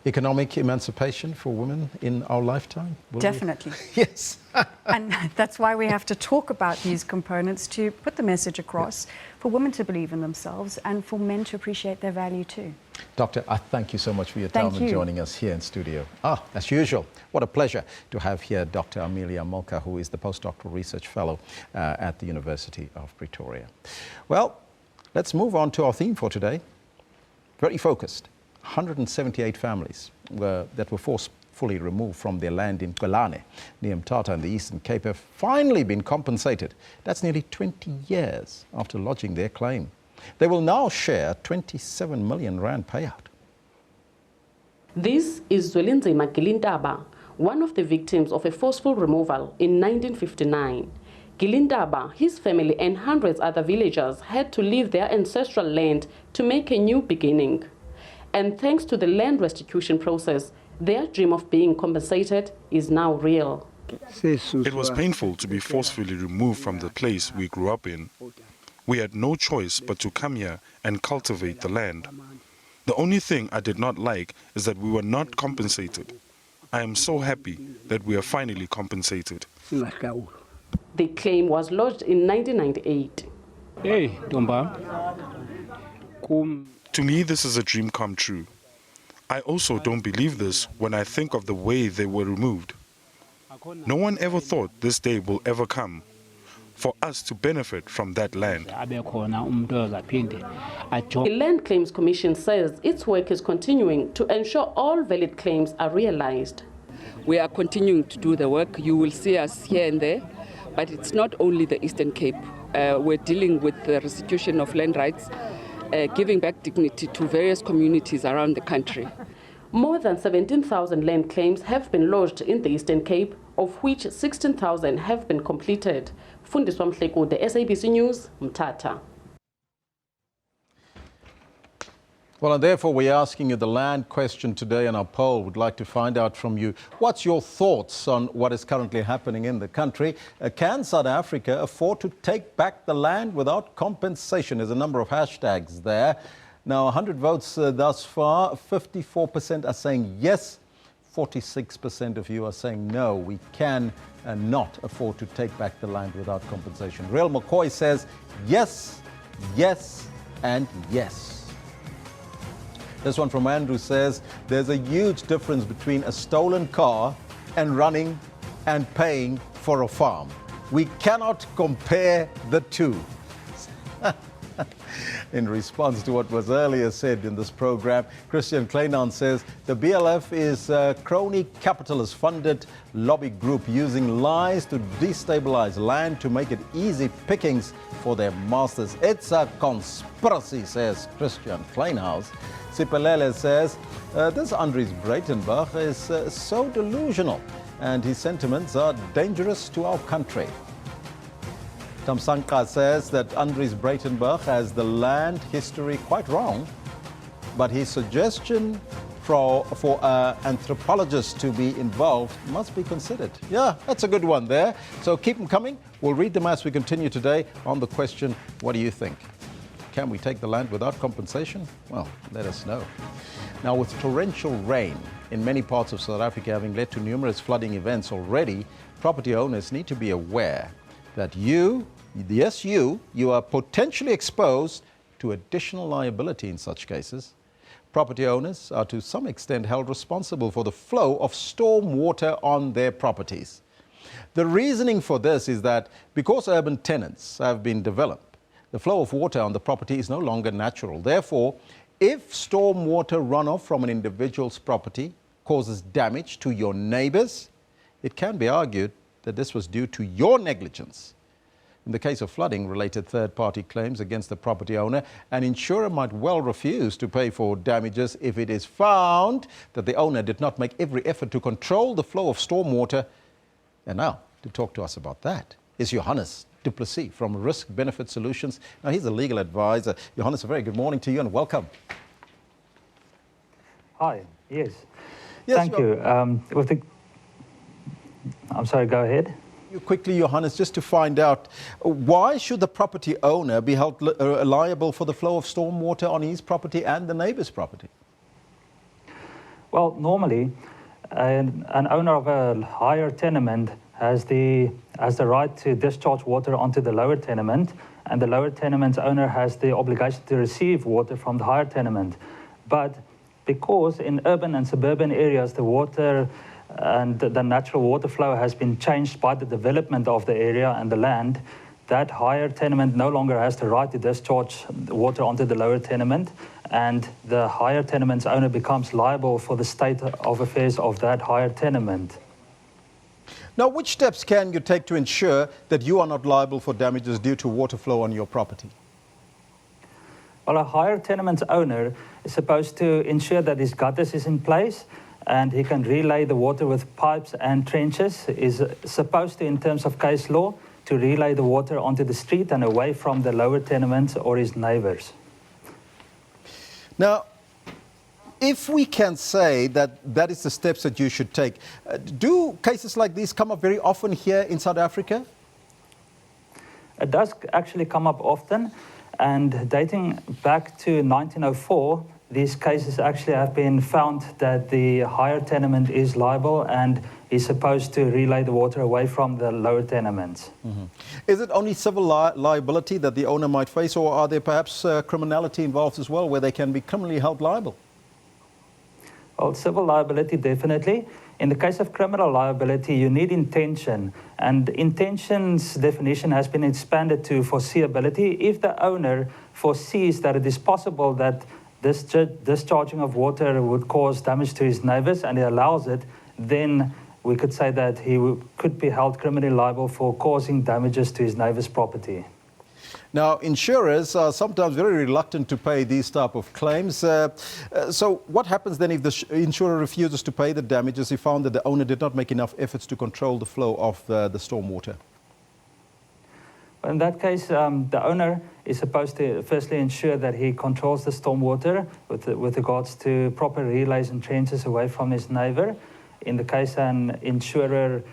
Economic emancipation for women in our lifetime? Definitely. Yes. And that's why we have to talk about these components to put the message across for women to believe in themselves and for men to appreciate their value too. Doctor, I thank you so much for your time and joining us here in studio. As usual, what a pleasure to have here Dr. Amelia Molka, who is the postdoctoral research fellow at the University of Pretoria. Well, let's move on to our theme for today. Very focused. 178 families that were forcefully removed from their land in Kwelane, near Mthatha in the Eastern Cape, have finally been compensated. That's nearly 20 years after lodging their claim. They will now share 27 million rand payout. This is Zwelinzima Gilindaba, one of the victims of a forceful removal in 1959. Gilindaba, his family and hundreds other villagers had to leave their ancestral land to make a new beginning. And thanks to the land restitution process, their dream of being compensated is now real. It was painful to be forcefully removed from the place we grew up in. We had no choice but to come here and cultivate the land. The only thing I did not like is that we were not compensated. I am so happy that we are finally compensated. The claim was lodged in 1998. To me, this is a dream come true. I also don't believe this when I think of the way they were removed. No one ever thought this day will ever come for us to benefit from that land. The Land Claims Commission says its work is continuing to ensure all valid claims are realized. We are continuing to do the work. You will see us here and there, but it's not only the Eastern Cape. We're dealing with the restitution of land rights, giving back dignity to various communities around the country. More than 17,000 land claims have been lodged in the Eastern Cape, of which 16,000 have been completed. Fundiswa Mhleko, the SABC News, Mthatha. Well, and therefore we're asking you the land question today in our poll. We'd like to find out from you, what's your thoughts on what is currently happening in the country? Can South Africa afford to take back the land without compensation? There's a number of hashtags there. Now, 100 votes thus far, 54% are saying yes, 46% of you are saying no, we can not afford to take back the land without compensation. Real McCoy says yes, yes, and yes. This one from Andrew says, there's a huge difference between a stolen car and running and paying for a farm. We cannot compare the two. In response to what was earlier said in this program, Christian Kleinaan says the BLF is a crony capitalist funded lobby group using lies to destabilize land to make it easy pickings for their masters. It's a conspiracy, says Christian Kleinhaus. Sipelele says this Andries Breitenbach is so delusional and his sentiments are dangerous to our country. Tamsanka says that Andries Breitenbach has the land history quite wrong, but his suggestion for anthropologists to be involved must be considered. Yeah, that's a good one there. So keep them coming. We'll read them as we continue today on the question, what do you think? Can we take the land without compensation? Well, let us know. Now, with torrential rain in many parts of South Africa having led to numerous flooding events already, property owners need to be aware that you are potentially exposed to additional liability in such cases. Property owners are to some extent held responsible for the flow of storm water on their properties. The reasoning for this is that because urban tenants have been developed, the flow of water on the property is no longer natural. Therefore, if storm water runoff from an individual's property causes damage to your neighbors, it can be argued that this was due to your negligence. In the case of flooding-related third-party claims against the property owner, an insurer might well refuse to pay for damages if it is found that the owner did not make every effort to control the flow of stormwater. And now, to talk to us about that is Johannes du Plessis from Risk Benefit Solutions. Now, he's a legal advisor. Johannes, a very good morning to you and welcome. Hi, yes. Thank you. I'm sorry, go ahead. Quickly, Johannes, just to find out, why should the property owner be held liable for the flow of stormwater on his property and the neighbor's property? Well, normally, an owner of a higher tenement has the right to discharge water onto the lower tenement, and the lower tenement's owner has the obligation to receive water from the higher tenement. But because in urban and suburban areas, the water and the natural water flow has been changed by the development of the area and the land, that higher tenement no longer has the right to discharge water onto the lower tenement, and the higher tenement's owner becomes liable for the state of affairs of that higher tenement. Now, which steps can you take to ensure that you are not liable for damages due to water flow on your property? Well, a higher tenement's owner is supposed to ensure that his gutters is in place, and he can relay the water with pipes and trenches. Is supposed to, in terms of case law, to relay the water onto the street and away from the lower tenements or his neighbors. Now, if we can say that that is the steps that you should take, do cases like these come up very often here in South Africa? It does actually come up often, and dating back to 1904, these cases actually have been found that the higher tenement is liable and is supposed to relay the water away from the lower tenements. Is it only civil liability that the owner might face, or are there perhaps criminality involved as well, where they can be criminally held liable? Well, civil liability, definitely. In the case of criminal liability, you need intention, and intention's definition has been expanded to foreseeability. If the owner foresees that it is possible that this discharging of water would cause damage to his neighbors and he allows it, then we could say that he could be held criminally liable for causing damages to his neighbor's property. Now, insurers are sometimes very reluctant to pay these type of claims. So what happens then if the insurer refuses to pay the damages if found that the owner did not make enough efforts to control the flow of the storm water? In that case, the owner is supposed to firstly ensure that he controls the storm water with regards to proper relays and trenches away from his neighbor. In the case an insurer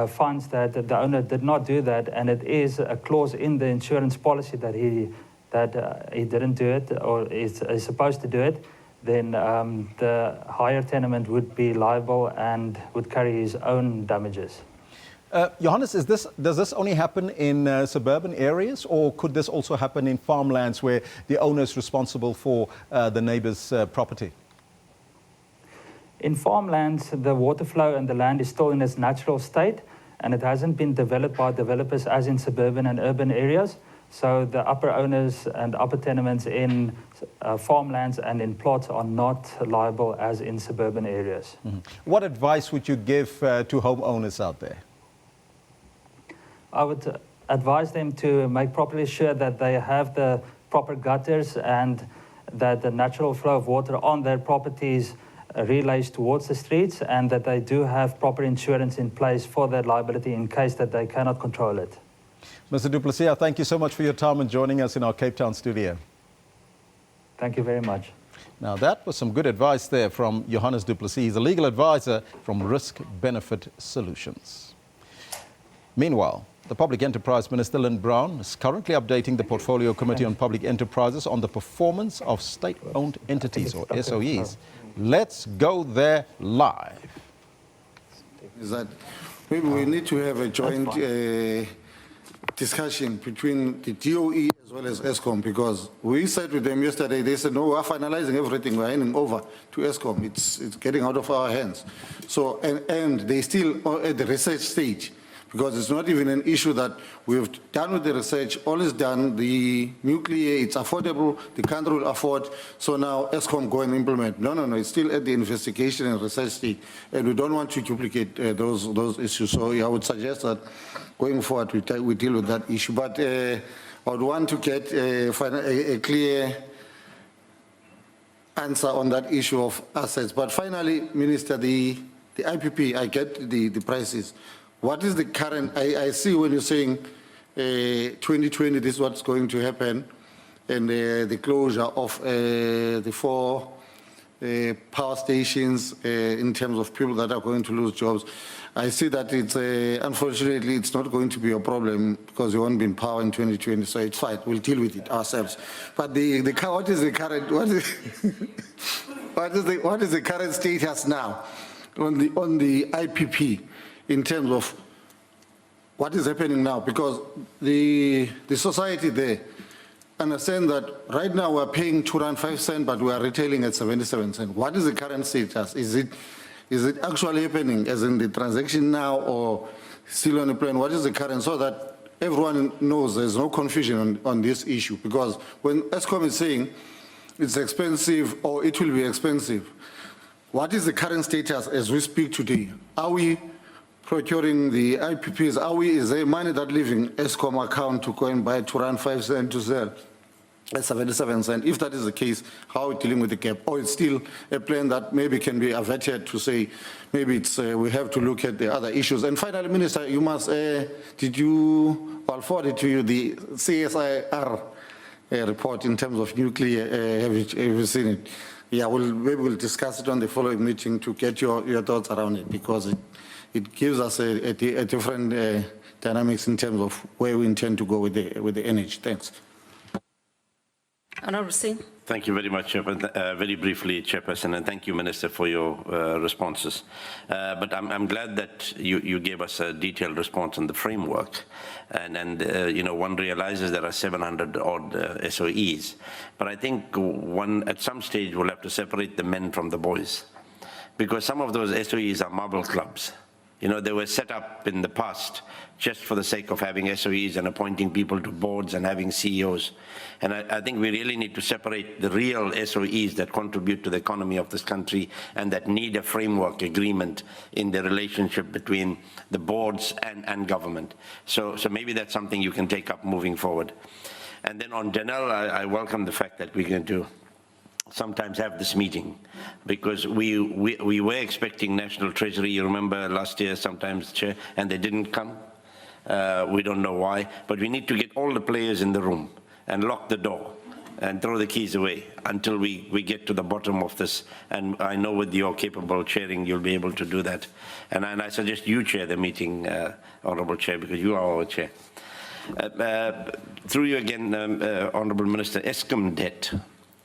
finds that the owner did not do that, and it is a clause in the insurance policy that he didn't do it or is supposed to do it, then the higher tenement would be liable and would carry his own damages. Johannes, does this only happen in suburban areas, or could this also happen in farmlands where the owner is responsible for the neighbor's property? In farmlands, the water flow and the land is still in its natural state, and it hasn't been developed by developers as in suburban and urban areas. So the upper owners and upper tenements in farmlands and in plots are not liable as in suburban areas. What advice would you give to homeowners out there? I would advise them to make properly sure that they have the proper gutters and that the natural flow of water on their properties relays towards the streets, and that they do have proper insurance in place for their liability in case that they cannot control it. Mr. du Plessis, thank you so much for your time and joining us in our Cape Town studio. Thank you very much. Now that was some good advice there from Johannes du Plessis. He's a legal advisor from Risk Benefit Solutions. Meanwhile, the Public Enterprise Minister Lynn Brown is currently updating the Portfolio Committee on Public Enterprises on the performance of state-owned entities, or SOEs. Let's go there live. Is that maybe we need to have a joint discussion between the DOE as well as ESCOM, because we said with them yesterday, they said, no, we're finalizing everything, we're handing over to ESCOM. It's getting out of our hands. So, and they still at the research stage, because it's not even an issue that we've done with the research, all is done, the nuclear, it's affordable, the country will afford, so now ESCOM go and implement. No, it's still at the investigation and research stage, and we don't want to duplicate those issues. So I would suggest that going forward we deal with that issue. But I would want to get a clear answer on that issue of assets. But finally, Minister, the IPP, I get the prices. What is the current, I see when you're saying 2020, this is what's going to happen, and the closure of the 4 power stations in terms of people that are going to lose jobs. I see that it's, unfortunately, it's not going to be a problem because you won't be in power in 2020, so it's fine, we'll deal with it ourselves. But what is the current, what is the current status now on the IPP? In terms of what is happening now, because the society there understand that right now we're paying 2 rand 5 cents, but we are retailing at 77 cents. What is the current status? Is it actually happening as in the transaction now, or still on the plan? What is the current, so that everyone knows there's no confusion on this issue? Because when ESCOM is saying it's expensive or it will be expensive, what is the current status as we speak today? Are we procuring the IPPs? Is there money that leaving ESCOM account to go and buy 2 rand 5 cents to sell at 77 cents? If that is the case, how are we dealing with the gap? Or it's still a plan that maybe can be averted to say, maybe it's we have to look at the other issues. And finally, Minister, you must, I'll forward it to you, the CSIR report in terms of nuclear, have you seen it? Yeah, maybe we'll discuss it on the following meeting to get your thoughts around it, because it gives us a different dynamics in terms of where we intend to go with the energy. Thanks. Honourable Singh. Thank you very much, very briefly, Chairperson, and thank you, Minister, for your responses. But I'm glad that you gave us a detailed response on the framework. And you know, one realizes there are 700 odd SOEs. But I think one, at some stage, will have to separate the men from the boys. Because some of those SOEs are marble clubs. You know, they were set up in the past just for the sake of having SOEs and appointing people to boards and having CEOs. And I think we really need to separate the real SOEs that contribute to the economy of this country and that need a framework agreement in the relationship between the boards and government. So maybe that's something you can take up moving forward. And then on Janelle, I welcome the fact that we're going to sometimes have this meeting, because we were expecting National Treasury, you remember last year sometimes, Chair, and they didn't come. We don't know why, but we need to get all the players in the room and lock the door and throw the keys away until we get to the bottom of this. And I know with your capable chairing, you'll be able to do that. And I suggest you chair the meeting, Honourable Chair, because you are our chair. Through you again, Honourable Minister, Eskom debt.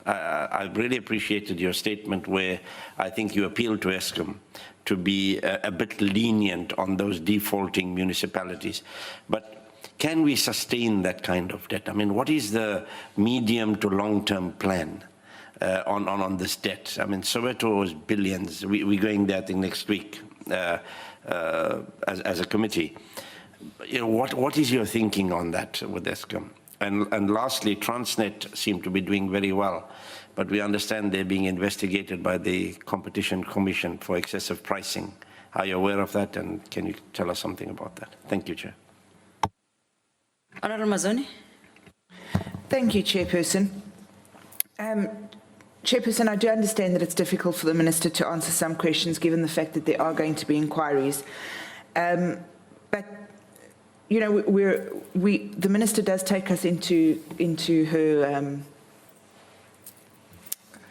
I've really appreciated your statement where I think you appealed to Eskom to be a bit lenient on those defaulting municipalities. But can we sustain that kind of debt? I mean, what is the medium to long-term plan on this debt? I mean, Soweto is billions. We're going there, I think, next week as a committee. You know, what is your thinking on that with Eskom? And lastly, Transnet seem to be doing very well, but we understand they're being investigated by the Competition Commission for excessive pricing. Are you aware of that, and can you tell us something about that? Thank you, Chair. Honourable Mazoni. Thank you, Chairperson. Chairperson, I do understand that it's difficult for the Minister to answer some questions given the fact that there are going to be inquiries. But you know, the Minister does take us into her,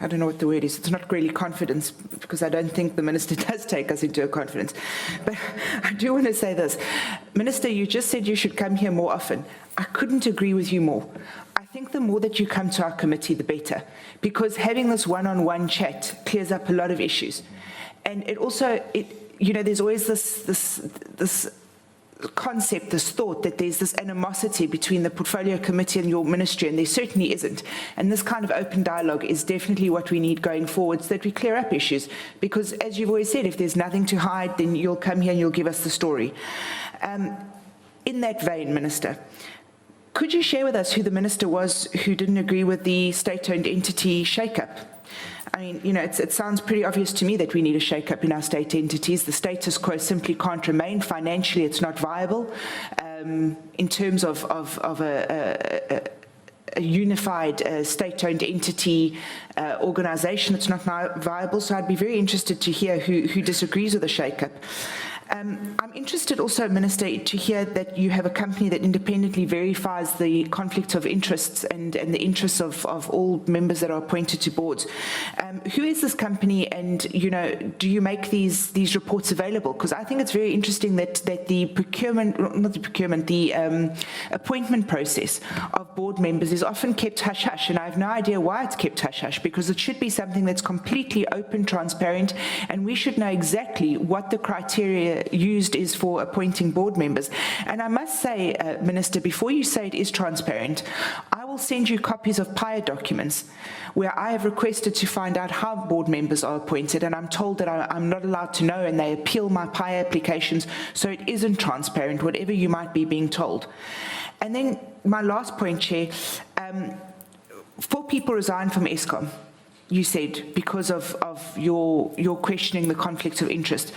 I don't know what the word is, it's not really confidence, because I don't think the Minister does take us into her confidence. But I do want to say this. Minister, you just said you should come here more often. I couldn't agree with you more. I think the more that you come to our committee, the better, because having this one-on-one chat clears up a lot of issues. And it also, you know, there's always this concept, this thought that there's this animosity between the portfolio committee and your ministry, and there certainly isn't. And this kind of open dialogue is definitely what we need going forward, so that we clear up issues. Because as you've always said, if there's nothing to hide, then you'll come here and you'll give us the story. In that vein, Minister, could you share with us who the minister was who didn't agree with the state-owned entity shake-up? I mean, you know, it sounds pretty obvious to me that we need a shake-up in our state entities. The status quo simply can't remain. Financially, it's not viable. In terms of a unified state-owned entity organisation, it's not viable. So I'd be very interested to hear who disagrees with the shake-up. I'm interested also, Minister, to hear that you have a company that independently verifies the conflict of interests and the interests of all members that are appointed to boards. Who is this company, and, you know, do you make these reports available? Because I think it's very interesting that the appointment process of board members is often kept hush-hush, and I have no idea why it's kept hush-hush, because it should be something that's completely open, transparent, and we should know exactly what the criteria used is for appointing board members. And I must say, Minister, before you say it is transparent, I will send you copies of PIA documents where I have requested to find out how board members are appointed, and I'm told that I'm not allowed to know, and they appeal my PIA applications, so it isn't transparent, whatever you might be being told. And then my last point, Chair, 4 people resigned from Eskom, you said, because of your questioning the conflict of interest.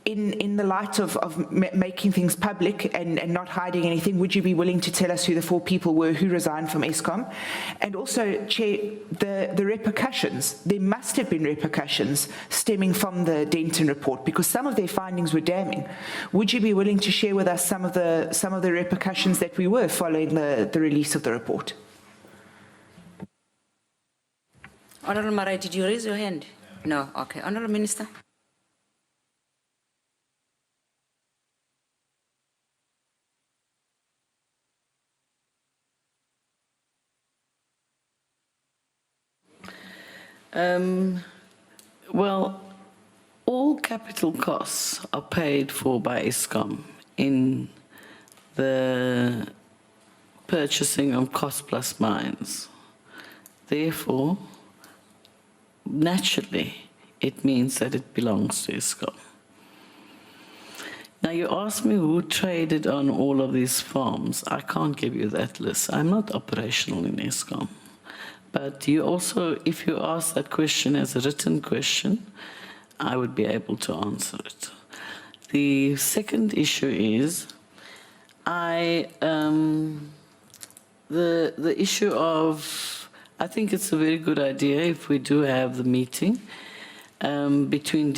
In the light of making things public and not hiding anything, would you be willing to tell us who the 4 people were who resigned from Eskom? And also, Chair, the repercussions. There must have been repercussions stemming from the Denton report, because some of their findings were damning. Would you be willing to share with us some of the repercussions that we were following the release of the report? Honourable Marai, did you raise your hand? No. Okay. Honourable Minister. Well, all capital costs are paid for by Eskom in the purchasing of cost-plus mines. Therefore, naturally, it means that it belongs to Eskom. Now, you asked me who traded on all of these farms. I can't give you that list. I'm not operational in Eskom. But you also, if you ask that question as a written question, I would be able to answer it. The second issue is, the issue of, I think it's a very good idea if we do have the meeting between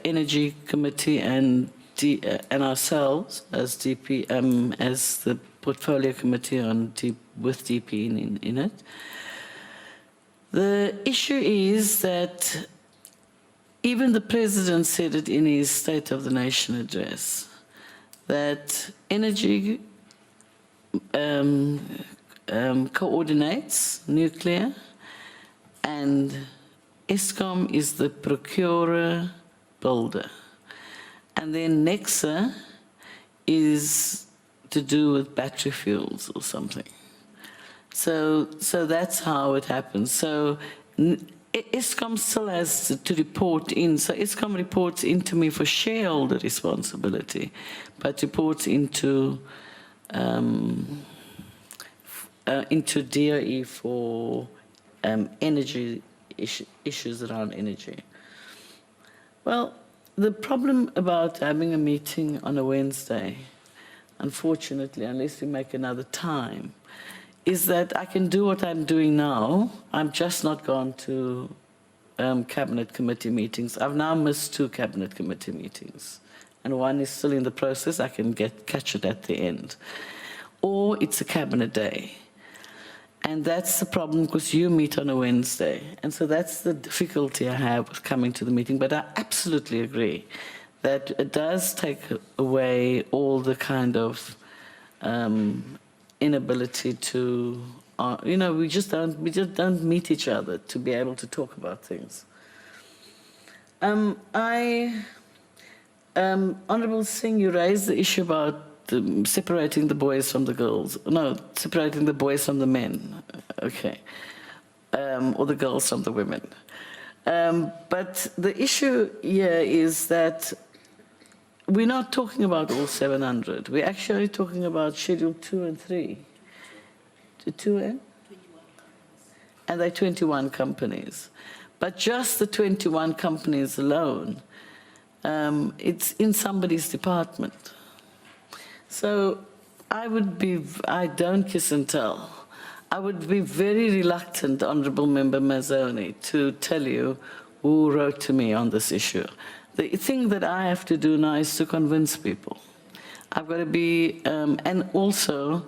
Energy Committee and ourselves as DP, as the Portfolio Committee with DP in it. The issue is that even the President said it in his State of the Nation address, that energy coordinates nuclear, and Eskom is the procurer builder. And then Nexa is to do with battery fuels or something. So that's how it happens. So Eskom still has to report in. So Eskom reports into me for shareholder responsibility, but reports into DOE for energy issues around energy. Well, the problem about having a meeting on a Wednesday, unfortunately, unless we make another time, is that I can do what I'm doing now. I'm just not gone to cabinet committee meetings. I've now missed 2 cabinet committee meetings, and one is still in the process. I can catch it at the end. Or it's a cabinet day. And that's the problem, because you meet on a Wednesday. And so that's the difficulty I have with coming to the meeting. But I absolutely agree that it does take away all the kind of inability to, we just don't meet each other to be able to talk about things. Honourable Singh, you raised the issue about separating the boys from the girls. No, separating the boys from the men. Okay. Or the girls from the women. But the issue here is that we're not talking about all 700. We're actually talking about Schedule 2 and 3. 2 and? 21. And they're 21 companies. But just the 21 companies alone, it's in somebody's department. So I don't kiss and tell. I would be very reluctant, Honourable Member Mazzoni, to tell you who wrote to me on this issue. The thing that I have to do now is to convince people. I've got to be, and also,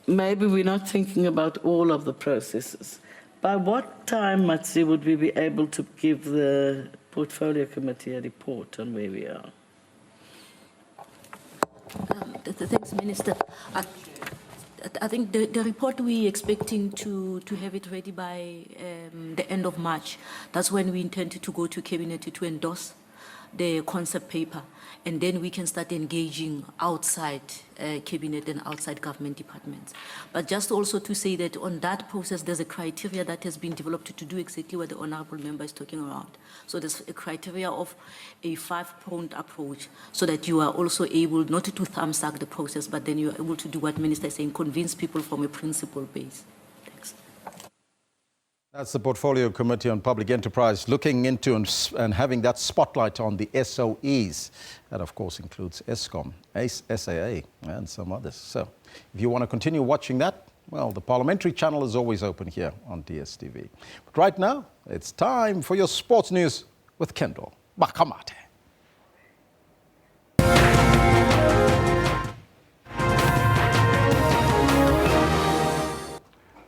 maybe we're not thinking about all of the processes. By what time, Matsi, would we be able to give the Portfolio Committee a report on where we are? Thanks, Minister. I think the report we're expecting to have it ready by the end of March. That's when we intend to go to Cabinet to endorse the concept paper, and then we can start engaging outside Cabinet and outside government departments. But just also to say that on that process, there's a criteria that has been developed to do exactly what the Honourable Member is talking around. So there's a criteria of a 5-pronged approach, so that you are also able not to thumbsuck the process, but then you are able to do what Minister is saying, convince people from a principle base. Thanks. That's the Portfolio Committee on Public Enterprise looking into and having that spotlight on the SOEs. That, of course, includes Eskom, SAA, and some others. So if you want to continue watching that, well, the parliamentary channel is always open here on DSTV. But right now, it's time for your sports news with Kendall Bakamate.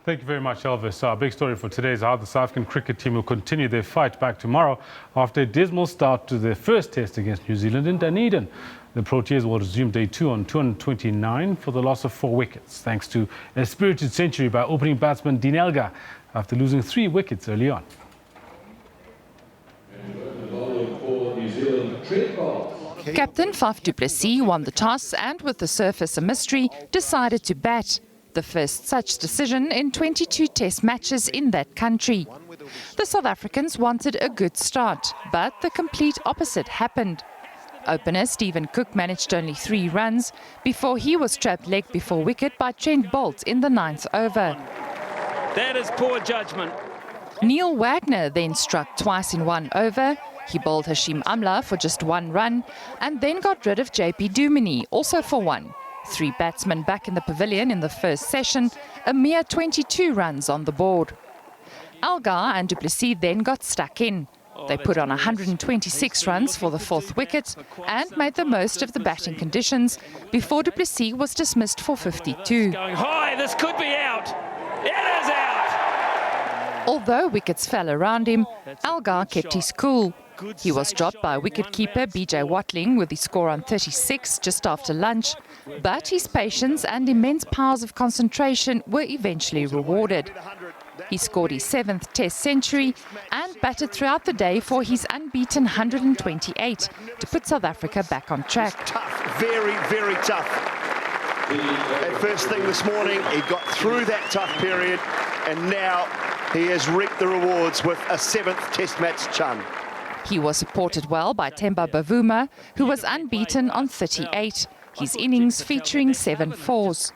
Thank you very much, Elvis. Our big story for today is how the South African cricket team will continue their fight back tomorrow after a dismal start to their first test against New Zealand in Dunedin. The Proteas will resume day 2 on 229 for the loss of 4 wickets, thanks to a spirited century by opening batsman Dinelga after losing 3 wickets early on. Captain Faf du Plessis won the toss and, with the surface a mystery, decided to bat. The first such decision in 22 test matches in that country. The South Africans wanted a good start, but the complete opposite happened. Opener Stephen Cook managed only 3 runs before he was trapped leg before wicket by Trent Bolt in the 9th over. That is poor judgment. Neil Wagner then struck twice in 1 over. He bowled Hashim Amla for just 1 run and then got rid of JP Duminy, also for 1. 3 batsmen back in the pavilion in the first session, a mere 22 runs on the board. Algar and du Plessis then got stuck in. They put on 126 runs for the 4th wicket and made the most of the batting conditions before du Plessis was dismissed for 52. Going high, this could be out. It is out. Although wickets fell around him, Algar kept his cool. He was dropped by wicketkeeper BJ Watling with his score on 36 just after lunch, but his patience and immense powers of concentration were eventually rewarded. He scored his 7th Test century and batted throughout the day for his unbeaten 128 to put South Africa back on track. Tough, very, very tough. At first thing this morning, he got through that tough period, and now he has reaped the rewards with a 7th Test match chun. He was supported well by Themba Bavuma, who was unbeaten on 38, his innings featuring 7 fours.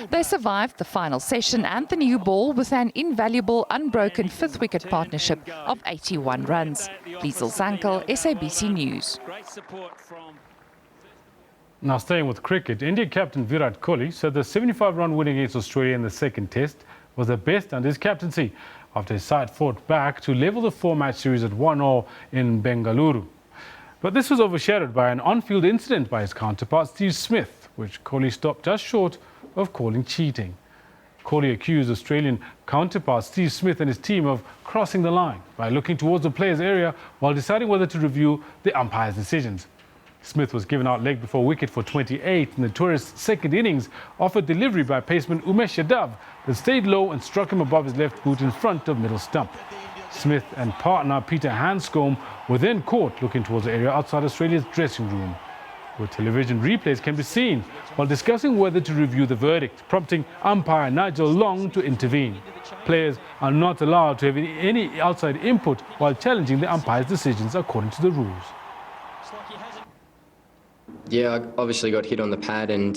They survived the final session and the new ball with an invaluable unbroken 5th wicket partnership of 81 runs. Liesl Zankel, SABC News. Now staying with cricket, India captain Virat Kohli said the 75-run win against Australia in the 2nd test was the best under his captaincy, after his side fought back to level the 4-match series at 1-1 in Bengaluru. But this was overshadowed by an on-field incident by his counterpart Steve Smith, which Kohli stopped just short of calling cheating. Kohli accused Australian counterpart Steve Smith and his team of crossing the line by looking towards the player's area while deciding whether to review the umpire's decisions. Smith was given out leg before wicket for 28 in the tourist's 2nd innings, offered delivery by paceman Umesh Yadav that stayed low and struck him above his left boot in front of middle stump. Smith and partner Peter Hanscombe were then caught looking towards the area outside Australia's dressing room, where television replays can be seen while discussing whether to review the verdict, prompting umpire Nigel Long to intervene. Players are not allowed to have any outside input while challenging the umpire's decisions according to the rules. Yeah, I obviously got hit on the pad and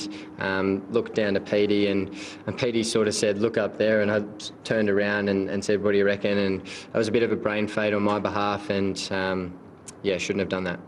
looked down to Petey, and Petey sort of said, look up there, and I turned around and said, what do you reckon? And that was a bit of a brain fade on my behalf, and yeah, shouldn't have done that.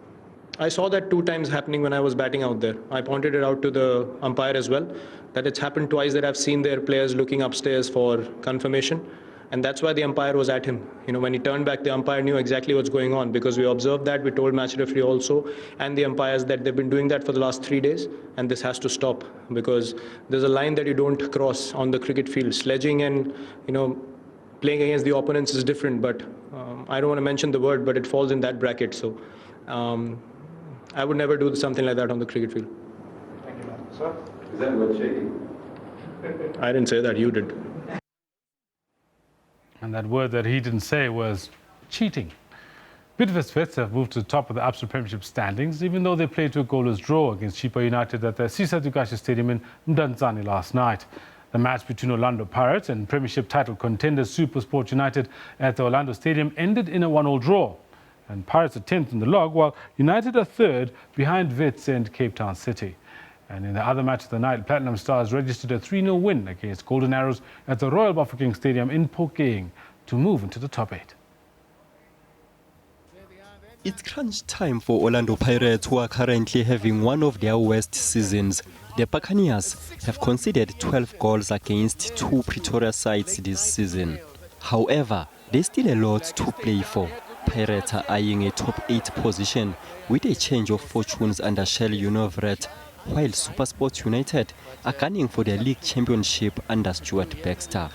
I saw that 2 times happening when I was batting out there. I pointed it out to the umpire as well, that it's happened twice that I've seen their players looking upstairs for confirmation. And that's why the umpire was at him. You know, when he turned back, the umpire knew exactly what's going on, because we observed that. We told match referee also and the umpires that they've been doing that for the last 3 days, and this has to stop, because there's a line that you don't cross on the cricket field. Sledging and, you know, playing against the opponents is different, but I don't want to mention the word, but it falls in that bracket. So I would never do something like that on the cricket field. Thank you, sir. Is that word cheating? I didn't say that, you did. And that word that he didn't say was cheating. Bidvest have moved to the top of the Absa Premiership standings, even though they played to a goalless draw against Chipa United at the Sisa Dugashe Stadium in Mdantsane last night. The match between Orlando Pirates and Premiership title contenders SuperSport United at the Orlando Stadium ended in a 1-1 draw. And Pirates are 10th in the log, while United are 3rd behind Wits and Cape Town City. And in the other match of the night, Platinum Stars registered a 3-0 win against Golden Arrows at the Royal Bafokeng Stadium in Phokeng to move into the top 8. It's crunch time for Orlando Pirates, who are currently having one of their worst seasons. The Buccaneers have conceded 12 goals against 2 Pretoria sides this season. However, there's still a lot to play for. Pirates are eyeing a top 8 position with a change of fortunes under Shell Unovret, while SuperSport United are gunning for the league championship under Stuart Baxter.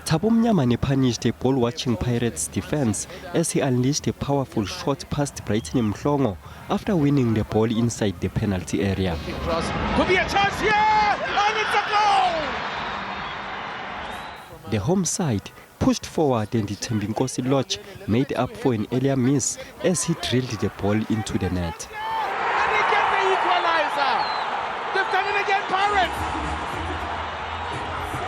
Thabo Mnyamane punished a ball-watching Pirates defense as he unleashed a powerful shot past Brighton Mhlongo after winning the ball inside the penalty area. Could be a chance here, and it's a goal! The home side pushed forward and Tembinkosi Lodge made up for an earlier miss as he drilled the ball into the net. And he gets the equaliser. They've done it again, Pirates.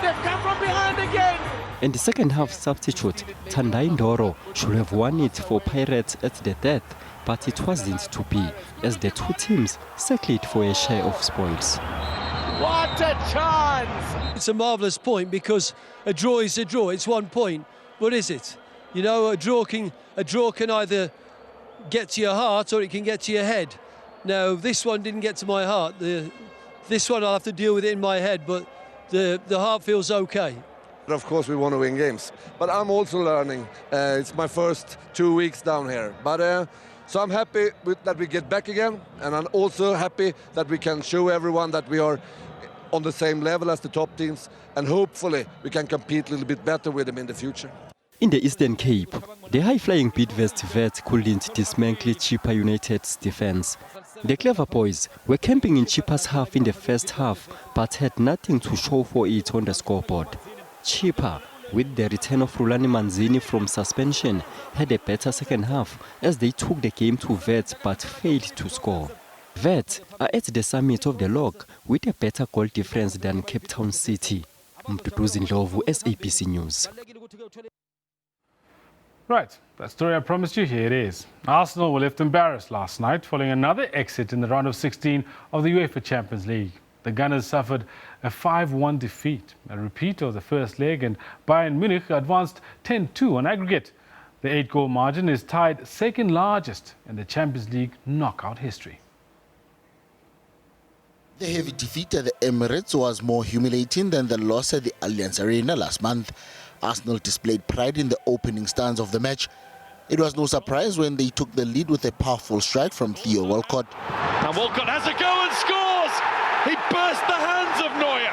They've come from behind again. And the second half substitute, Tandai Ndoro, should have won it for Pirates at the death, but it wasn't to be, as the two teams circled for a share of spoils. What a chance! It's a marvellous point because a draw is a draw. It's 1 point. What is it? You know, a draw can either get to your heart or it can get to your head. Now, this one didn't get to my heart. This one I'll have to deal with it in my head, but the heart feels okay. Of course, we want to win games, but I'm also learning. It's my first 2 weeks down here, but so I'm happy that we get back again, and I'm also happy that we can show everyone that we are on the same level as the top teams, and hopefully we can compete a little bit better with them in the future. In the Eastern Cape, the high-flying Bidvest Vets couldn't dismantle Chippa United's defence. The Clever Boys were camping in Chippa's half in the first half, but had nothing to show for it on the scoreboard. Chippa, with the return of Rulani Manzini from suspension, had a better second half as they took the game to Vets but failed to score. Vets are at the summit of the log with a better goal difference than Cape Town City. Mduduzi Ndlovu, SABC News. Right, that story I promised you, here it is. Arsenal were left embarrassed last night following another exit in the round of 16 of the UEFA Champions League. The Gunners suffered a 5-1 defeat, a repeat of the first leg, and Bayern Munich advanced 10-2 on aggregate. The 8-goal margin is tied second largest in the Champions League knockout history. The heavy defeat at the Emirates was more humiliating than the loss at the Allianz Arena last month. Arsenal displayed pride in the opening stance of the match. It was no surprise when they took the lead with a powerful strike from Theo Walcott. And Walcott has a go and scores! He burst the hands of Neuer!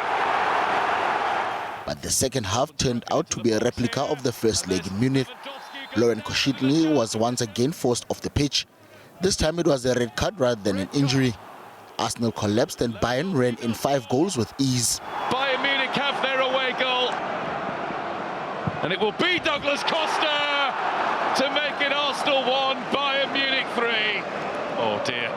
But the second half turned out to be a replica of the first leg in Munich. Laurent Koscielny was once again forced off the pitch. This time it was a red card rather than an injury. Arsenal collapsed and Bayern ran in 5 goals with ease. Bayern Munich have their away goal. And it will be Douglas Costa to make it Arsenal 1, Bayern Munich 3. Oh dear.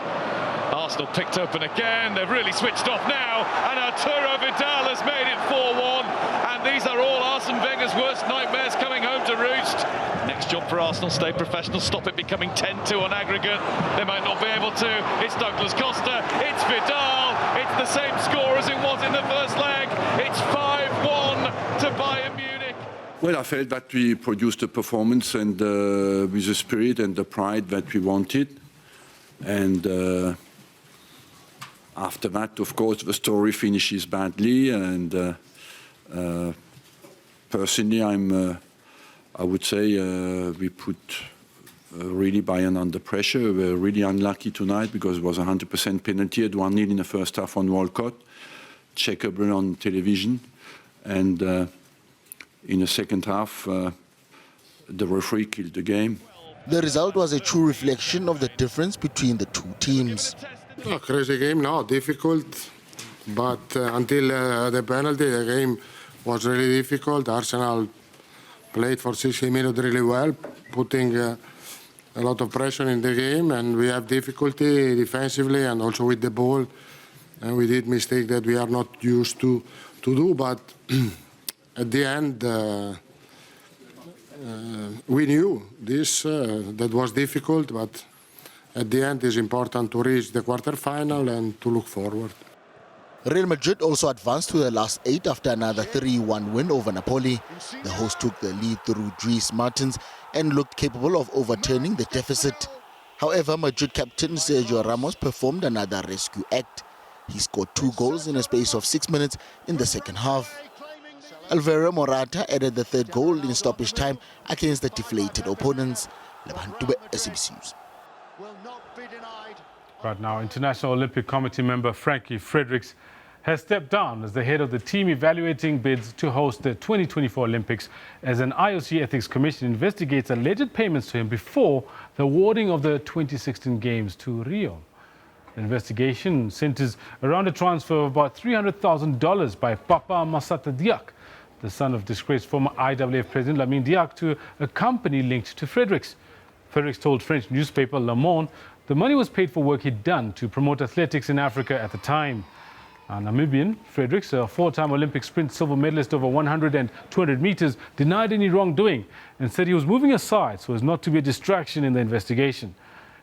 Arsenal picked open again. They've really switched off now. And Arturo Vidal has made it 4-1. And these are all Arsene Wenger's worst nightmares coming home to roost. Next job for Arsenal, stay professional, stop it becoming 10-2 on aggregate. They might not be able to. It's Douglas Costa, it's Vidal. It's the same score as it was in the first leg. It's 5-1 to Bayern Munich. Well, I felt that we produced a performance and with the spirit and the pride that we wanted. And after that, of course, the story finishes badly. And personally, I would say we put really Bayern under pressure. We were really unlucky tonight because it was a 100% penalty at 1-0 in the first half on Walcott, checkable on television. And in the second half, the referee killed the game. The result was a true reflection of the difference between the two teams. A crazy game, no, difficult. But until the penalty, the game was really difficult. Arsenal played for 60 minutes really well, putting a lot of pressure in the game, and we have difficulty defensively and also with the ball. And we did mistake that we are not used to do, but at the end, we knew this, that was difficult, but at the end it's important to reach the quarterfinal and to look forward. Real Madrid also advanced to the last 8 after another 3-1 win over Napoli. The hosts took the lead through Dries Mertens and looked capable of overturning the deficit. However, Madrid captain Sergio Ramos performed another rescue act. He scored 2 goals in a space of 6 minutes in the second half. Alvaro Morata added the 3rd goal in stoppage time against the deflated opponents. Lebantube, SABC News. Right now, International Olympic Committee member Frankie Fredericks has stepped down as the head of the team evaluating bids to host the 2024 Olympics as an IOC Ethics Commission investigates alleged payments to him before the awarding of the 2016 Games to Rio. The investigation centers around a transfer of about $300,000 by Papa Masata Diak the son of disgraced former IAAF President Lamine Diack, to a company linked to Fredericks. Fredericks told French newspaper Le Monde the money was paid for work he'd done to promote athletics in Africa at the time. Namibian Fredericks, a four-time Olympic sprint silver medalist over 100 and 200 meters, denied any wrongdoing and said he was moving aside so as not to be a distraction in the investigation.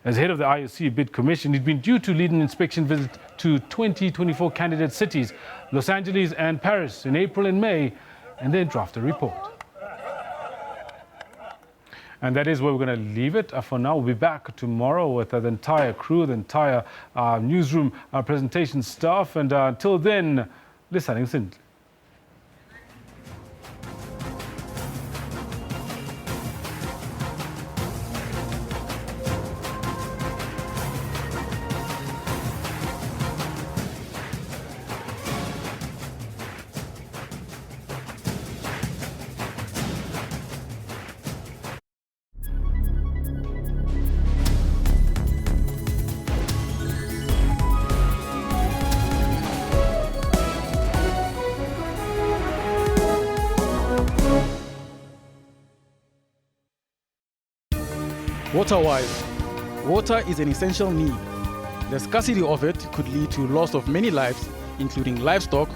As head of the IOC Bid Commission, he'd been due to lead an inspection visit to 2024 candidate cities, Los Angeles and Paris, in April and May, and then draft a report. And that is where we're going to leave it for now. We'll be back tomorrow with the entire crew, the entire newsroom presentation staff. And until then, listening soon. Water-wise, water is an essential need. The scarcity of it could lead to loss of many lives, including livestock,